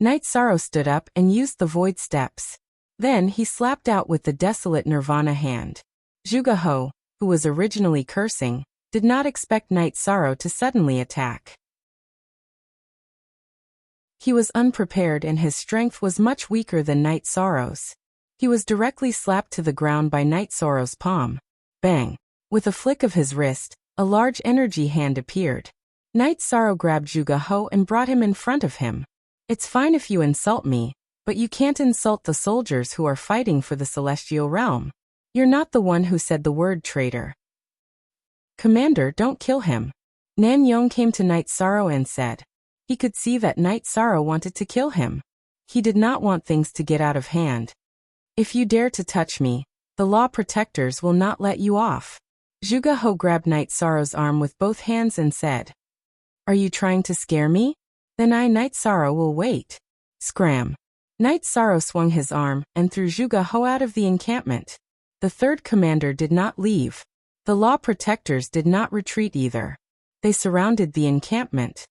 Knight Sorrow stood up and used the void steps. Then he slapped out with the desolate Nirvana hand. Zhuge Ho, who was originally cursing, did not expect Knight Sorrow to suddenly attack. He was unprepared and his strength was much weaker than Knight Sorrow's. He was directly slapped to the ground by Knight Sorrow's palm. Bang! With a flick of his wrist, a large energy hand appeared. Knight Sorrow grabbed Zhuge Ho and brought him in front of him. It's fine if you insult me, but you can't insult the soldiers who are fighting for the celestial realm. You're not the one who said the word traitor. Commander, don't kill him. Nan Yong came to Knight Sorrow and said. He could see that Knight Sorrow wanted to kill him. He did not want things to get out of hand. If you dare to touch me, the law protectors will not let you off. Zhuge Ho grabbed Knight Sorrow's arm with both hands and said. Are you trying to scare me? Then I, Knight Sorrow, will wait. Scram. Knight Sorrow swung his arm and threw Zhuge Ho out of the encampment. The third commander did not leave. The law protectors did not retreat either. They surrounded the encampment.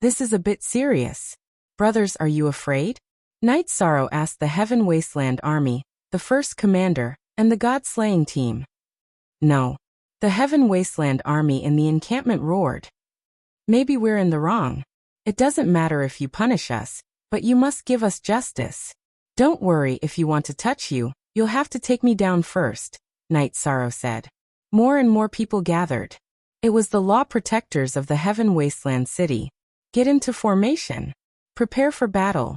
This is a bit serious. Brothers, are you afraid? Knight Sorrow asked the Heaven Wasteland Army, the first commander, and the God-slaying team. No. The Heaven Wasteland Army in the encampment roared. Maybe we're in the wrong. It doesn't matter if you punish us, but you must give us justice. Don't worry, if you want to touch you, you'll have to take me down first, Knight Sorrow said. More and more people gathered. It was the law protectors of the Heaven Wasteland City. Get into formation. Prepare for battle.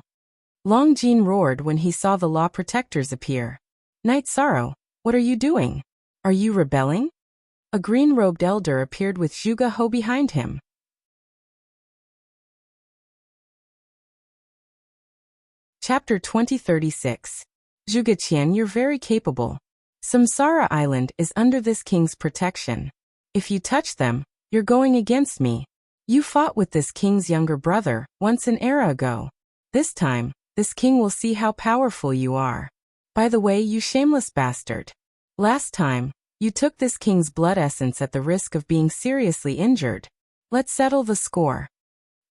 Long Jean roared when he saw the law protectors appear. Knight Sorrow, what are you doing? Are you rebelling? A green-robed elder appeared with Zhuge Ho behind him. Chapter 2036. Zhuge Qian, you're very capable. Samsara Island is under this king's protection. If you touch them, you're going against me. You fought with this king's younger brother once an era ago. This time, this king will see how powerful you are. By the way, you shameless bastard. Last time, you took this king's blood essence at the risk of being seriously injured. Let's settle the score.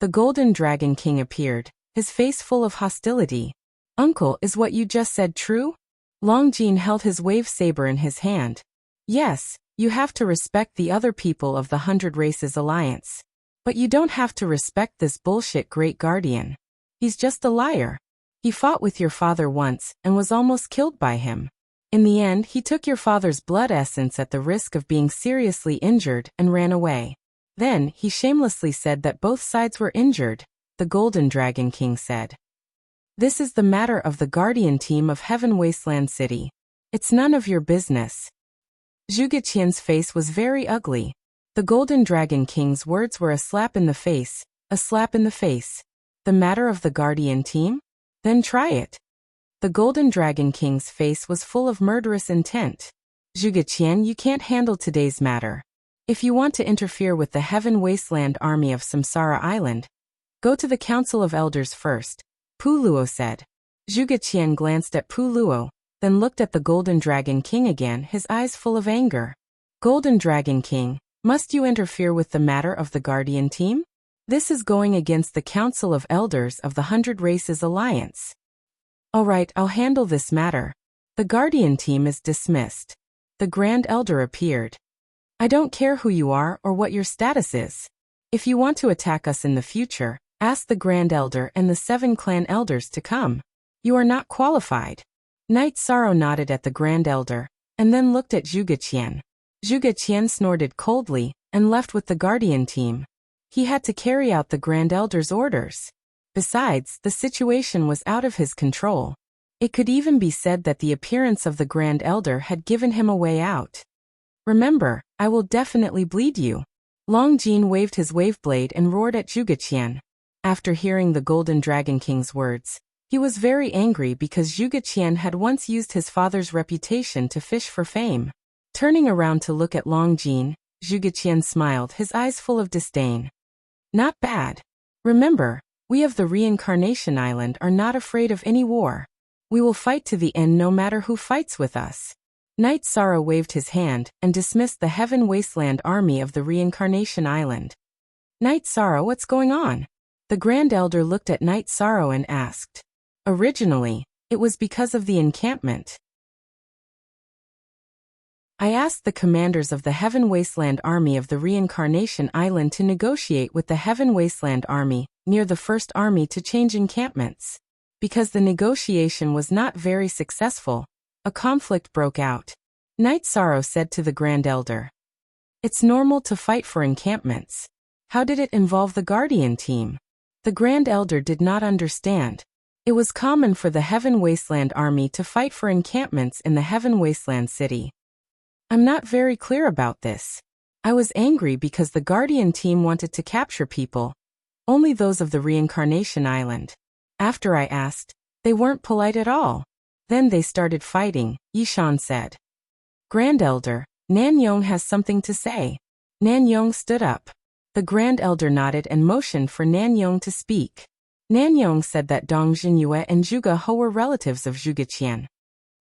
The Golden Dragon King appeared, his face full of hostility. Uncle, is what you just said true? Long Jean held his wave saber in his hand. Yes, you have to respect the other people of the 100 Races Alliance. But you don't have to respect this bullshit Great Guardian. He's just a liar. He fought with your father once and was almost killed by him. In the end, he took your father's blood essence at the risk of being seriously injured and ran away. Then, he shamelessly said that both sides were injured, the Golden Dragon King said. This is the matter of the Guardian team of Heaven Wasteland City. It's none of your business. Zhuge Qian's face was very ugly. The Golden Dragon King's words were a slap in the face, a slap in the face. The matter of the Guardian team? Then try it. The Golden Dragon King's face was full of murderous intent. Zhuge Qian, you can't handle today's matter. If you want to interfere with the Heaven Wasteland Army of Samsara Island, go to the Council of Elders first, Pu Luo said. Zhuge Qian glanced at Pu Luo, then looked at the Golden Dragon King again, his eyes full of anger. Golden Dragon King, must you interfere with the matter of the Guardian team? This is going against the Council of Elders of the 100 Races Alliance. All right, I'll handle this matter. The Guardian team is dismissed. The Grand Elder appeared. I don't care who you are or what your status is. If you want to attack us in the future, ask the Grand Elder and the 7 clan elders to come. You are not qualified. Knight Sorrow nodded at the Grand Elder, and then looked at Zhuge Qian. Zhuge Qian snorted coldly, and left with the Guardian team. He had to carry out the Grand Elder's orders. Besides, the situation was out of his control. It could even be said that the appearance of the Grand Elder had given him a way out. Remember, I will definitely bleed you. Long Jean waved his wave blade and roared at Zhuge Qian. After hearing the Golden Dragon King's words, he was very angry because Zhuge Qian had once used his father's reputation to fish for fame. Turning around to look at Long Jean, Zhuge Qian smiled, his eyes full of disdain. Not bad. Remember, we of the Reincarnation Island are not afraid of any war. We will fight to the end no matter who fights with us. Night Sorrow waved his hand and dismissed the Heaven Wasteland army of the Reincarnation Island. Night Sorrow, what's going on? The Grand Elder looked at Night Sorrow and asked. Originally, it was because of the encampment. I asked the commanders of the Heaven Wasteland army of the Reincarnation Island to negotiate with the Heaven Wasteland army, near the First Army, to change encampments. Because the negotiation was not very successful, a conflict broke out. Night Sorrow said to the Grand Elder. It's normal to fight for encampments. How did it involve the Guardian team? The Grand Elder did not understand. It was common for the Heaven Wasteland army to fight for encampments in the Heaven Wasteland city. I'm not very clear about this. I was angry because the Guardian team wanted to capture people, only those of the Reincarnation Island. After I asked, they weren't polite at all. Then they started fighting, Yishan said. Grand Elder, Nan Yong has something to say. Nan Yong stood up. The Grand Elder nodded and motioned for Nan Yong to speak. Nan Yong said that Dong Jinyue and Zhuge He were relatives of Zhuge Qian.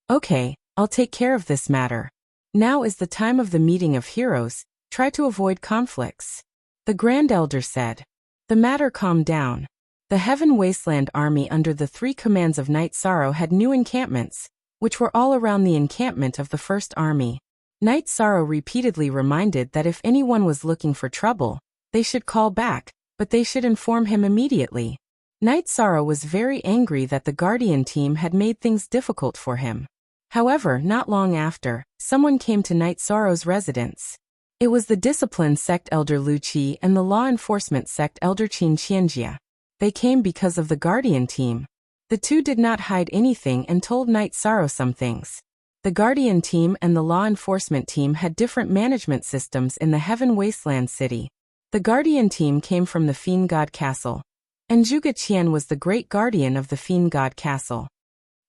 Okay, I'll take care of this matter. Now is the time of the meeting of heroes, try to avoid conflicts. The Grand Elder said. The matter calmed down. The Heaven Wasteland army under the 3 commands of Night Sorrow had new encampments, which were all around the encampment of the First Army. Night Sorrow repeatedly reminded that if anyone was looking for trouble, they should call back, but they should inform him immediately. Night Sorrow was very angry that the Guardian team had made things difficult for him. However, not long after, someone came to Night Sorrow's residence. It was the Discipline Sect Elder Lu Qi and the Law Enforcement Sect Elder Qin Qianjia. They came because of the Guardian team. The two did not hide anything and told Night Sorrow some things. The Guardian team and the Law Enforcement team had different management systems in the Heaven Wasteland city. The Guardian team came from the Fiend God Castle, and Zhuge Qian was the great guardian of the Fiend God Castle.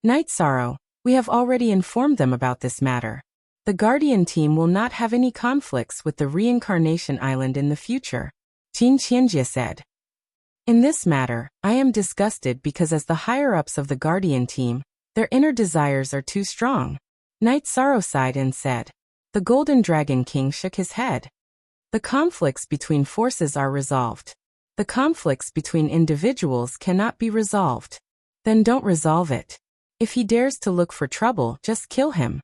Night Sorrow, we have already informed them about this matter. The Guardian team will not have any conflicts with the Reincarnation Island in the future, Qin Qianjia said. In this matter, I am disgusted because as the higher-ups of the Guardian team, their inner desires are too strong. Night Sorrow sighed and said. The Golden Dragon King shook his head. The conflicts between forces are resolved. The conflicts between individuals cannot be resolved. Then don't resolve it. If he dares to look for trouble, just kill him.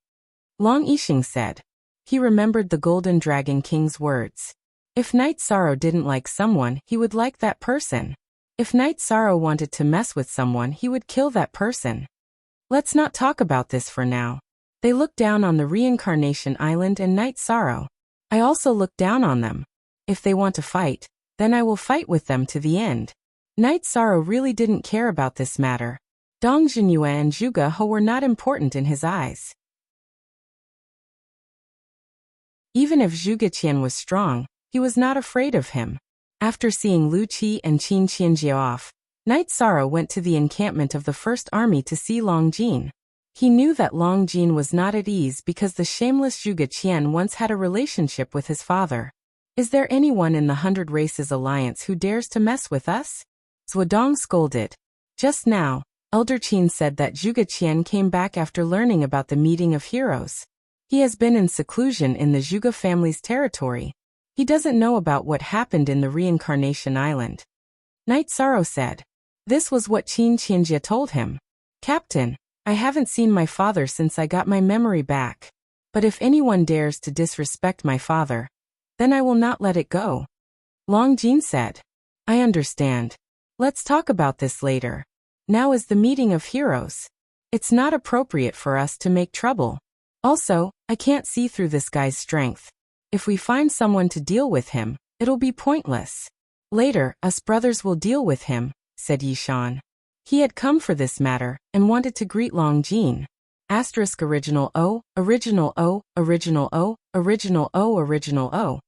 Long Yixing said. He remembered the Golden Dragon King's words. If Night Sorrow didn't like someone, he would like that person. If Night Sorrow wanted to mess with someone, he would kill that person. Let's not talk about this for now. They looked down on the Reincarnation Island and Night Sorrow. I also look down on them. If they want to fight, then I will fight with them to the end. Night Sorrow really didn't care about this matter. Dong Jinyue and Zhuge He were not important in his eyes. Even if Zhuge Qian was strong, he was not afraid of him. After seeing Lu Qi and Qin Qianjia off, Night Sorrow went to the encampment of the First Army to see Long Jin. He knew that Long Jin was not at ease because the shameless Zhuge Qian once had a relationship with his father. Is there anyone in the 100 Races Alliance who dares to mess with us? Zhuodong scolded. Just now, Elder Qin said that Zhuge Qian came back after learning about the meeting of heroes. He has been in seclusion in the Zhuge family's territory. He doesn't know about what happened in the Reincarnation Island. Night Sorrow said. This was what Qin Qianjia told him. Captain, I haven't seen my father since I got my memory back. But if anyone dares to disrespect my father, then I will not let it go. Long Jin said. I understand. Let's talk about this later. Now is the meeting of heroes. It's not appropriate for us to make trouble. Also, I can't see through this guy's strength. If we find someone to deal with him, it'll be pointless. Later, us brothers will deal with him, said Yishan. He had come for this matter, and wanted to greet Long Jin. Original O, Original O, Original O, Original O, Original O.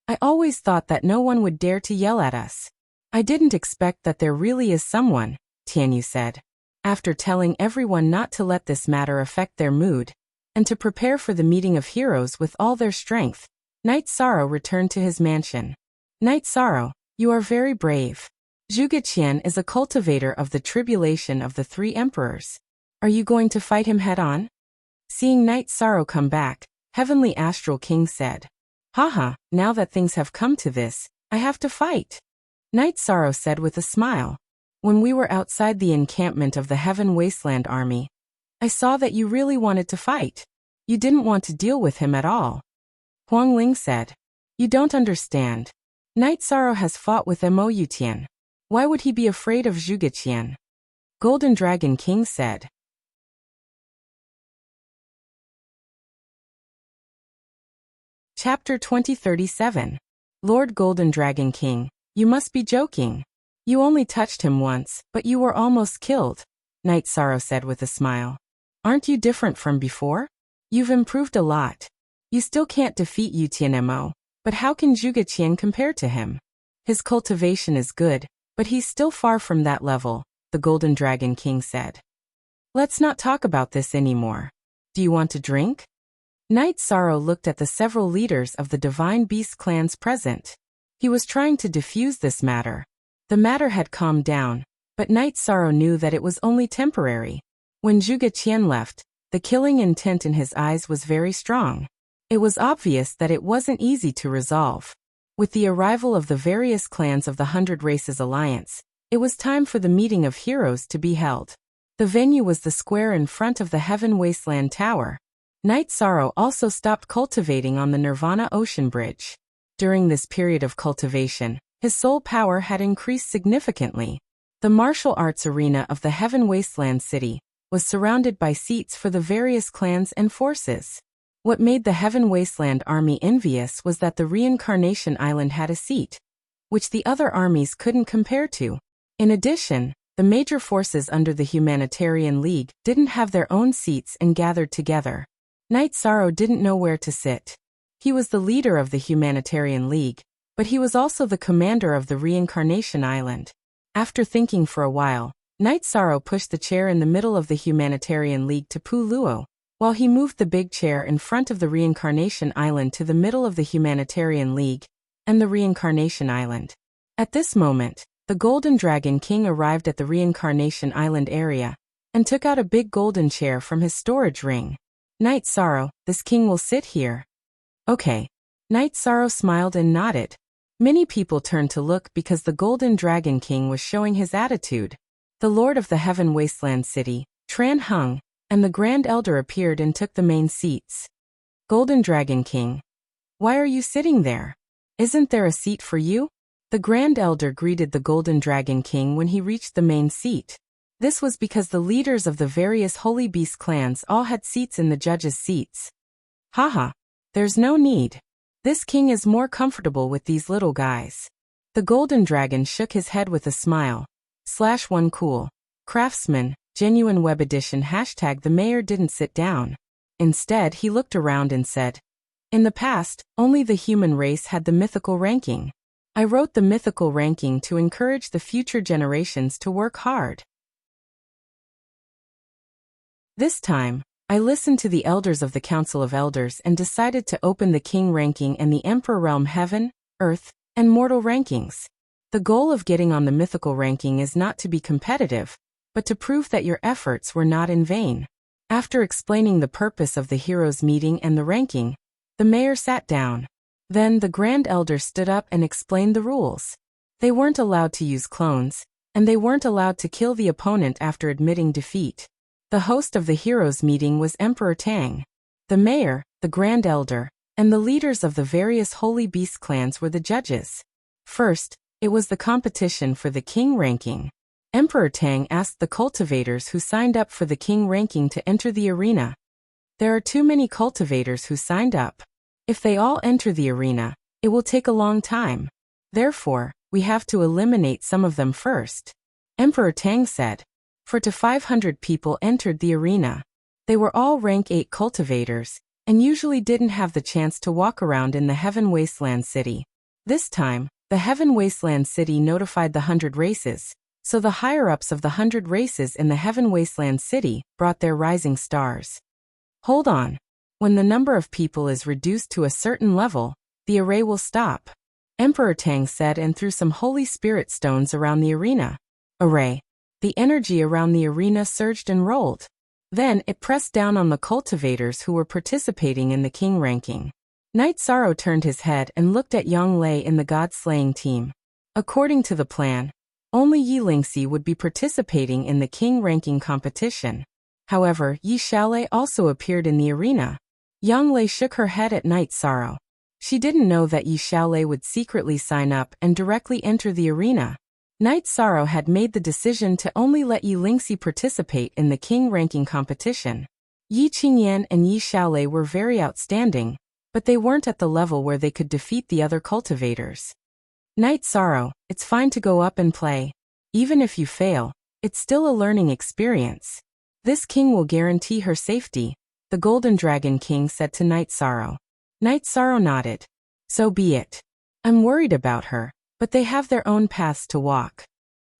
I always thought that no one would dare to yell at us. I didn't expect that there really is someone, Tianyu said. After telling everyone not to let this matter affect their mood, and to prepare for the meeting of heroes with all their strength, Night Sorrow returned to his mansion. Night Sorrow, you are very brave. Zhuge Qian is a cultivator of the tribulation of the 3 emperors. Are you going to fight him head-on? Seeing Night Sorrow come back, Heavenly Astral King said, "Haha, now that things have come to this, I have to fight." Night Sorrow said with a smile, "When we were outside the encampment of the Heaven Wasteland army, I saw that you really wanted to fight. You didn't want to deal with him at all." Huang Ling said, "You don't understand. Night Sorrow has fought with Mo Yutian. Why would he be afraid of Zhuge Qian?" Golden Dragon King said. Chapter 2037. Lord Golden Dragon King, you must be joking. You only touched him once, but you were almost killed, Night Sorrow said with a smile. Aren't you different from before? You've improved a lot. You still can't defeat Yutian Mo, but how can Zhuge Qian compare to him? His cultivation is good, but he's still far from that level, the Golden Dragon King said. Let's not talk about this anymore. Do you want to drink? Night Sorrow looked at the several leaders of the Divine Beast clans present. He was trying to defuse this matter. The matter had calmed down, but Night Sorrow knew that it was only temporary. When Zhuge Qian left, the killing intent in his eyes was very strong. It was obvious that it wasn't easy to resolve. With the arrival of the various clans of the 100 Races Alliance, it was time for the meeting of heroes to be held. The venue was the square in front of the Heaven Wasteland Tower. Night Sorrow also stopped cultivating on the Nirvana Ocean Bridge. During this period of cultivation, his soul power had increased significantly. The martial arts arena of the Heaven Wasteland City was surrounded by seats for the various clans and forces. What made the Heaven Wasteland Army envious was that the Reincarnation Island had a seat, which the other armies couldn't compare to. In addition, the major forces under the Humanitarian League didn't have their own seats and gathered together. Night Sorrow didn't know where to sit. He was the leader of the Humanitarian League, but he was also the commander of the Reincarnation Island. After thinking for a while, Night Sorrow pushed the chair in the middle of the Humanitarian League to Pu Luo, while he moved the big chair in front of the Reincarnation Island to the middle of the Humanitarian League and the Reincarnation Island. At this moment, the Golden Dragon King arrived at the Reincarnation Island area and took out a big golden chair from his storage ring. Night Sorrow, this king will sit here. Okay. Night Sorrow smiled and nodded. Many people turned to look because the Golden Dragon King was showing his attitude. The Lord of the Heaven Wasteland City, Tran Hung, and the Grand Elder appeared and took the main seats. Golden Dragon King, why are you sitting there? Isn't there a seat for you? The Grand Elder greeted the Golden Dragon King when he reached the main seat. This was because the leaders of the various Holy Beast clans all had seats in the judges' seats. Haha, there's no need. This king is more comfortable with these little guys. The Golden Dragon shook his head with a smile. /1 cool. Craftsman, Genuine Web Edition # the mayor didn't sit down. Instead, he looked around and said, in the past, only the human race had the mythical ranking. I wrote the mythical ranking to encourage the future generations to work hard. This time, I listened to the elders of the Council of Elders and decided to open the king ranking and the Emperor Realm Heaven, Earth, and Mortal rankings. The goal of getting on the mythical ranking is not to be competitive, but to prove that your efforts were not in vain. After explaining the purpose of the heroes' meeting and the ranking, the mayor sat down. Then the Grand Elder stood up and explained the rules. They weren't allowed to use clones, and they weren't allowed to kill the opponent after admitting defeat. The host of the heroes' meeting was Emperor Tang. The mayor, the Grand Elder, and the leaders of the various Holy Beast clans were the judges. First, it was the competition for the king ranking. Emperor Tang asked the cultivators who signed up for the king ranking to enter the arena. There are too many cultivators who signed up. If they all enter the arena, it will take a long time. Therefore, we have to eliminate some of them first. Emperor Tang said. 4 to 500 people entered the arena. They were all rank 8 cultivators, and usually didn't have the chance to walk around in the Heaven Wasteland City. This time, the Heaven Wasteland City notified the 100 races, so the higher-ups of the 100 races in the Heaven Wasteland City brought their rising stars. Hold on. When the number of people is reduced to a certain level, the array will stop. Emperor Tang said and threw some Holy Spirit stones around the arena. Array. The energy around the arena surged and rolled. Then, it pressed down on the cultivators who were participating in the king ranking. Knight Sorrow turned his head and looked at Yang Lei in the god-slaying team. According to the plan, only Yi Lingxi would be participating in the king ranking competition. However, Yi Xiaolei also appeared in the arena. Yang Lei shook her head at Knight Sorrow. She didn't know that Yi Xiaolei would secretly sign up and directly enter the arena. Knight Sorrow had made the decision to only let Yi Lingxi participate in the king ranking competition. Yi Qingyan and Yi Xiaolei were very outstanding, but they weren't at the level where they could defeat the other cultivators. Knight Sorrow, it's fine to go up and play. Even if you fail, it's still a learning experience. This king will guarantee her safety, the Golden Dragon King said to Knight Sorrow. Knight Sorrow nodded. So be it. I'm worried about her, but they have their own paths to walk.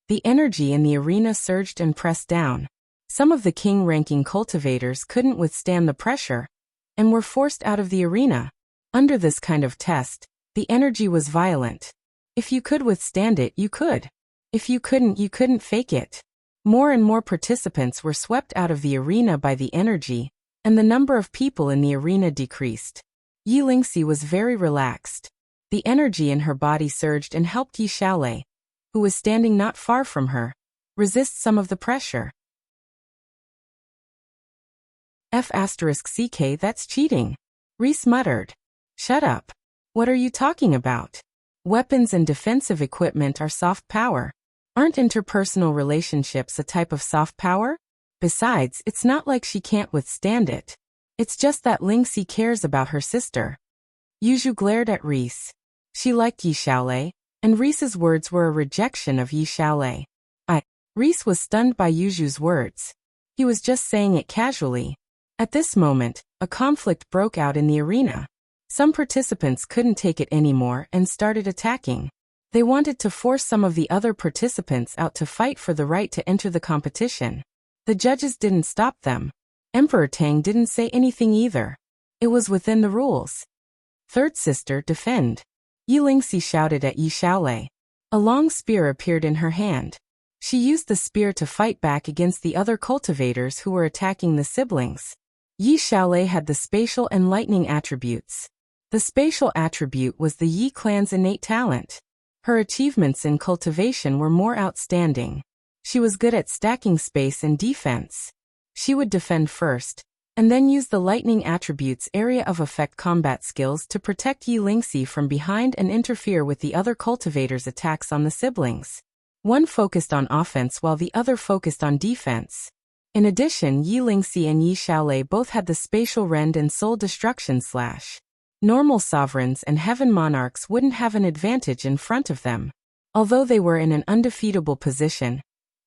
The energy in the arena surged and pressed down. Some of the king-ranking cultivators couldn't withstand the pressure and were forced out of the arena. Under this kind of test, the energy was violent. If you could withstand it, you could. If you couldn't fake it. More and more participants were swept out of the arena by the energy, and the number of people in the arena decreased. Yi Lingxi was very relaxed. The energy in her body surged and helped Yi Xiaolei, who was standing not far from her, resist some of the pressure. F***CK, that's cheating. Reese muttered. Shut up. What are you talking about? Weapons and defensive equipment are soft power. Aren't interpersonal relationships a type of soft power? Besides, it's not like she can't withstand it. It's just that Lingxi cares about her sister. Yuzhu glared at Reese. She liked Yi Xiaolei, and Reese's words were a rejection of Yi Xiaolei. Reese was stunned by Yuzhu's words. He was just saying it casually. At this moment, a conflict broke out in the arena. Some participants couldn't take it anymore and started attacking. They wanted to force some of the other participants out to fight for the right to enter the competition. The judges didn't stop them. Emperor Tang didn't say anything either. It was within the rules. Third sister, defend. Yi Lingxi shouted at Yi Xiaolei. A long spear appeared in her hand. She used the spear to fight back against the other cultivators who were attacking the siblings. Yi Xiaolei had the spatial and lightning attributes. The spatial attribute was the Yi clan's innate talent. Her achievements in cultivation were more outstanding. She was good at stacking space and defense. She would defend first, and then use the lightning attribute's area of effect combat skills to protect Yi Lingxi from behind and interfere with the other cultivators' attacks on the siblings. One focused on offense while the other focused on defense. In addition, Yi Lingxi and Yi Xiaolei both had the spatial rend and soul destruction slash. Normal sovereigns and heaven monarchs wouldn't have an advantage in front of them. Although they were in an undefeatable position,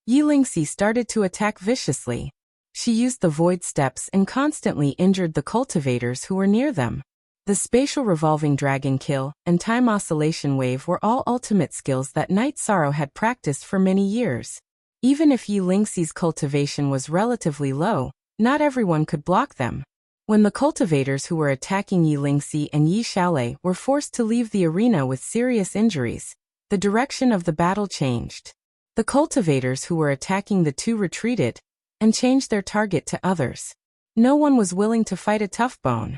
Yi Lingxi started to attack viciously. She used the void steps and constantly injured the cultivators who were near them. The spatial revolving dragon kill and time oscillation wave were all ultimate skills that Knight Sorrow had practiced for many years. Even if Yi Lingxi's cultivation was relatively low, not everyone could block them. When the cultivators who were attacking Yi Lingxi and Yi Xiaolei were forced to leave the arena with serious injuries, the direction of the battle changed. The cultivators who were attacking the two retreated and changed their target to others. No one was willing to fight a tough bone.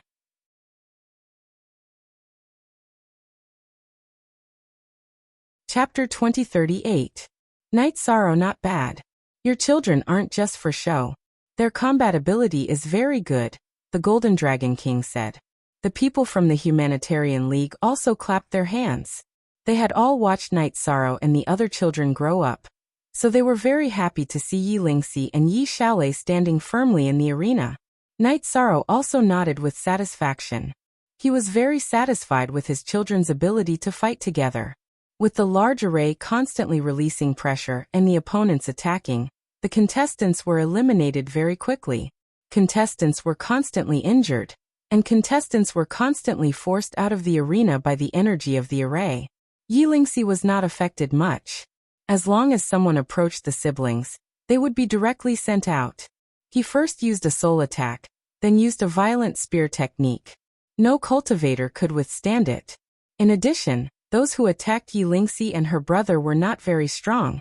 Chapter 2038. Knight Sorrow, not bad. Your children aren't just for show. Their combat ability is very good, the Golden Dragon King said. The people from the Humanitarian League also clapped their hands. They had all watched Knight Sorrow and the other children grow up, so they were very happy to see Yi Lingxi and Yi Xiaolei standing firmly in the arena. Knight Sorrow also nodded with satisfaction. He was very satisfied with his children's ability to fight together. With the large array constantly releasing pressure and the opponents attacking, the contestants were eliminated very quickly. Contestants were constantly injured, and contestants were constantly forced out of the arena by the energy of the array. Yi Lingxi was not affected much. As long as someone approached the siblings, they would be directly sent out. He first used a soul attack, then used a violent spear technique. No cultivator could withstand it. In addition, those who attacked Yi Lingxi and her brother were not very strong,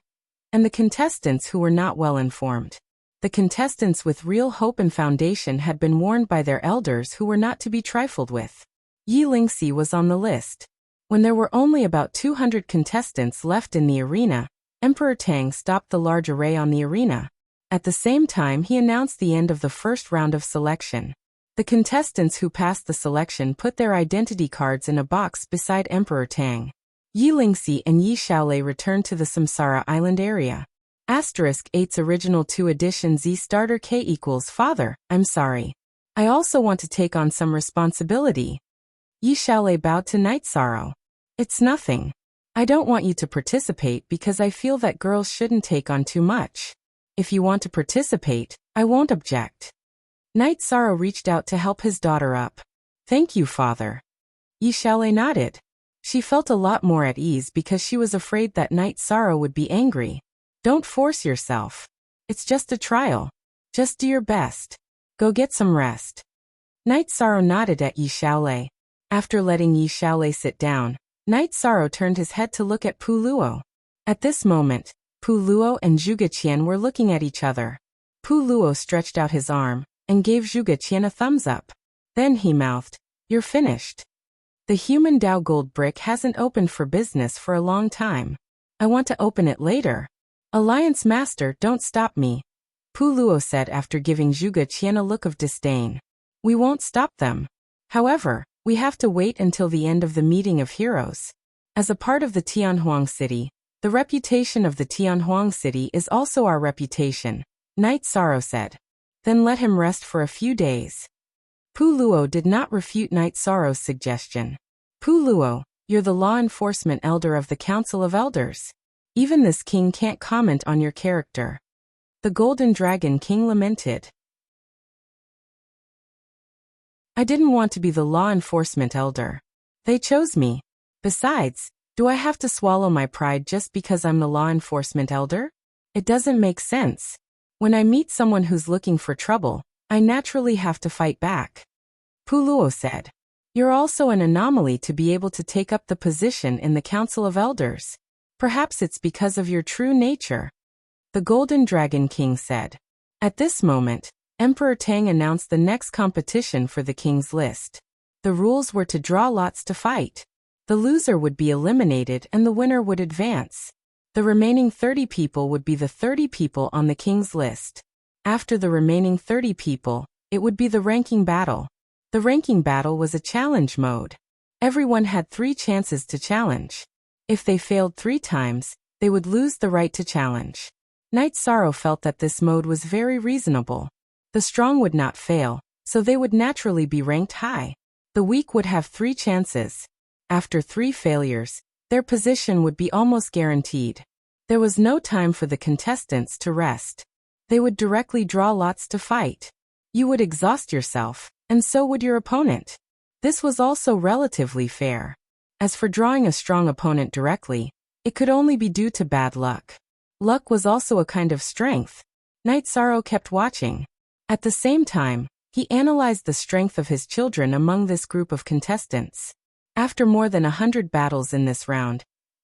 and the contestants who were not well informed. The contestants with real hope and foundation had been warned by their elders who were not to be trifled with. Yi Lingxi was on the list. When there were only about 200 contestants left in the arena, Emperor Tang stopped the large array on the arena. At the same time, he announced the end of the first round of selection. The contestants who passed the selection put their identity cards in a box beside Emperor Tang. Yi Lingxi and Yi Xiaolei returned to the Samsara Island area. *8's original 2 edition Z starter K equals Father, I'm sorry. I also want to take on some responsibility. Yi Xiaolei bowed to Night Sorrow. It's nothing. I don't want you to participate because I feel that girls shouldn't take on too much. If you want to participate, I won't object. Night Sorrow reached out to help his daughter up. Thank you, Father. Yi Xiaolei nodded. She felt a lot more at ease because she was afraid that Night Sorrow would be angry. Don't force yourself. It's just a trial. Just do your best. Go get some rest. Night Sorrow nodded at Yi Xiaolei. After letting Yi Xiaolei sit down, Night Sorrow turned his head to look at Pu Luo. At this moment, Pu Luo and Zhuge Qian were looking at each other. Pu Luo stretched out his arm and gave Zhuge Qian a thumbs up. Then he mouthed, "You're finished. The human Dao gold brick hasn't opened for business for a long time. I want to open it later. Alliance Master, don't stop me," Pu Luo said after giving Zhuge Qian a look of disdain. "We won't stop them. However, we have to wait until the end of the meeting of heroes. As a part of the Tianhuang city, the reputation of the Tianhuang city is also our reputation," Night Sorrow said. "Then let him rest for a few days." Pu Luo did not refute Night Sorrow's suggestion. "Pu Luo, you're the law enforcement elder of the Council of Elders. Even this king can't comment on your character." The Golden Dragon King lamented. "I didn't want to be the law enforcement elder. They chose me. Besides, do I have to swallow my pride just because I'm the law enforcement elder? It doesn't make sense. When I meet someone who's looking for trouble, I naturally have to fight back." Pu Luo said. "You're also an anomaly to be able to take up the position in the Council of Elders. Perhaps it's because of your true nature," the Golden Dragon King said. At this moment, Emperor Tang announced the next competition for the king's list. The rules were to draw lots to fight. The loser would be eliminated and the winner would advance. The remaining 30 people would be the 30 people on the king's list. After the remaining 30 people, it would be the ranking battle. The ranking battle was a challenge mode. Everyone had 3 chances to challenge. If they failed 3 times, they would lose the right to challenge. Night Sorrow felt that this mode was very reasonable. The strong would not fail, so they would naturally be ranked high. The weak would have 3 chances. After 3 failures, their position would be almost guaranteed. There was no time for the contestants to rest. They would directly draw lots to fight. You would exhaust yourself, and so would your opponent. This was also relatively fair. As for drawing a strong opponent directly, it could only be due to bad luck. Luck was also a kind of strength. Night Sorrow kept watching. At the same time, he analyzed the strength of his children among this group of contestants. After more than 100 battles in this round,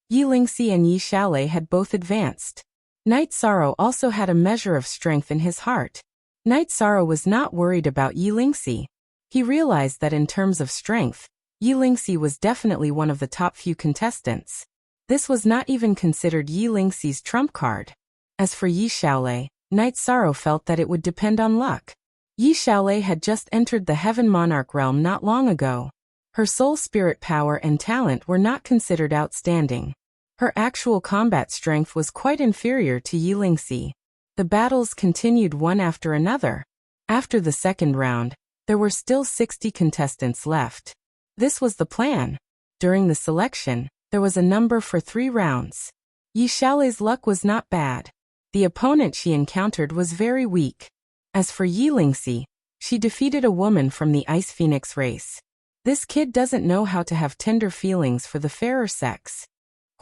Yi Lingxi and Yi Xiaolei had both advanced. Night Sorrow also had a measure of strength in his heart. Night Sorrow was not worried about Yi Lingxi. He realized that in terms of strength, Yi Lingxi was definitely one of the top few contestants. This was not even considered Yi Lingxi's trump card. As for Yi Xiaolei, Night Sorrow felt that it would depend on luck. Yi Xiaolei had just entered the Heaven Monarch realm not long ago. Her soul spirit power and talent were not considered outstanding. Her actual combat strength was quite inferior to Yi Lingxi. The battles continued one after another. After the second round, there were still 60 contestants left. This was the plan. During the selection, there was a number for 3 rounds. Yi Xiaolei's luck was not bad. The opponent she encountered was very weak. As for Yi Lingxi, she defeated a woman from the Ice Phoenix race. This kid doesn't know how to have tender feelings for the fairer sex.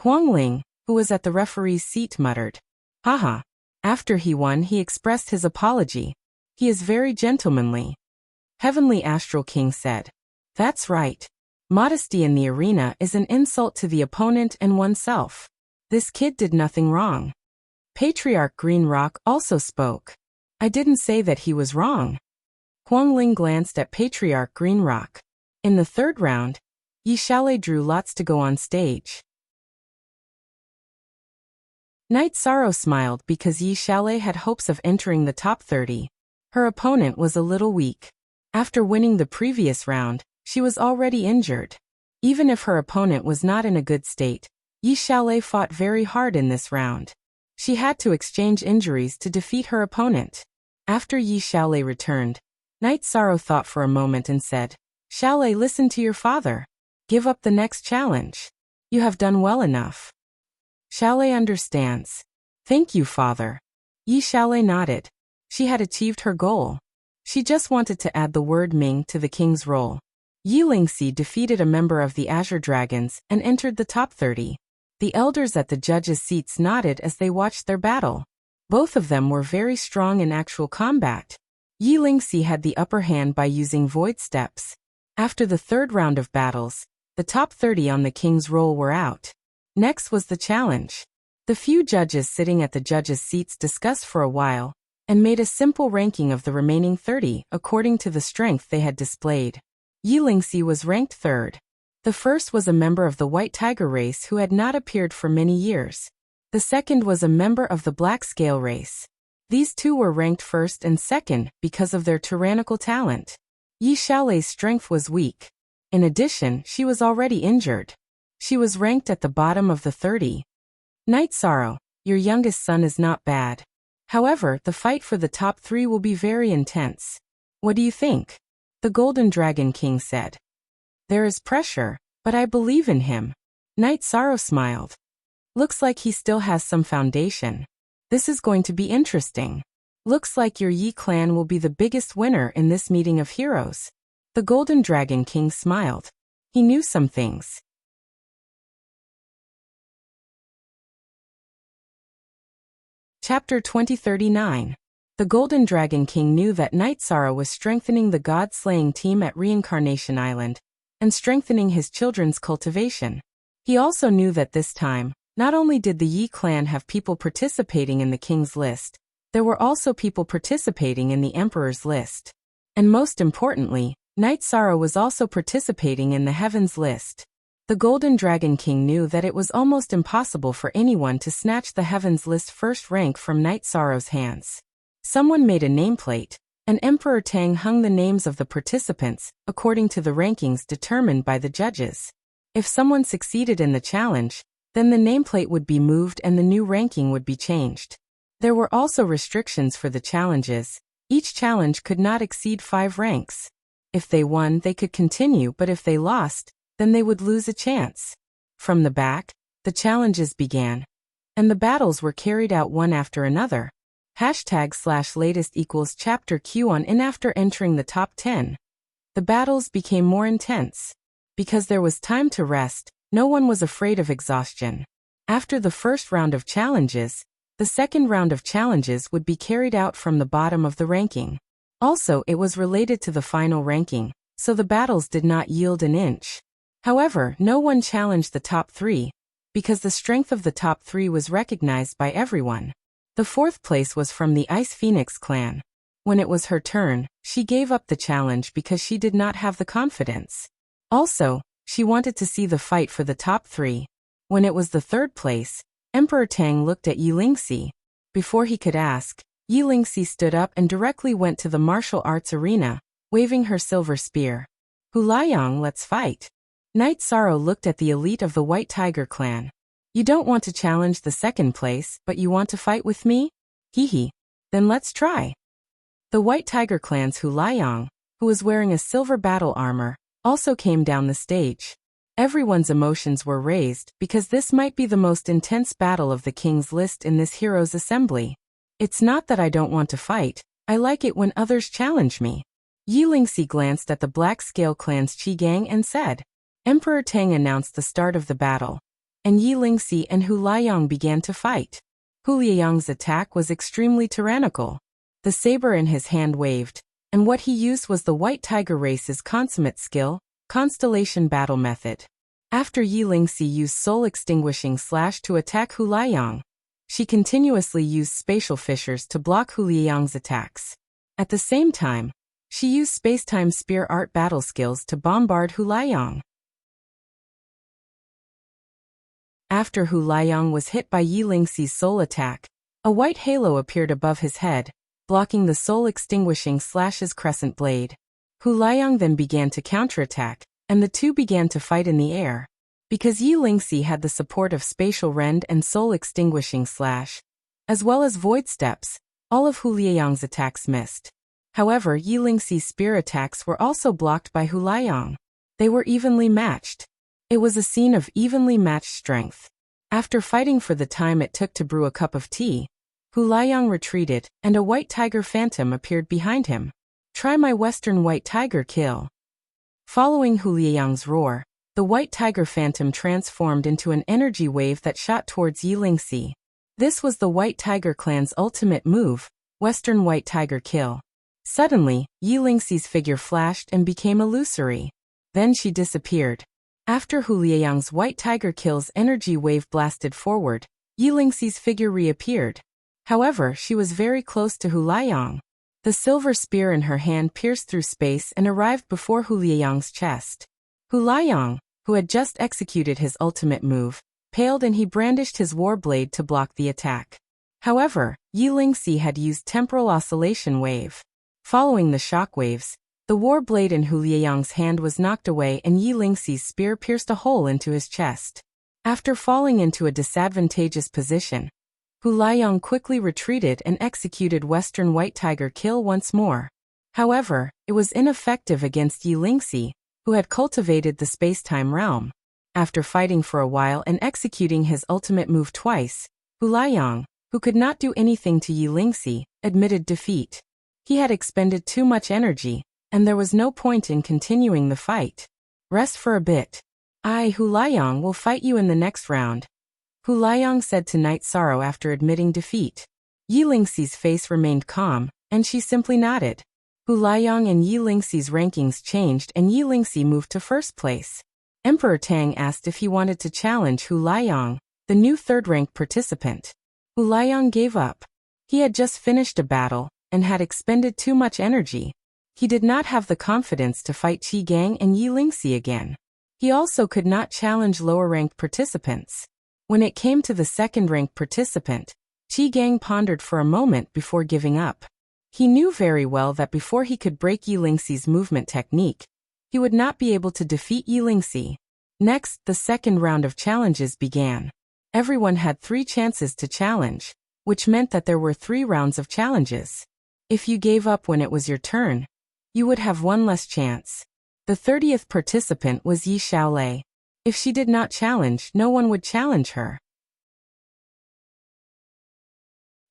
Huang Ling, who was at the referee's seat, muttered, "Haha." After he won, he expressed his apology. He is very gentlemanly. Heavenly Astral King said, "That's right. Modesty in the arena is an insult to the opponent and oneself. This kid did nothing wrong." Patriarch Green Rock also spoke. I didn't say that he was wrong. Huang Ling glanced at Patriarch Greenrock. In the third round, Yi Xiaolei drew lots to go on stage. Night Sorrow smiled because Yi Xiaolei had hopes of entering the top 30. Her opponent was a little weak. After winning the previous round, she was already injured. Even if her opponent was not in a good state, Yi Xiaolei fought very hard in this round. She had to exchange injuries to defeat her opponent. After Yi Xiaolei returned, Night Sorrow thought for a moment and said, "Xiaolei, listen to your father. Give up the next challenge. You have done well enough." Xiaolei understands. "Thank you, father." Yi Xiaolei nodded. She had achieved her goal. She just wanted to add the word Ming to the king's roll. Yi Lingxi defeated a member of the Azure Dragons and entered the top 30. The elders at the judges' seats nodded as they watched their battle. Both of them were very strong in actual combat. Yi Lingxi had the upper hand by using void steps. After the third round of battles, the top 30 on the king's roll were out. Next was the challenge. The few judges sitting at the judges' seats discussed for a while and made a simple ranking of the remaining 30 according to the strength they had displayed. Yi Lingxi was ranked third. The first was a member of the White Tiger race who had not appeared for many years. The second was a member of the Black Scale race. These two were ranked first and second because of their tyrannical talent. Yi Xiaolei's strength was weak. In addition, she was already injured. She was ranked at the bottom of the 30. Night Sorrow, your youngest son is not bad. However, the fight for the top 3 will be very intense. What do you think? The Golden Dragon King said. There is pressure, but I believe in him. Night Sorrow smiled. Looks like he still has some foundation. This is going to be interesting. Looks like your Yi clan will be the biggest winner in this meeting of heroes. The Golden Dragon King smiled. He knew some things. Chapter 2039. The Golden Dragon King knew that Night Sorrow was strengthening the god-slaying team at Reincarnation Island and strengthening his children's cultivation. He also knew that this time, not only did the Yi clan have people participating in the king's list, there were also people participating in the emperor's list. And most importantly, Night Sorrow was also participating in the heavens list. The Golden Dragon King knew that it was almost impossible for anyone to snatch the heavens list first rank from Night Sorrow's hands. Someone made a nameplate, and Emperor Tang hung the names of the participants according to the rankings determined by the judges. If someone succeeded in the challenge, then the nameplate would be moved and the new ranking would be changed. There were also restrictions for the challenges. Each challenge could not exceed 5 ranks. If they won, they could continue, but if they lost, then they would lose a chance. From the back, the challenges began, and the battles were carried out one after another. #/latest equals chapter Q on in. After entering the top 10, the battles became more intense. Because there was time to rest, no one was afraid of exhaustion. After the first round of challenges, the second round of challenges would be carried out from the bottom of the ranking. Also, it was related to the final ranking, so the battles did not yield an inch. However, no one challenged the top 3, because the strength of the top 3 was recognized by everyone. The fourth place was from the Ice Phoenix clan. When it was her turn, she gave up the challenge because she did not have the confidence. Also, she wanted to see the fight for the top 3. When it was the third place, Emperor Tang looked at Yi Lingxi. Before he could ask, Yi Lingxi stood up and directly went to the martial arts arena, waving her silver spear. "Hulayang, let's fight." Night Sorrow looked at the elite of the White Tiger clan. "You don't want to challenge the second place, but you want to fight with me? Hee. Then let's try." The White Tiger clan's Hulayang, who was wearing a silver battle armor, also came down the stage. Everyone's emotions were raised because this might be the most intense battle of the king's list in this heroes' assembly. It's not that I don't want to fight, I like it when others challenge me. Yi Lingxi glanced at the Black Scale clan's Qi Gang and said. Emperor Tang announced the start of the battle, and Yi Lingxi and Hulayang began to fight. Hulayang's attack was extremely tyrannical. The saber in his hand waved, and what he used was the White Tiger race's consummate skill, Constellation Battle Method. After Yi Lingxi used Soul Extinguishing Slash to attack Hulayang, She continuously used spatial fissures to block Hu Lianyang's attacks. At the same time, she used space-time spear art battle skills to bombard Hu Lianyang. After Hu Lianyang was hit by Yi Lingxi's soul attack, a white halo appeared above his head, blocking the soul-extinguishing Slash's crescent blade. Hu Lianyang then began to counterattack, and the two began to fight in the air. Because Yi Lingxi had the support of Spatial Rend and Soul-Extinguishing Slash, as well as Void Steps, all of Hu Lianyang's attacks missed. However, Yi Lingxi's spear attacks were also blocked by Hu Lianyang. They were evenly matched. It was a scene of evenly matched strength. After fighting for the time it took to brew a cup of tea, Hu Lianyang retreated, and a white tiger phantom appeared behind him. "Try my Western White Tiger kill." Following Hu Lianyang's roar, the white tiger phantom transformed into an energy wave that shot towards Yi Lingxi. This was the White Tiger clan's ultimate move, Western White Tiger kill. Suddenly, Yi Lingxi's figure flashed and became illusory. Then she disappeared. After Hu Lianyang's White Tiger kill's energy wave blasted forward, Yi Lingxi's figure reappeared. However, she was very close to Hu Lianyang. The silver spear in her hand pierced through space and arrived before Hu Lianyang's chest. Hu Lianyang, who had just executed his ultimate move, paled and he brandished his war blade to block the attack. However, Yi Lingxi had used Temporal Oscillation Wave. Following the shock waves, the war blade in Hu Lianyang's hand was knocked away and Yi Lingxi's spear pierced a hole into his chest. After falling into a disadvantageous position, Hu Lianyang quickly retreated and executed Western White Tiger kill once more. However, it was ineffective against Yi Lingxi, who had cultivated the space-time realm. After fighting for a while and executing his ultimate move twice, Hu Lianyang, who could not do anything to Yi Lingxi, admitted defeat. He had expended too much energy, and there was no point in continuing the fight. "Rest for a bit. I, Hu Lianyang, will fight you in the next round," Hu Lianyang said to Night Sorrow after admitting defeat. Yi Lingxi's face remained calm, and she simply nodded. Hu Lianyang and Yi Lingxi's rankings changed and Yi Lingxi moved to first place. Emperor Tang asked if he wanted to challenge Hu Lianyang, the new third-ranked participant. Hu Lianyang gave up. He had just finished a battle, and had expended too much energy. He did not have the confidence to fight Qi Gang and Yi Lingxi again. He also could not challenge lower-ranked participants. When it came to the second-ranked participant, Qi Gang pondered for a moment before giving up. He knew very well that before he could break Yi Lingxi's movement technique, he would not be able to defeat Yi Lingxi. Next, the second round of challenges began. Everyone had 3 chances to challenge, which meant that there were 3 rounds of challenges. If you gave up when it was your turn, you would have 1 less chance. The 30th participant was Yi Xiaolei. If she did not challenge, no one would challenge her.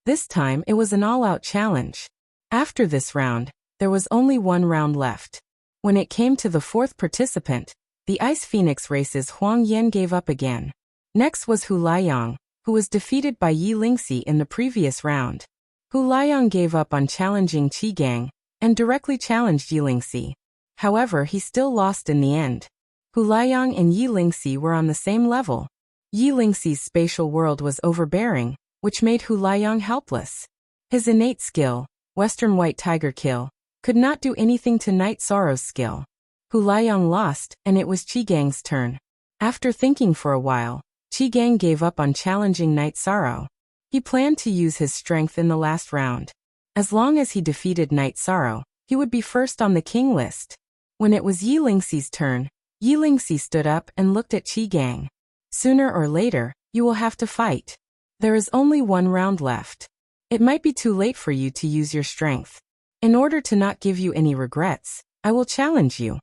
This time it was an all-out challenge. After this round, there was only 1 round left. When it came to the 4th participant, the Ice Phoenix Race's Huang Yan gave up again. Next was Hu Lianyang, who was defeated by Yi Lingxi in the previous round. Hu Lianyang gave up on challenging Qi Gang, and directly challenged Yi Lingxi. However, he still lost in the end. Hu Lianyang and Yi Lingxi were on the same level. Yi Lingxi's spatial world was overbearing, which made Hu Lianyang helpless. His innate skill, Western White Tiger kill, could not do anything to Night Sorrow's skill. Hu Lianyang lost, and it was Qi Gang's turn. After thinking for a while, Qi Gang gave up on challenging Night Sorrow. He planned to use his strength in the last round. As long as he defeated Night Sorrow, he would be first on the king list. When it was Yi Lingxi's turn, Yi Lingxi stood up and looked at Qi Gang. "Sooner or later, you will have to fight. There is only 1 round left. It might be too late for you to use your strength. In order to not give you any regrets, I will challenge you."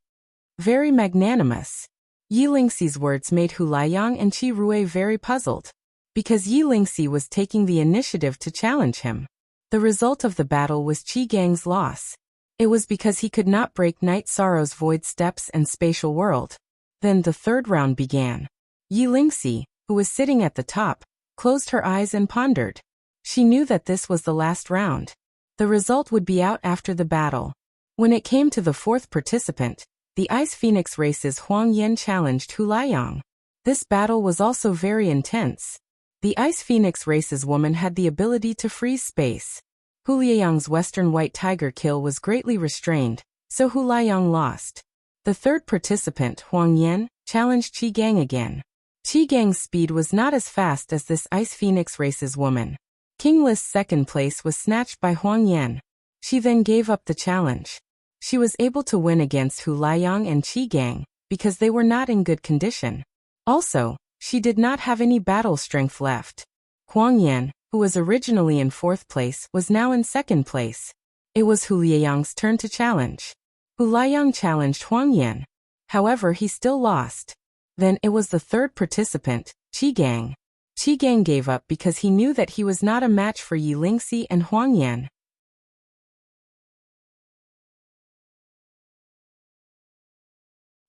Very magnanimous. Yi Lingxi's words made Hu Lianyang and Qi Rui very puzzled, because Yi Lingxi was taking the initiative to challenge him. The result of the battle was Qi Gang's loss. It was because he could not break Night Sorrow's Void Steps and Spatial World. Then the 3rd round began. Yi Lingxi, who was sitting at the top, closed her eyes and pondered. She knew that this was the last round. The result would be out after the battle. When it came to the 4th participant, the Ice Phoenix Race's Huang Yan challenged Hu Lianyang. This battle was also very intense. The Ice Phoenix race's woman had the ability to freeze space. Hu Lianyang's Western White Tiger kill was greatly restrained, so Hu Lianyang lost. The third participant, Huang Yan, challenged Qi Gang again. Qi Gang's speed was not as fast as this Ice Phoenix race's woman. King List's second place was snatched by Huang Yan. She then gave up the challenge. She was able to win against Hu Lianyang and Qi Gang, because they were not in good condition. Also, she did not have any battle strength left. Huang Yan, who was originally in fourth place, was now in second place. It was Hu Lianyang's turn to challenge. Hu Lianyang challenged Huang Yan. However, he still lost. Then it was the third participant, Qi Gang. Qi Gang gave up because he knew that he was not a match for Yi Lingxi and Huang Yan.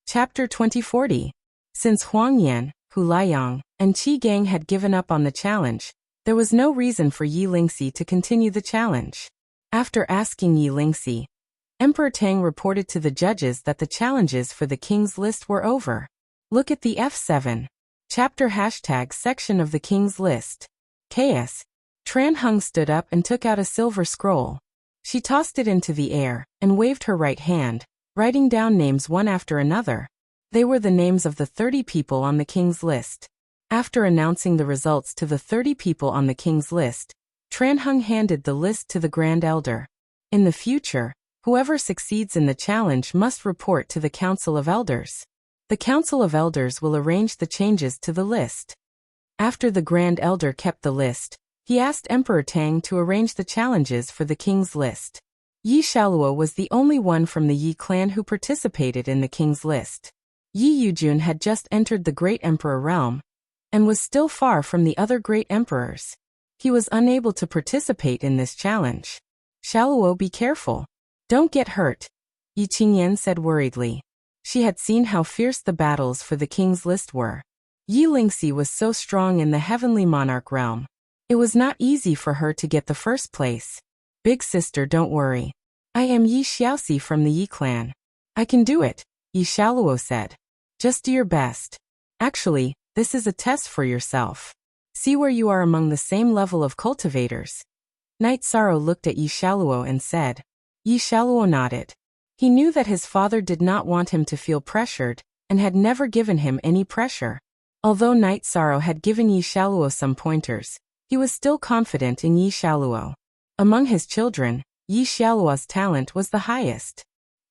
Chapter 2040. Since Huang Yan, Hu Lianyang, and Qi Gang had given up on the challenge, there was no reason for Yi Lingxi to continue the challenge. After asking Yi Lingxi, Emperor Tang reported to the judges that the challenges for the King's List were over. Look at the F7. Chapter # section of the King's List. KS. Tran Hung stood up and took out a silver scroll. She tossed it into the air and waved her right hand, writing down names one after another. They were the names of the 30 people on the King's List. After announcing the results to the 30 people on the King's List, Tran Hung handed the list to the Grand Elder. In the future, whoever succeeds in the challenge must report to the Council of Elders. The Council of Elders will arrange the changes to the list. After the Grand Elder kept the list, he asked Emperor Tang to arrange the challenges for the King's List. Yi Shaluo was the only one from the Yi clan who participated in the King's List. Yi Yujun had just entered the Great Emperor realm, and was still far from the other great emperors. He was unable to participate in this challenge. Shaluo, be careful. Don't get hurt, Yi Qingyan said worriedly. She had seen how fierce the battles for the King's List were. Yi Lingxi was so strong in the Heavenly Monarch realm. It was not easy for her to get the first place. Big sister, don't worry. I am Yi Xiaoxi from the Yi clan. I can do it, Yi Shaluo said. Just do your best. Actually, this is a test for yourself. See where you are among the same level of cultivators. Knight Sorrow looked at Yi Shaluo and said. Yi Shaluo nodded. He knew that his father did not want him to feel pressured, and had never given him any pressure. Although Knight Sorrow had given Yi Shaluo some pointers, he was still confident in Yi Shaluo. Among his children, Yi Shaluo's talent was the highest.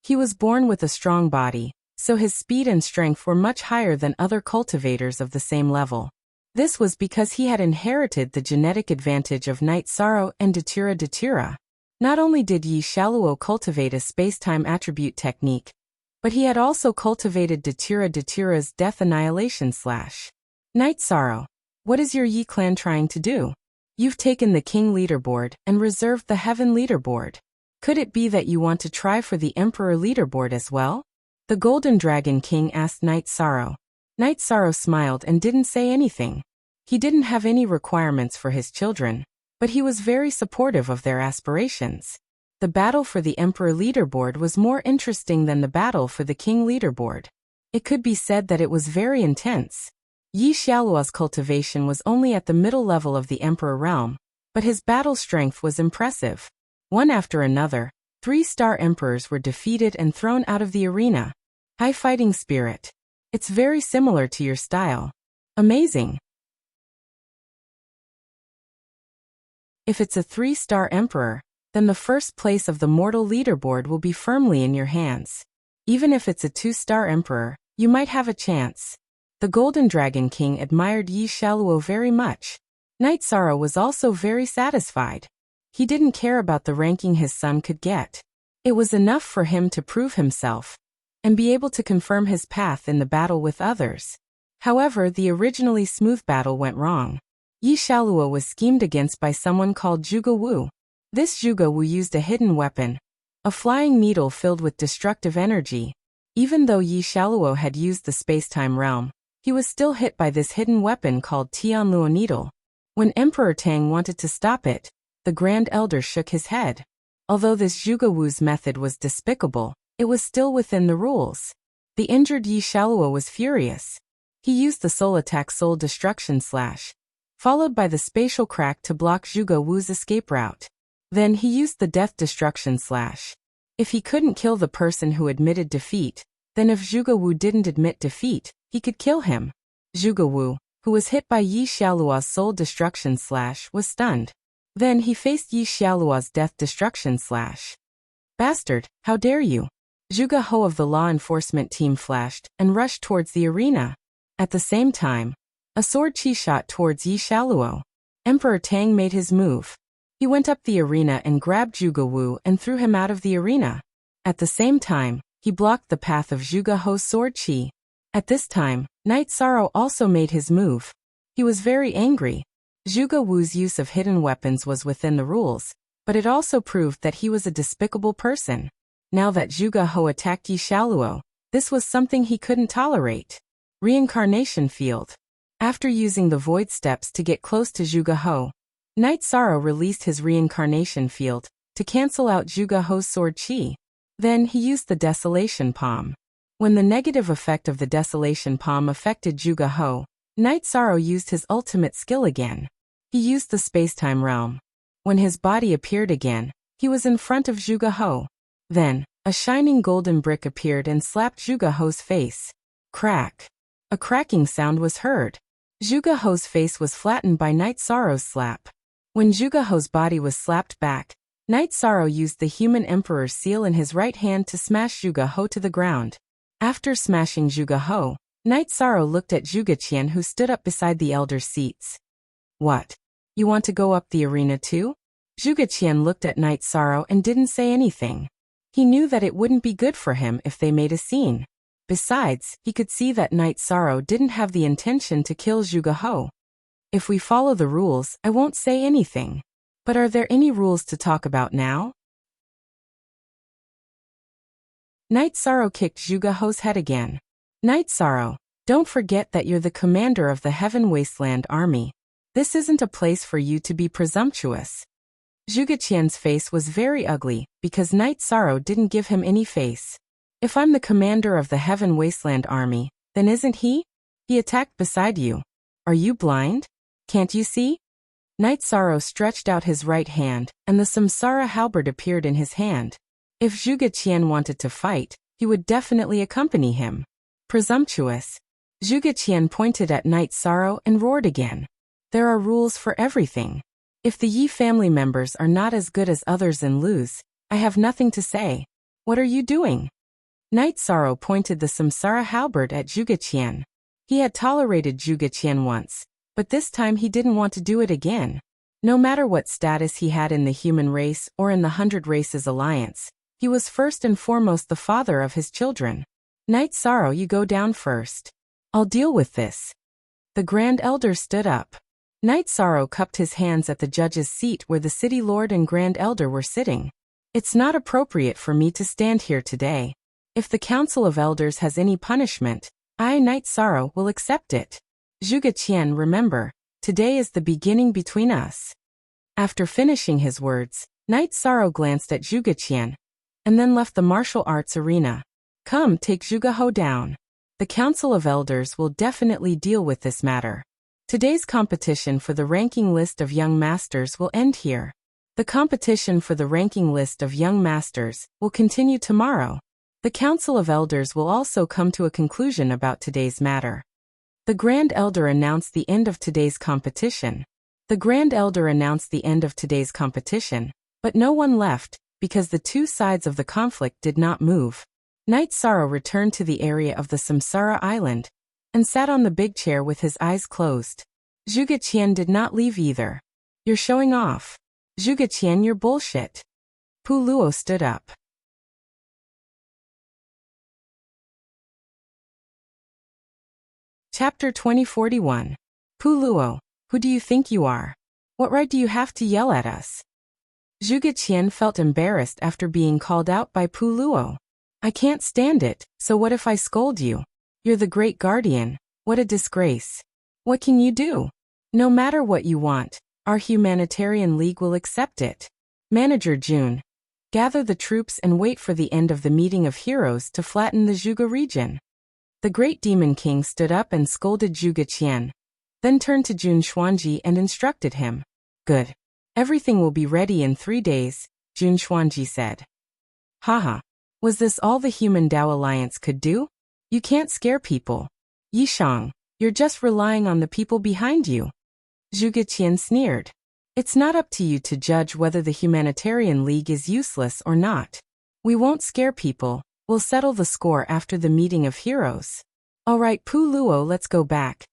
He was born with a strong body, so his speed and strength were much higher than other cultivators of the same level. This was because he had inherited the genetic advantage of Knight Sorrow and Datura Datura. Not only did Yi Shaluo cultivate a space-time attribute technique, but he had also cultivated Datura Datura's Death Annihilation / Knight Sorrow. What is your Yi clan trying to do? You've taken the King leaderboard and reserved the Heaven leaderboard. Could it be that you want to try for the Emperor leaderboard as well? The Golden Dragon King asked Knight Sorrow. Knight Sorrow smiled and didn't say anything. He didn't have any requirements for his children, but he was very supportive of their aspirations. The battle for the Emperor leaderboard was more interesting than the battle for the King leaderboard. It could be said that it was very intense. Yi Xiaoluo's cultivation was only at the middle level of the Emperor realm, but his battle strength was impressive. One after another, 3-star emperors were defeated and thrown out of the arena. High fighting spirit. It's very similar to your style. Amazing. If it's a 3-star emperor, then the first place of the mortal leaderboard will be firmly in your hands. Even if it's a 2-star emperor, you might have a chance. The Golden Dragon King admired Yi Xiaoluo very much. Knight Sorrow was also very satisfied. He didn't care about the ranking his son could get. It was enough for him to prove himself and be able to confirm his path in the battle with others. However, the originally smooth battle went wrong. Yi Xiaoluo was schemed against by someone called Zhuge Wu. This Zhuge Wu used a hidden weapon, a flying needle filled with destructive energy. Even though Yi Xiaoluo had used the space-time realm, he was still hit by this hidden weapon called Tianluo Needle. When Emperor Tang wanted to stop it, the Grand Elder shook his head. Although this Zhuge Wu's method was despicable, it was still within the rules. The injured Yi Xiaoluo was furious. He used the soul attack Soul Destruction / followed by the spatial crack to block Zhuge Wu's escape route. Then he used the death destruction slash. If he couldn't kill the person who admitted defeat, then if Zhuge Wu didn't admit defeat, he could kill him. Zhuge Wu, who was hit by Yi Xiaoluo's soul destruction slash, was stunned. Then he faced Yi Xiaoluo's death destruction slash. Bastard, how dare you! Zhuge Hou of the law enforcement team flashed and rushed towards the arena. At the same time, a sword chi shot towards Yi Xiaoluo. Emperor Tang made his move. He went up the arena and grabbed Zhuge Wu and threw him out of the arena. At the same time, he blocked the path of Zhuge Hou's sword chi. At this time, Knight Sorrow also made his move. He was very angry. Zhuge Wu's use of hidden weapons was within the rules, but it also proved that he was a despicable person. Now that Zhuge Hou attacked Yi Xiaoluo, this was something he couldn't tolerate. Reincarnation field. After using the void steps to get close to Zhuge Hou, Knight Sorrow released his reincarnation field to cancel out Zhuge Hou's sword chi. Then he used the desolation palm. When the negative effect of the desolation palm affected Zhuge Hou, Knight Sorrow used his ultimate skill again. He used the space-time realm. When his body appeared again, he was in front of Zhuge Hou. Then, a shining golden brick appeared and slapped Zhuge Hou's face. Crack. A cracking sound was heard. Zhuge Hou's face was flattened by Knight Sorrow's slap. When Zhuge Hou's body was slapped back, Knight Sorrow used the human emperor's seal in his right hand to smash Zhuge Hou to the ground. After smashing Zhuge Hou, Knight Sorrow looked at Zhuge Qian, who stood up beside the elder's seats. What? You want to go up the arena too? Zhuge Qian looked at Knight Sorrow and didn't say anything. He knew that it wouldn't be good for him if they made a scene. Besides, he could see that Knight Sorrow didn't have the intention to kill Zhuge Hou. If we follow the rules, I won't say anything. But are there any rules to talk about now? Knight Sorrow kicked Zhuge Hou's head again. Knight Sorrow, don't forget that you're the commander of the Heaven Wasteland Army. This isn't a place for you to be presumptuous. Zhuge Qian's face was very ugly, because Knight Sorrow didn't give him any face. If I'm the commander of the Heaven Wasteland Army, then isn't he? He attacked beside you. Are you blind? Can't you see? Knight Sorrow stretched out his right hand, and the Samsara halberd appeared in his hand. If Zhuge Qian wanted to fight, he would definitely accompany him. Presumptuous. Zhuge Qian pointed at Knight Sorrow and roared again. There are rules for everything. If the Yi family members are not as good as others and lose, I have nothing to say. What are you doing? Knight Sorrow pointed the Samsara halberd at Zhuge Qian. He had tolerated Zhuge Qian once, but this time he didn't want to do it again. No matter what status he had in the human race or in the 100 Races Alliance, he was first and foremost the father of his children. Knight Sorrow, you go down first. I'll deal with this. The Grand Elder stood up. Knight Sorrow cupped his hands at the judge's seat where the City Lord and Grand Elder were sitting. It's not appropriate for me to stand here today. If the Council of Elders has any punishment, I, Knight Sorrow, will accept it. Zhuge Qian, remember, today is the beginning between us. After finishing his words, Knight Sorrow glanced at Zhuge Qian, and then left the martial arts arena. Come, take Zhuge Hou down. The Council of Elders will definitely deal with this matter. Today's competition for the ranking list of young masters will end here. The competition for the ranking list of young masters will continue tomorrow. The Council of Elders will also come to a conclusion about today's matter. The Grand Elder announced the end of today's competition. The Grand Elder announced the end of today's competition, but no one left, because the two sides of the conflict did not move. Knight Sorrow returned to the area of the Samsara Island, and sat on the big chair with his eyes closed. Zhuge Qian did not leave either. You're showing off. Zhuge Qian, you're bullshit. Pu Luo stood up. Chapter 2041. Pu Luo, who do you think you are? What right do you have to yell at us? Zhuge Qian felt embarrassed after being called out by Pu Luo. I can't stand it, so what if I scold you? You're the great guardian. What a disgrace. What can you do? No matter what you want, our humanitarian league will accept it. Manager June. Gather the troops and wait for the end of the meeting of heroes to flatten the Zhuge region. The great demon king stood up and scolded Zhuge Qian. then turned to Jun Xuanji and instructed him. Good. Everything will be ready in 3 days, Jun Xuanji said. Haha. Was this all the Human Tao Alliance could do? You can't scare people. Yishang, you're just relying on the people behind you. Zhuge Qian sneered. It's not up to you to judge whether the Humanitarian League is useless or not. We won't scare people, we'll settle the score after the meeting of heroes. Alright Pu Luo, let's go back.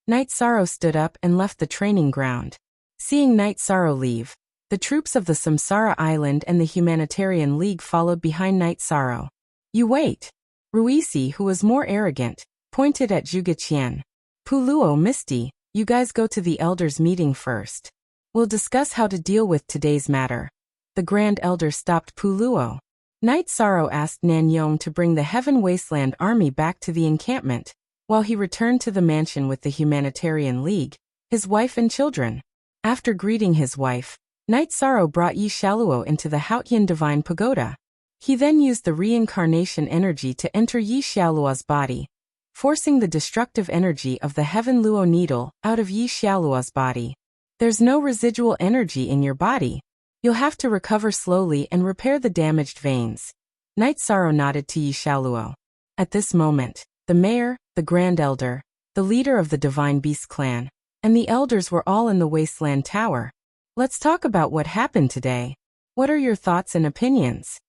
Night Sorrow stood up and left the training ground. Seeing Night Sorrow leave, the troops of the Samsara Island and the Humanitarian League followed behind Night Sorrow. You wait. Ruisi, who was more arrogant, pointed at Zhuge Qian. Pu Luo, Misty, you guys go to the elders' meeting first. We'll discuss how to deal with today's matter. The Grand Elder stopped Pu Luo. Night Sorrow asked Nan Yong to bring the Heaven Wasteland Army back to the encampment, while he returned to the mansion with the Humanitarian League, his wife and children. After greeting his wife, Night Sorrow brought Yi Shaluo into the Haotian Divine Pagoda. He then used the reincarnation energy to enter Yi Xiaoluo's body, forcing the destructive energy of the Heaven Luo Needle out of Yi Xiaoluo's body. There's no residual energy in your body. You'll have to recover slowly and repair the damaged veins. Night Sorrow nodded to Yi Xiaoluo. At this moment, the mayor, the Grand Elder, the leader of the Divine Beast clan, and the elders were all in the Wasteland Tower. Let's talk about what happened today. What are your thoughts and opinions?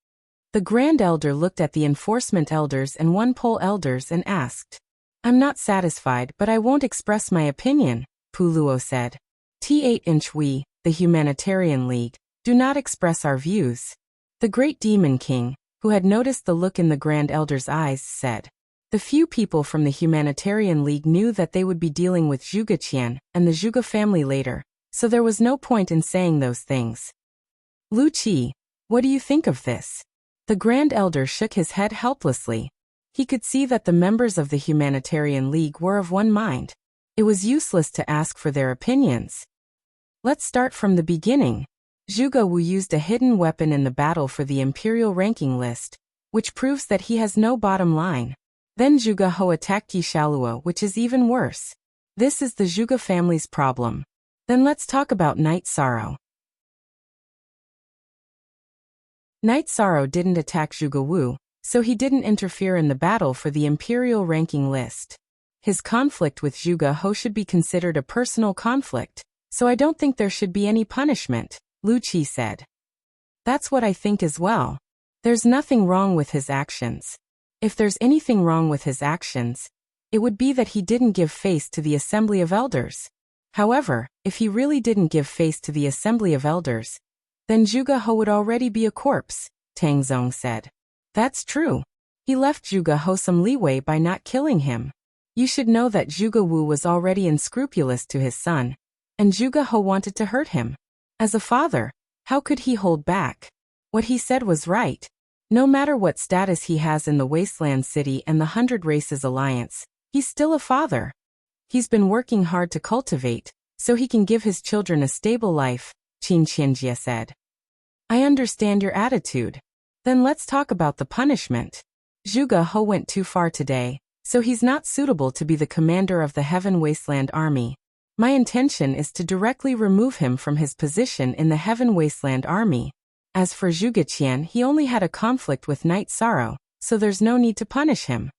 The Grand Elder looked at the Enforcement Elders and One Pole Elders and asked. I'm not satisfied, but I won't express my opinion, Pu Luo said. T8 we, the Humanitarian League, do not express our views. The Great Demon King, who had noticed the look in the Grand Elder's eyes, said. The few people from the Humanitarian League knew that they would be dealing with Zhuge Qian and the Zhuge family later, so there was no point in saying those things. Lu Qi, what do you think of this? The Grand Elder shook his head helplessly. He could see that the members of the Humanitarian League were of one mind. It was useless to ask for their opinions. Let's start from the beginning. Zhuge Wu used a hidden weapon in the battle for the Imperial ranking list, which proves that he has no bottom line. Then Zhuge Ho attacked Yi Shaluo, which is even worse. This is the Zhuge family's problem. Then let's talk about Night Sorrow. Night Sorrow didn't attack Zhuge Wu, so he didn't interfere in the battle for the Imperial ranking list. His conflict with Zhuge Ho should be considered a personal conflict, so I don't think there should be any punishment, Lu Qi said. That's what I think as well. There's nothing wrong with his actions. If there's anything wrong with his actions, it would be that he didn't give face to the Assembly of Elders. However, if he really didn't give face to the Assembly of Elders, then Zhuge Ho would already be a corpse, Tang Zong said. That's true. He left Zhuge Ho some leeway by not killing him. You should know that Zhuge Wu was already unscrupulous to his son, and Zhuge Ho wanted to hurt him. As a father, how could he hold back? What he said was right. No matter what status he has in the Wasteland City and the 100 Races Alliance, he's still a father. He's been working hard to cultivate, so he can give his children a stable life, Qin Qianjie said. I understand your attitude. Then let's talk about the punishment. Zhuge Ho went too far today, so he's not suitable to be the commander of the Heaven Wasteland Army. My intention is to directly remove him from his position in the Heaven Wasteland Army. As for Zhuge Qian, he only had a conflict with Night Sorrow, so there's no need to punish him.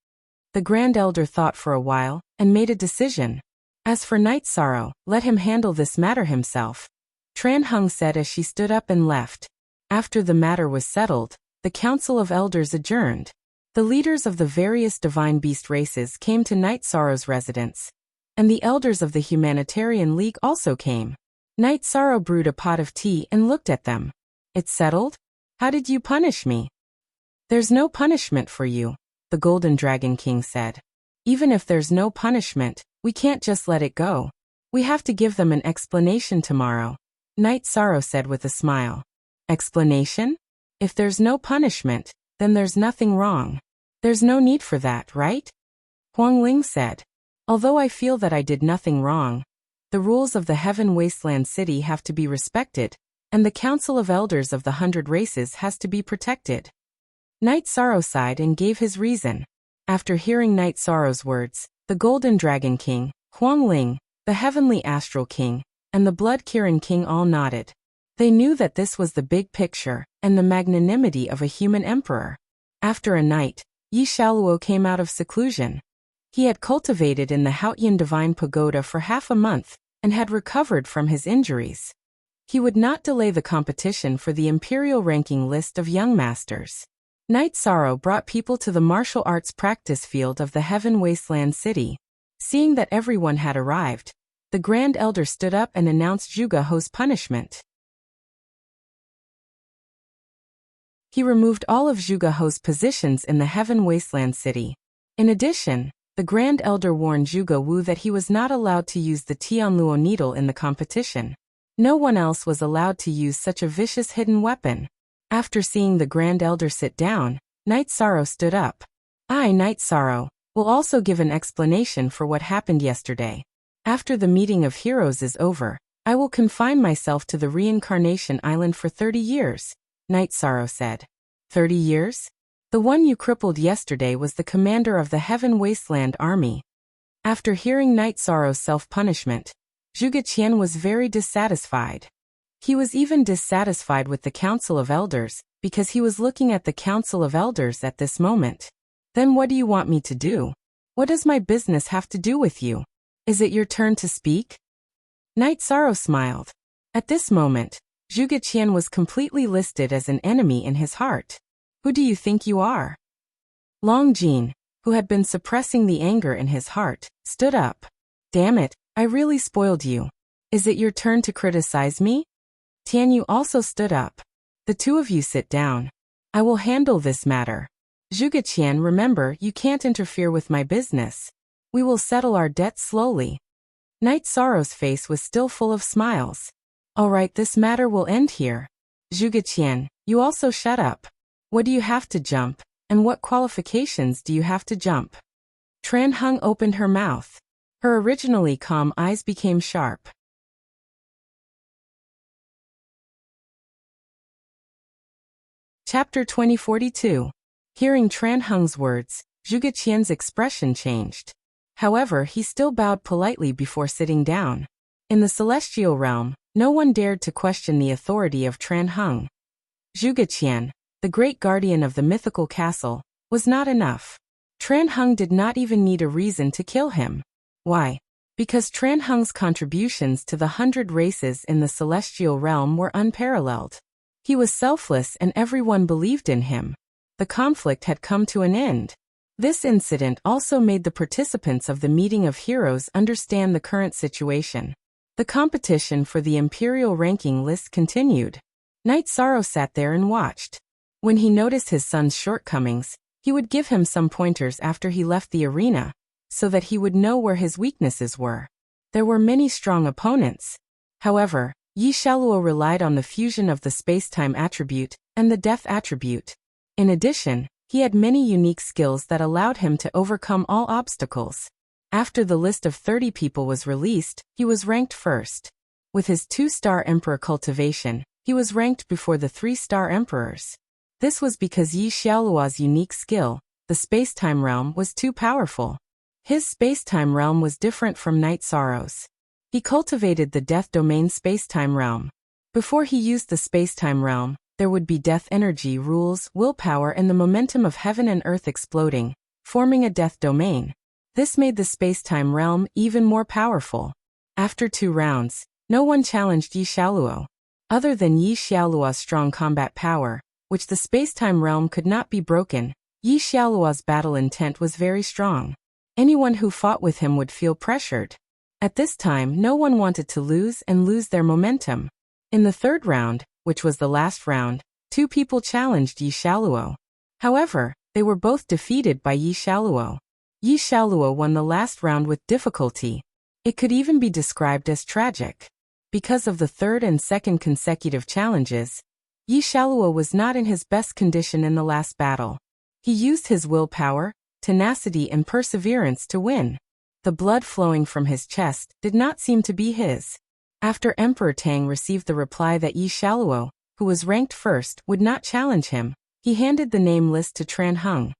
The Grand Elder thought for a while, and made a decision. As for Night Sorrow, let him handle this matter himself. Tran Hung said as she stood up and left. After the matter was settled, the Council of Elders adjourned. The leaders of the various Divine Beast races came to Night Sorrow's residence, and the elders of the Humanitarian League also came. Night Sorrow brewed a pot of tea and looked at them. It's settled? How did you punish me? There's no punishment for you, the Golden Dragon King said. Even if there's no punishment, we can't just let it go. We have to give them an explanation tomorrow, Night Sorrow said with a smile. Explanation? If there's no punishment, then there's nothing wrong. There's no need for that, right? Huang Ling said. Although I feel that I did nothing wrong, the rules of the Heaven Wasteland City have to be respected, and the Council of Elders of the 100 Races has to be protected. Night Sorrow sighed and gave his reason. After hearing Night Sorrow's words, the Golden Dragon King, Huang Ling, the heavenly astral king, and the blood-Kirin king all nodded. They knew that this was the big picture, and the magnanimity of a human emperor. After a night, Yi Xiaoluo came out of seclusion. He had cultivated in the Haotian Divine Pagoda for half a month, and had recovered from his injuries. He would not delay the competition for the imperial ranking list of young masters. Night Sorrow brought people to the martial arts practice field of the Heaven Wasteland City. Seeing that everyone had arrived, the Grand Elder stood up and announced Zhuge He's punishment. He removed all of Zhuge He's positions in the Heaven Wasteland City. In addition, the Grand Elder warned Zhuge Wu that he was not allowed to use the Tianluo needle in the competition. No one else was allowed to use such a vicious hidden weapon. After seeing the Grand Elder sit down, Night Sorrow stood up. I, Night Sorrow, will also give an explanation for what happened yesterday. After the meeting of heroes is over, I will confine myself to the Reincarnation Island for 30 years, Night Sorrow said. 30 years? The one you crippled yesterday was the commander of the Heaven Wasteland Army. After hearing Night Sorrow's self-punishment, Zhuge Qian was very dissatisfied. He was even dissatisfied with the Council of Elders, because he was looking at the Council of Elders at this moment. Then what do you want me to do? What does my business have to do with you? Is it your turn to speak? Night Sorrow smiled. At this moment, Zhuge Qian was completely listed as an enemy in his heart. Who do you think you are? Long Jin, who had been suppressing the anger in his heart, stood up. Damn it, I really spoiled you. Is it your turn to criticize me? Tianyu also stood up. The two of you sit down. I will handle this matter. Zhuge Qian, remember, you can't interfere with my business. We will settle our debts slowly. Night Sorrow's face was still full of smiles. All right, this matter will end here. Zhuge Qian, you also shut up. What do you have to jump, and what qualifications do you have to jump? Tran Hung opened her mouth. Her originally calm eyes became sharp. Chapter 2042. Hearing Tran Hung's words, Zhuge Qian's expression changed. However, he still bowed politely before sitting down. In the celestial realm, no one dared to question the authority of Tran Hung. Zhuge Qian, the great guardian of the mythical castle, was not enough. Tran Hung did not even need a reason to kill him. Why? Because Tran Hung's contributions to the 100 races in the celestial realm were unparalleled. He was selfless and everyone believed in him. The conflict had come to an end. This incident also made the participants of the meeting of heroes understand the current situation. The competition for the imperial ranking list continued. Night Sorrow sat there and watched. When he noticed his son's shortcomings, he would give him some pointers after he left the arena, so that he would know where his weaknesses were. There were many strong opponents. However, Yi Xiaoluo relied on the fusion of the space-time attribute and the death attribute. In addition, he had many unique skills that allowed him to overcome all obstacles. After the list of 30 people was released, he was ranked first. With his 2-star emperor cultivation, he was ranked before the 3-star emperors. This was because Yi Xiaoluo's unique skill, the space-time realm, was too powerful. His space-time realm was different from Night Sorrow's. He cultivated the death domain space-time realm. Before he used the space-time realm, there would be death energy, rules, willpower, and the momentum of heaven and earth exploding, forming a death domain. This made the space-time realm even more powerful. After 2 rounds, no one challenged Yi Xiaoluo. Other than Yi Xiaoluo's strong combat power, which the space-time realm could not be broken, Yi Xiaoluo's battle intent was very strong. Anyone who fought with him would feel pressured. At this time, no one wanted to lose their momentum. In the 3rd round, which was the last round, 2 people challenged Yi Xiaoluo. However, they were both defeated by Yi Xiaoluo. Yi Xiaoluo won the last round with difficulty. It could even be described as tragic. Because of the 3rd and 2nd consecutive challenges, Yi Xiaoluo was not in his best condition in the last battle. He used his willpower, tenacity, and perseverance to win. The blood flowing from his chest did not seem to be his. After Emperor Tang received the reply that Yi Xiaoluo, who was ranked first, would not challenge him, he handed the name list to Tran Hung.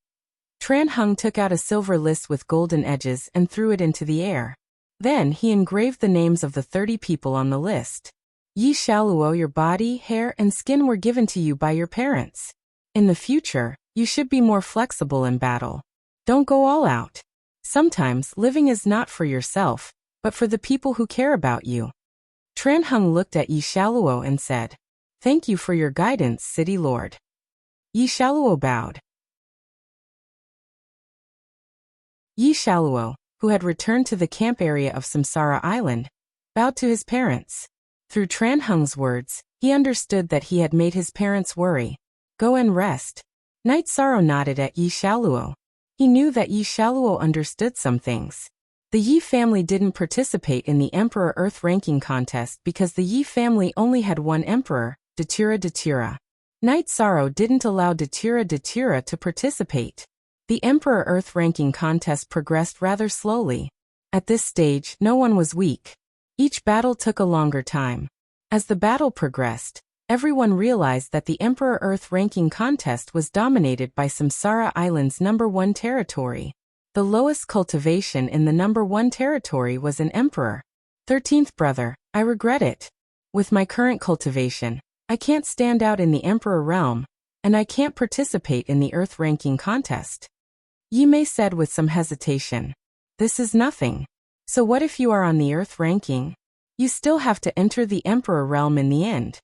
Tran Hung took out a silver list with golden edges and threw it into the air. Then he engraved the names of the 30 people on the list. Yi Xiaoluo, your body, hair, and skin were given to you by your parents. In the future, you should be more flexible in battle. Don't go all out. Sometimes living is not for yourself, but for the people who care about you. Tranheng looked at Yi Xiaoluo and said, "Thank you for your guidance, City Lord." Yi Xiaoluo bowed. Yi Xiaoluo, who had returned to the camp area of Samsara Island, bowed to his parents. Through Tranheng's words, he understood that he had made his parents worry. Go and rest. Knight Sorrow nodded at Yi Xiaoluo. He knew that Yi Xiaoluo understood some things. The Yi family didn't participate in the Emperor Earth ranking contest because the Yi family only had one emperor, Datura. Knight Sorrow didn't allow Datura to participate. The Emperor Earth ranking contest progressed rather slowly. At this stage, no one was weak. Each battle took a longer time. As the battle progressed, everyone realized that the Emperor Earth ranking contest was dominated by Samsara Island's number 1 territory. The lowest cultivation in the number 1 territory was an emperor. 13th brother, I regret it. With my current cultivation, I can't stand out in the Emperor realm, and I can't participate in the Earth ranking contest. Yi Mei said with some hesitation. This is nothing. So what if you are on the Earth ranking? You still have to enter the Emperor realm in the end.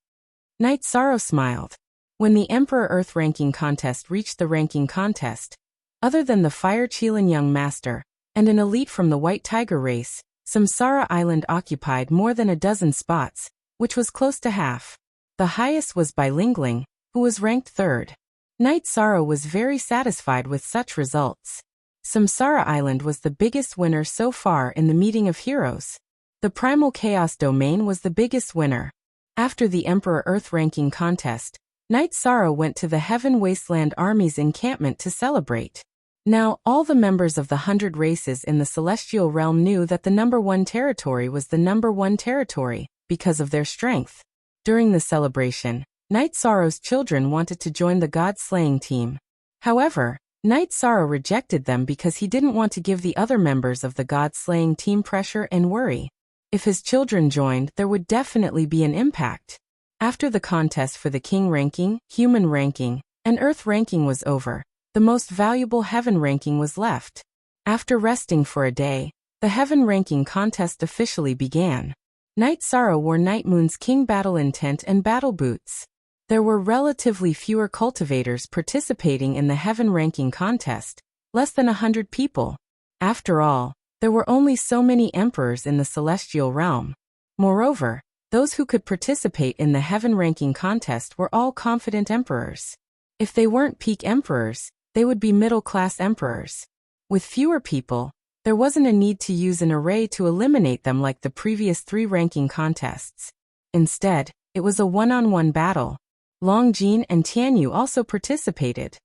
Knight Sorrow smiled. When the Emperor Earth ranking contest reached the ranking contest, other than the Fire Qilin young master and an elite from the White Tiger race, Samsara Island occupied more than a dozen spots, which was close to half. The highest was by Lingling, who was ranked 3rd. Knight Sorrow was very satisfied with such results. Samsara Island was the biggest winner so far in the Meeting of Heroes. The Primal Chaos Domain was the biggest winner. After the Emperor Earth ranking contest, Knight Sorrow went to the Heaven Wasteland Army's encampment to celebrate. Now, all the members of the 100 races in the Celestial Realm knew that the number 1 territory was the number 1 territory, because of their strength. During the celebration, Knight Sorrow's children wanted to join the God-slaying team. However, Knight Sorrow rejected them because he didn't want to give the other members of the God-slaying team pressure and worry. If his children joined, there would definitely be an impact. After the contest for the King ranking, Human ranking, and Earth ranking was over, the most valuable Heaven ranking was left. After resting for a day, the Heaven ranking contest officially began. Knight Sorrow wore Night Moon's King battle intent and battle boots. There were relatively fewer cultivators participating in the Heaven ranking contest, less than 100 people. After all, there were only so many emperors in the Celestial Realm. Moreover, those who could participate in the Heaven ranking contest were all confident emperors. If they weren't peak emperors, they would be middle-class emperors. With fewer people, there wasn't a need to use an array to eliminate them like the previous 3 ranking contests. Instead, it was a one-on-one battle. Long Jin and Tianyu also participated.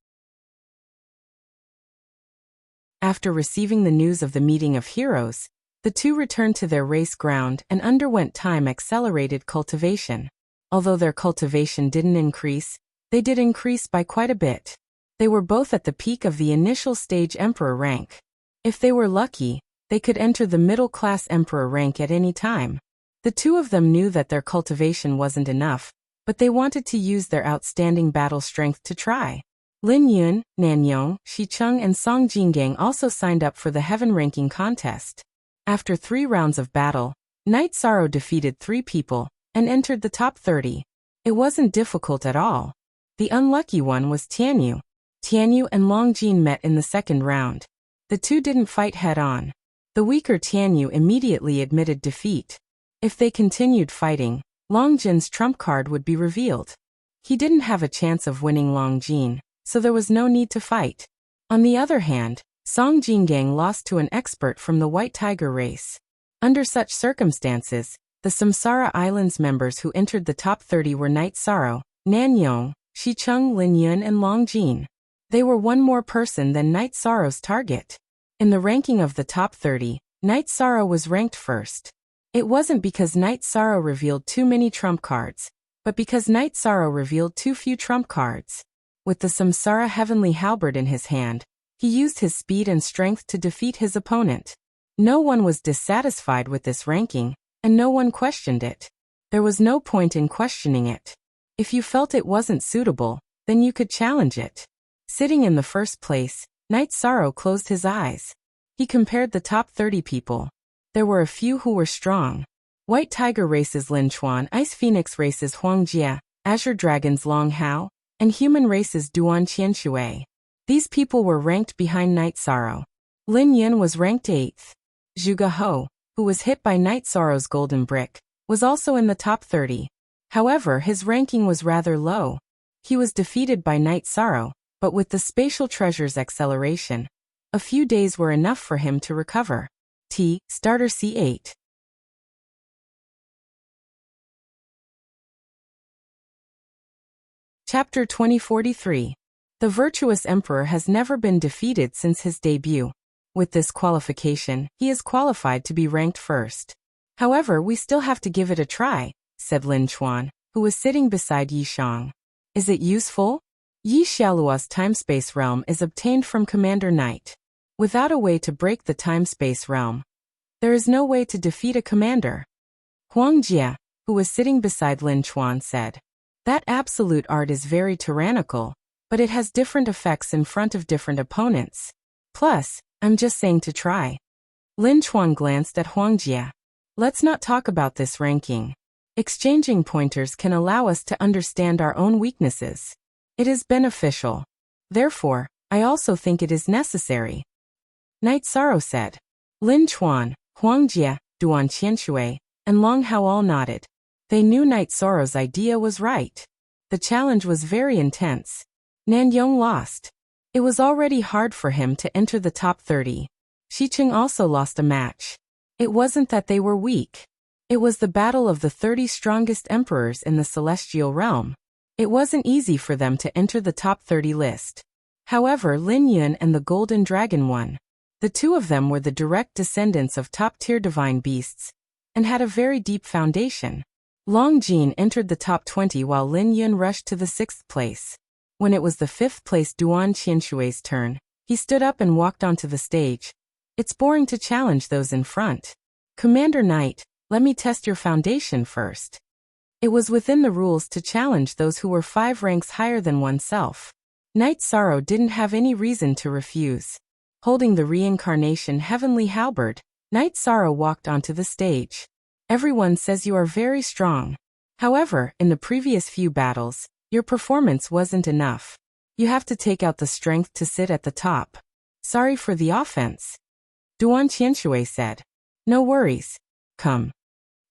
After receiving the news of the Meeting of Heroes, the two returned to their race ground and underwent time-accelerated cultivation. Although their cultivation didn't increase, they did increase by quite a bit. They were both at the peak of the initial stage Emperor rank. If they were lucky, they could enter the middle-class Emperor rank at any time. The two of them knew that their cultivation wasn't enough, but they wanted to use their outstanding battle strength to try. Lin Yun, Nanyong, Shicheng and Song Jingang also signed up for the Heaven ranking contest. After 3 rounds of battle, Knight Sorrow defeated 3 people and entered the top 30. It wasn't difficult at all. The unlucky one was Tianyu. Tianyu and Long Jin met in the second round. The two didn't fight head-on. The weaker Tianyu immediately admitted defeat. If they continued fighting, Long Jin's trump card would be revealed. He didn't have a chance of winning Long Jin, so there was no need to fight. On the other hand, Song Jingang lost to an expert from the White Tiger race. Under such circumstances, the Samsara Islands members who entered the top 30 were Knight Sorrow, Nanyong, Shicheng, Lin Yun and Long Jin. They were one more person than Knight Sorrow's target. In the ranking of the top 30, Knight Sorrow was ranked first. It wasn't because Knight Sorrow revealed too many trump cards, but because Knight Sorrow revealed too few trump cards. With the Samsara Heavenly Halberd in his hand, he used his speed and strength to defeat his opponent. No one was dissatisfied with this ranking, and no one questioned it. There was no point in questioning it. If you felt it wasn't suitable, then you could challenge it. Sitting in the first place, Night Sorrow closed his eyes. He compared the top 30 people. There were a few who were strong. White Tiger races Lin Chuan, Ice Phoenix races Huang Jia, Azure Dragons Long Hao, and Human races Duan Qianshui. These people were ranked behind Night Sorrow. Lin Yin was ranked 8th. Zhuge Ho, who was hit by Night Sorrow's golden brick, was also in the top 30. However, his ranking was rather low. He was defeated by Night Sorrow, but with the spatial treasure's acceleration, a few days were enough for him to recover. Starter C8. Chapter 2043. The Virtuous Emperor has never been defeated since his debut. With this qualification, he is qualified to be ranked first. However, we still have to give it a try, said Lin Chuan, who was sitting beside Yi Shang. Is it useful? Yi Xiaoluo's time-space realm is obtained from Commander Knight. Without a way to break the time-space realm, there is no way to defeat a commander. Huang Jia, who was sitting beside Lin Chuan, said, that absolute art is very tyrannical, but it has different effects in front of different opponents. Plus, I'm just saying to try. Lin Chuan glanced at Huang Jia. Let's not talk about this ranking. Exchanging pointers can allow us to understand our own weaknesses. It is beneficial. Therefore, I also think it is necessary. Night Sorrow said. Lin Chuan, Huang Jia, Duan Qianshui, and Long Hao all nodded. They knew Night Sorrow's idea was right. The challenge was very intense. Nanyong lost. It was already hard for him to enter the top 30. Xiqing also lost a match. It wasn't that they were weak. It was the battle of the 30 strongest emperors in the celestial realm. It wasn't easy for them to enter the top 30 list. However, Lin Yun and the Golden Dragon won. The two of them were the direct descendants of top-tier divine beasts, and had a very deep foundation. Long Jin entered the top 20 while Lin Yun rushed to the 6th place. When it was the 5th place Duan Qianshui's turn, he stood up and walked onto the stage. It's boring to challenge those in front. Commander Knight, let me test your foundation first. It was within the rules to challenge those who were 5 ranks higher than oneself. Night Sorrow didn't have any reason to refuse. Holding the reincarnation heavenly halberd, Night Sorrow walked onto the stage. Everyone says you are very strong. However, in the previous few battles, your performance wasn't enough. You have to take out the strength to sit at the top. Sorry for the offense. Duan Qianshui said. No worries. Come.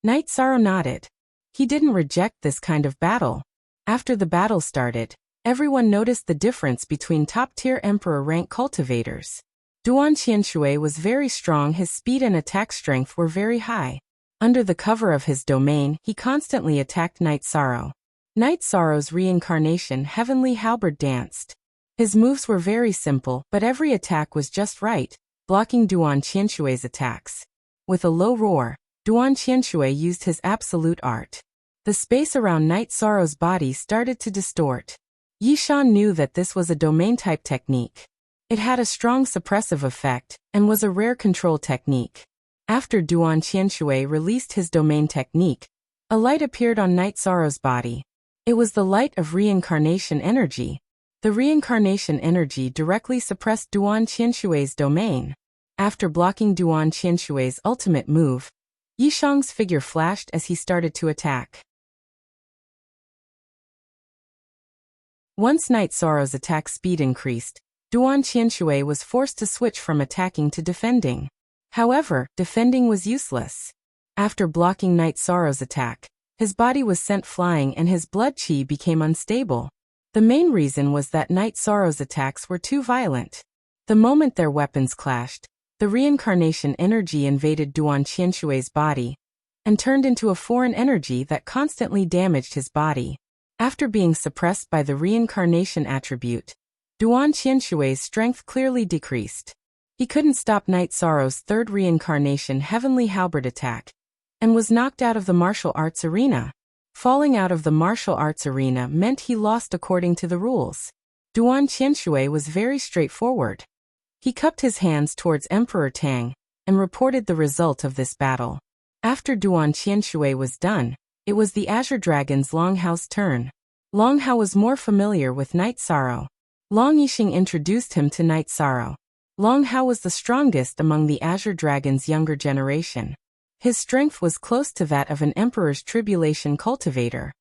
Night Sorrow nodded. He didn't reject this kind of battle. After the battle started, everyone noticed the difference between top-tier emperor rank cultivators. Duan Qianshui was very strong, his speed and attack strength were very high. Under the cover of his domain, he constantly attacked Night Sorrow. Night Sorrow's reincarnation heavenly halberd danced. His moves were very simple, but every attack was just right, blocking Duan Qianshui's attacks. With a low roar, Duan Qianshui used his absolute art. The space around Night Sorrow's body started to distort. Yi Shan knew that this was a domain-type technique. It had a strong suppressive effect, and was a rare control technique. After Duan Qianshui released his domain technique, a light appeared on Night Sorrow's body. It was the light of reincarnation energy. The reincarnation energy directly suppressed Duan Qianshui's domain. After blocking Duan Qianshui's ultimate move, Yi Shang's figure flashed as he started to attack. Once Night Sorrow's attack speed increased, Duan Qianshui was forced to switch from attacking to defending. However, defending was useless. After blocking Night Sorrow's attack, his body was sent flying and his blood qi became unstable. The main reason was that Night Sorrow's attacks were too violent. The moment their weapons clashed, the reincarnation energy invaded Duan Qianshui's body and turned into a foreign energy that constantly damaged his body. After being suppressed by the reincarnation attribute, Duan Qianshui's strength clearly decreased. He couldn't stop Night Sorrow's third reincarnation heavenly halberd attack, and was knocked out of the martial arts arena. Falling out of the martial arts arena meant he lost according to the rules. Duan Qianshui was very straightforward. He cupped his hands towards Emperor Tang, and reported the result of this battle. After Duan Qianshui was done, it was the Azure Dragon's Long Hao's turn. Long Hao was more familiar with Night Sorrow. Long Yixing introduced him to Night Sorrow. Long Hao was the strongest among the Azure Dragon's younger generation. His strength was close to that of an Emperor's Tribulation cultivator.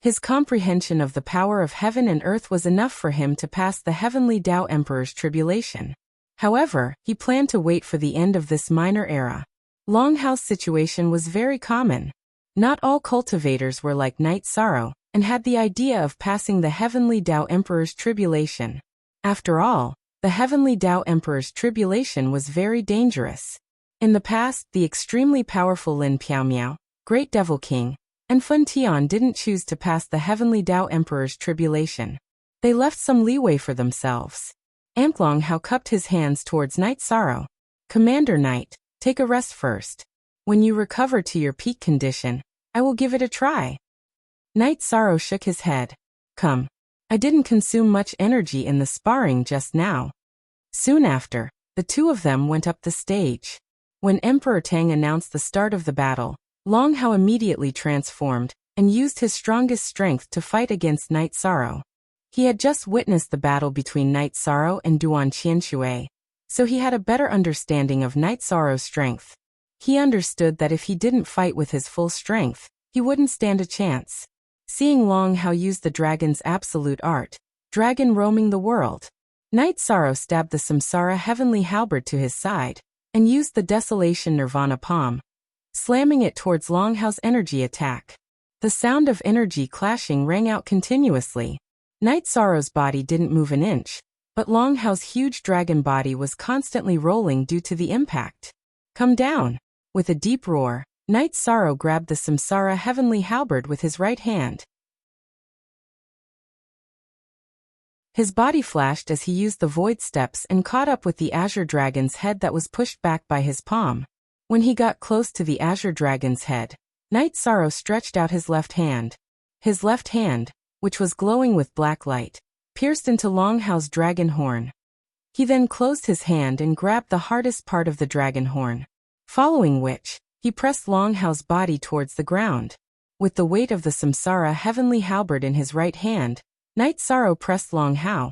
His comprehension of the power of heaven and earth was enough for him to pass the Heavenly Tao Emperor's Tribulation. However, he planned to wait for the end of this minor era. Long Hao's situation was very common. Not all cultivators were like Night Sorrow, and had the idea of passing the Heavenly Tao Emperor's Tribulation. After all, the Heavenly Tao Emperor's Tribulation was very dangerous. In the past, the extremely powerful Lin Piaomiao, Great Devil King, and Fun Tian didn't choose to pass the Heavenly Tao Emperor's Tribulation. They left some leeway for themselves. Long Hao cupped his hands towards Night Sorrow. Commander Knight, take a rest first. When you recover to your peak condition, I will give it a try. Night Sorrow shook his head. Come. I didn't consume much energy in the sparring just now. Soon after, the two of them went up the stage. When Emperor Tang announced the start of the battle, Long Hao immediately transformed and used his strongest strength to fight against Night Sorrow. He had just witnessed the battle between Night Sorrow and Duan Qianshui, so he had a better understanding of Night Sorrow's strength. He understood that if he didn't fight with his full strength, he wouldn't stand a chance. Seeing Long Hao use the dragon's absolute art, dragon roaming the world, Night Sorrow stabbed the Samsara Heavenly Halberd to his side, and used the Desolation Nirvana Palm, slamming it towards Long Hao's energy attack. The sound of energy clashing rang out continuously. Night Sorrow's body didn't move an inch, but Long Hao's huge dragon body was constantly rolling due to the impact. Come down! With a deep roar, Night Sorrow grabbed the Samsara Heavenly Halberd with his right hand. His body flashed as he used the void steps and caught up with the Azure Dragon's head that was pushed back by his palm. When he got close to the Azure Dragon's head, Night Sorrow stretched out his left hand. His left hand, which was glowing with black light, pierced into Long Hao's dragon horn. He then closed his hand and grabbed the hardest part of the dragon horn, following which, he pressed Long Hao's body towards the ground. With the weight of the Samsara Heavenly Halberd in his right hand, Night Sorrow pressed Long Hao,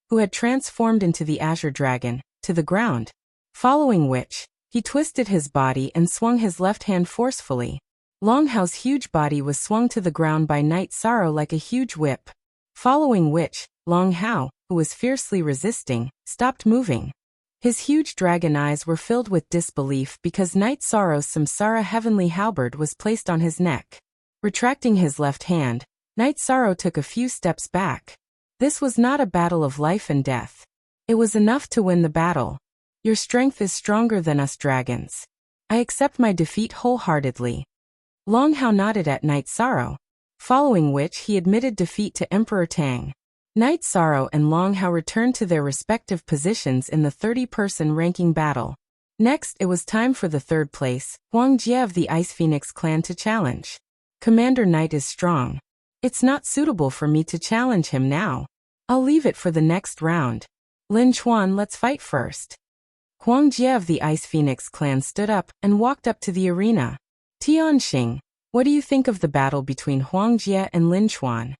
who had transformed into the Azure Dragon, to the ground, following which, he twisted his body and swung his left hand forcefully. Long Hao's huge body was swung to the ground by Night Sorrow like a huge whip, following which, Long Hao, who was fiercely resisting, stopped moving. His huge dragon eyes were filled with disbelief because Night Sorrow's Samsara Heavenly Halberd was placed on his neck. Retracting his left hand, Night Sorrow took a few steps back. This was not a battle of life and death. It was enough to win the battle. Your strength is stronger than us dragons. I accept my defeat wholeheartedly. Long Hao nodded at Night Sorrow, following which he admitted defeat to Emperor Tang. Night Sorrow and Long Hao returned to their respective positions in the 30-person ranking battle. Next, it was time for the third place, Huang Jie of the Ice Phoenix clan to challenge. Commander Knight is strong. It's not suitable for me to challenge him now. I'll leave it for the next round. Lin Chuan, let's fight first. Huang Jie of the Ice Phoenix clan stood up and walked up to the arena. Tianxing, what do you think of the battle between Huang Jie and Lin Chuan?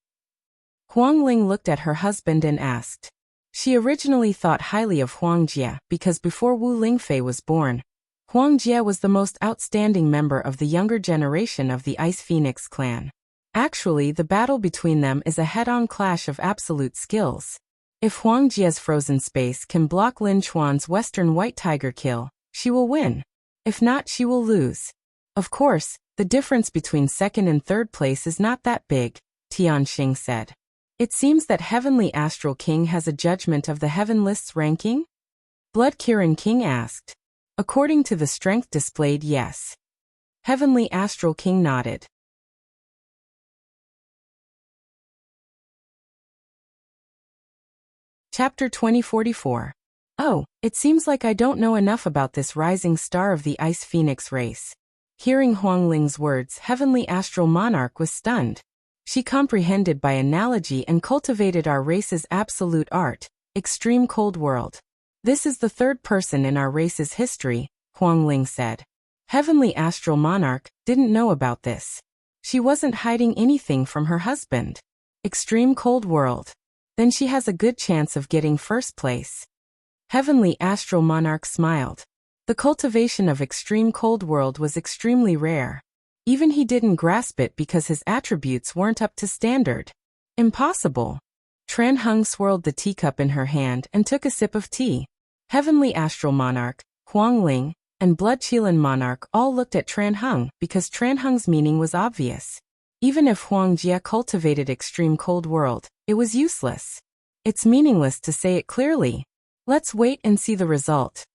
Huang Ling looked at her husband and asked. She originally thought highly of Huang Jie because before Wu Lingfei was born, Huang Jie was the most outstanding member of the younger generation of the Ice Phoenix clan. Actually, the battle between them is a head-on clash of absolute skills. If Huang Jie's frozen space can block Lin Chuan's Western White Tiger kill, she will win. If not, she will lose. Of course, the difference between second and third place is not that big, Tianxing said. It seems that Heavenly Astral King has a judgment of the Heaven List's ranking? Blood Kirin King asked. According to the strength displayed, yes. Heavenly Astral King nodded. Chapter 2044. Oh, it seems like I don't know enough about this rising star of the Ice Phoenix race. Hearing Huang Ling's words, Heavenly Astral Monarch was stunned. She comprehended by analogy and cultivated our race's absolute art, extreme cold world. This is the third person in our race's history Huang Ling said. Heavenly Astral Monarch didn't know about this. She wasn't hiding anything from her husband. Extreme Cold World. Then she has a good chance of getting first place. Heavenly Astral Monarch smiled. The cultivation of Extreme Cold World was extremely rare. Even he didn't grasp it because his attributes weren't up to standard. Impossible. Tran Hung swirled the teacup in her hand and took a sip of tea. Heavenly Astral Monarch, Huang Ling, and Blood Qilin Monarch all looked at Tran Hung because Tran Hung's meaning was obvious. Even if Huang Jie cultivated Extreme Cold World, it was useless. It's meaningless to say it clearly. Let's wait and see the result.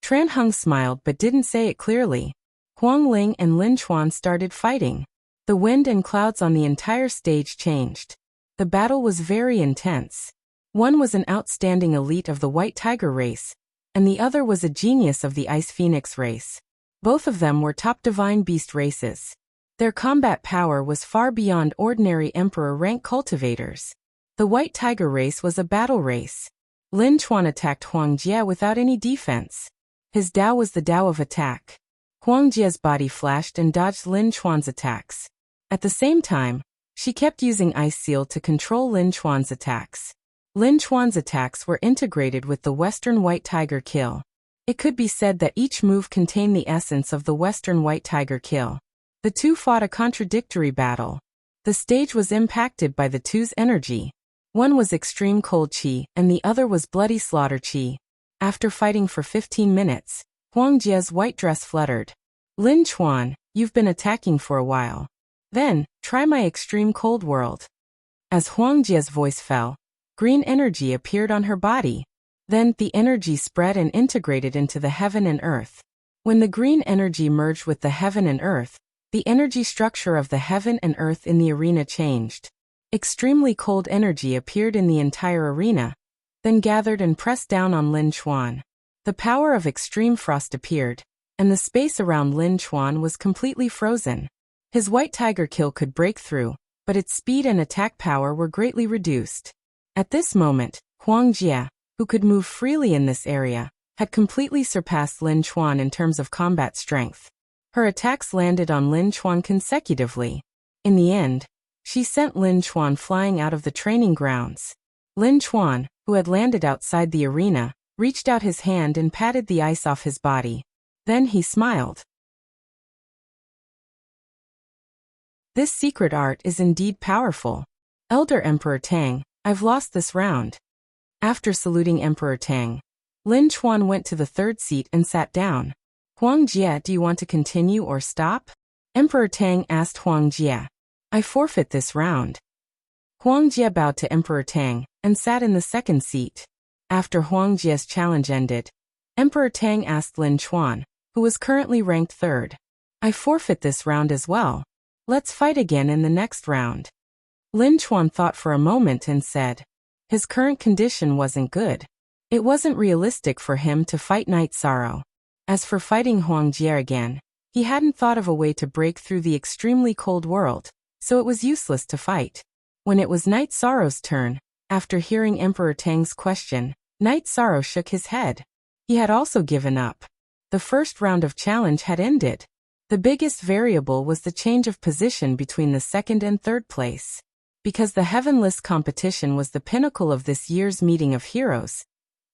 Tran Hung smiled but didn't say it clearly. Huang Ling and Lin Chuan started fighting. The wind and clouds on the entire stage changed. The battle was very intense. One was an outstanding elite of the White Tiger race, and the other was a genius of the Ice Phoenix race. Both of them were top Divine Beast races. Their combat power was far beyond ordinary Emperor rank cultivators. The White Tiger race was a battle race. Lin Chuan attacked Huang Jie without any defense. His Dao was the Dao of attack. Huang Jie's body flashed and dodged Lin Chuan's attacks. At the same time, she kept using Ice Seal to control Lin Chuan's attacks. Lin Chuan's attacks were integrated with the Western White Tiger kill. It could be said that each move contained the essence of the Western White Tiger kill. The two fought a contradictory battle. The stage was impacted by the two's energy. One was Extreme Cold Qi and the other was Bloody Slaughter Qi. After fighting for 15 minutes, Huang Jie's white dress fluttered. Lin Chuan, you've been attacking for a while. Then, try my Extreme Cold World. As Huang Jie's voice fell, green energy appeared on her body. Then, the energy spread and integrated into the heaven and earth. When the green energy merged with the heaven and earth, the energy structure of the heaven and earth in the arena changed. Extremely cold energy appeared in the entire arena, then gathered and pressed down on Lin Chuan. The power of extreme frost appeared, and the space around Lin Chuan was completely frozen. His White Tiger kill could break through, but its speed and attack power were greatly reduced. At this moment, Huang Jie, who could move freely in this area, had completely surpassed Lin Chuan in terms of combat strength. Her attacks landed on Lin Chuan consecutively. In the end, she sent Lin Chuan flying out of the training grounds. Lin Chuan, who had landed outside the arena, reached out his hand and patted the ice off his body. Then he smiled. This secret art is indeed powerful. Elder Emperor Tang, I've lost this round. After saluting Emperor Tang, Lin Chuan went to the third seat and sat down. Huang Jie, do you want to continue or stop? Emperor Tang asked Huang Jie. I forfeit this round. Huang Jie bowed to Emperor Tang and sat in the second seat. After Huang Jie's challenge ended, Emperor Tang asked Lin Chuan, who was currently ranked third. I forfeit this round as well. Let's fight again in the next round. Lin Chuan thought for a moment and said, his current condition wasn't good. It wasn't realistic for him to fight Night Sorrow. As for fighting Huang Jie again, he hadn't thought of a way to break through the extremely cold world, so it was useless to fight. When it was Night Sorrow's turn, after hearing Emperor Tang's question, Night Sorrow shook his head. He had also given up. The first round of challenge had ended. The biggest variable was the change of position between the second and third place. Because the Heavenless competition was the pinnacle of this year's meeting of heroes,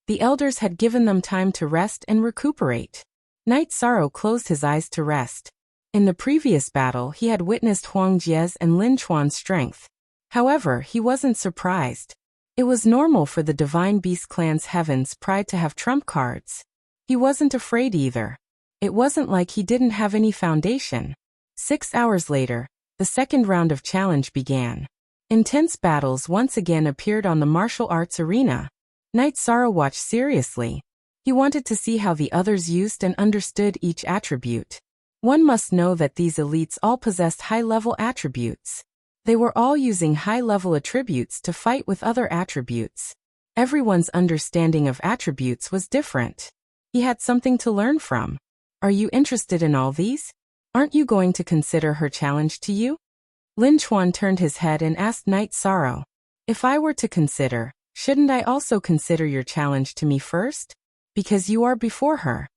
the elders had given them time to rest and recuperate. Night Sorrow closed his eyes to rest. In the previous battle he had witnessed Huang Jie's and Lin Chuan's strength. However, he wasn't surprised. It was normal for the Divine Beast clan's Heaven's pride to have trump cards. He wasn't afraid either. It wasn't like he didn't have any foundation. 6 hours later, the second round of challenge began. Intense battles once again appeared on the martial arts arena. Night Sorrow watched seriously. He wanted to see how the others used and understood each attribute. One must know that these elites all possessed high-level attributes. They were all using high-level attributes to fight with other attributes. Everyone's understanding of attributes was different. He had something to learn from. Are you interested in all these? Aren't you going to consider her challenge to you? Lin Chuan turned his head and asked Night Sorrow. If I were to consider, shouldn't I also consider your challenge to me first? Because you are before her.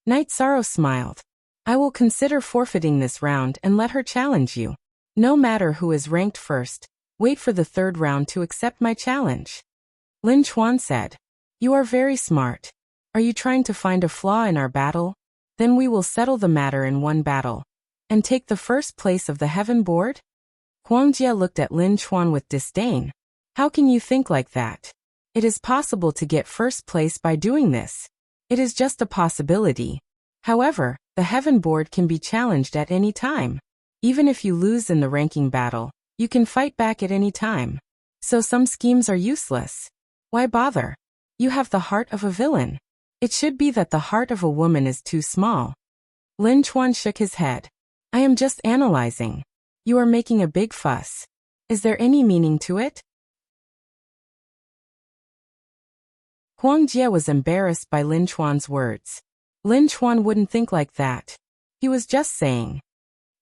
Night Sorrow smiled. I will consider forfeiting this round and let her challenge you. No matter who is ranked first, wait for the third round to accept my challenge. Lin Chuan said. You are very smart. Are you trying to find a flaw in our battle? Then we will settle the matter in one battle. And take the first place of the heaven board? Huang Jie looked at Lin Chuan with disdain. How can you think like that? It is possible to get first place by doing this. It is just a possibility. However, the heaven board can be challenged at any time. Even if you lose in the ranking battle, you can fight back at any time. So some schemes are useless. Why bother? You have the heart of a villain. It should be that the heart of a woman is too small. Lin Chuan shook his head. I am just analyzing. You are making a big fuss. Is there any meaning to it? Huang Jie was embarrassed by Lin Chuan's words. Lin Chuan wouldn't think like that. He was just saying.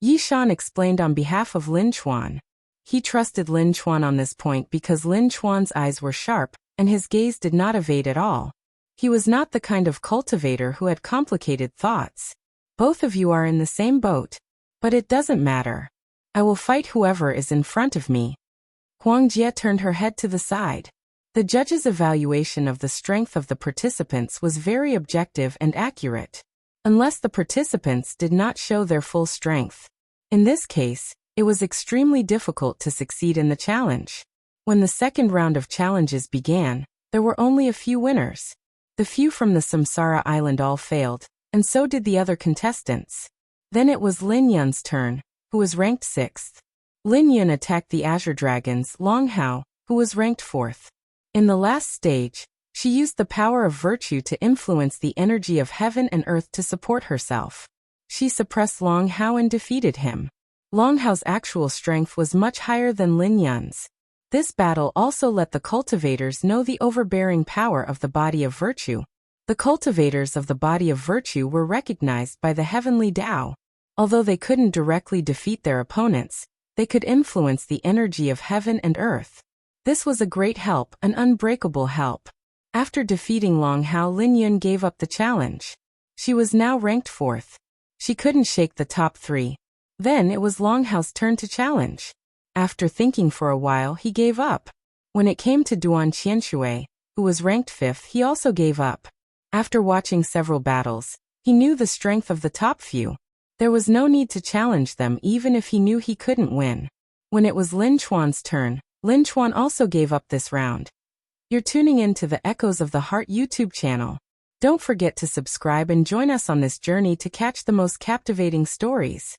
Yi Shan explained on behalf of Lin Chuan. He trusted Lin Chuan on this point because Lin Chuan's eyes were sharp, and his gaze did not evade at all. He was not the kind of cultivator who had complicated thoughts. Both of you are in the same boat. But it doesn't matter. I will fight whoever is in front of me. Huang Jie turned her head to the side. The judge's evaluation of the strength of the participants was very objective and accurate. Unless the participants did not show their full strength. In this case, it was extremely difficult to succeed in the challenge. When the second round of challenges began, there were only a few winners. The few from the Samsara Island all failed, and so did the other contestants. Then it was Lin Yun's turn, who was ranked 6th. Lin Yun attacked the Azure Dragon's Long Hao, who was ranked 4th. In the last stage, she used the power of virtue to influence the energy of heaven and earth to support herself. She suppressed Long Hao and defeated him. Long Hao's actual strength was much higher than Lin Yun's. This battle also let the cultivators know the overbearing power of the body of virtue. The cultivators of the body of virtue were recognized by the heavenly Tao. Although they couldn't directly defeat their opponents, they could influence the energy of heaven and earth. This was a great help, an unbreakable help. After defeating Long Hao, Lin Yun gave up the challenge. She was now ranked 4th. She couldn't shake the top 3. Then it was Long Hao's turn to challenge. After thinking for a while, he gave up. When it came to Duan Qianshui, who was ranked 5th, he also gave up. After watching several battles, he knew the strength of the top few. There was no need to challenge them even if he knew he couldn't win. When it was Lin Chuan's turn, Lin Chuan also gave up this round. You're tuning in to the Echoes of the Heart YouTube channel. Don't forget to subscribe and join us on this journey to catch the most captivating stories.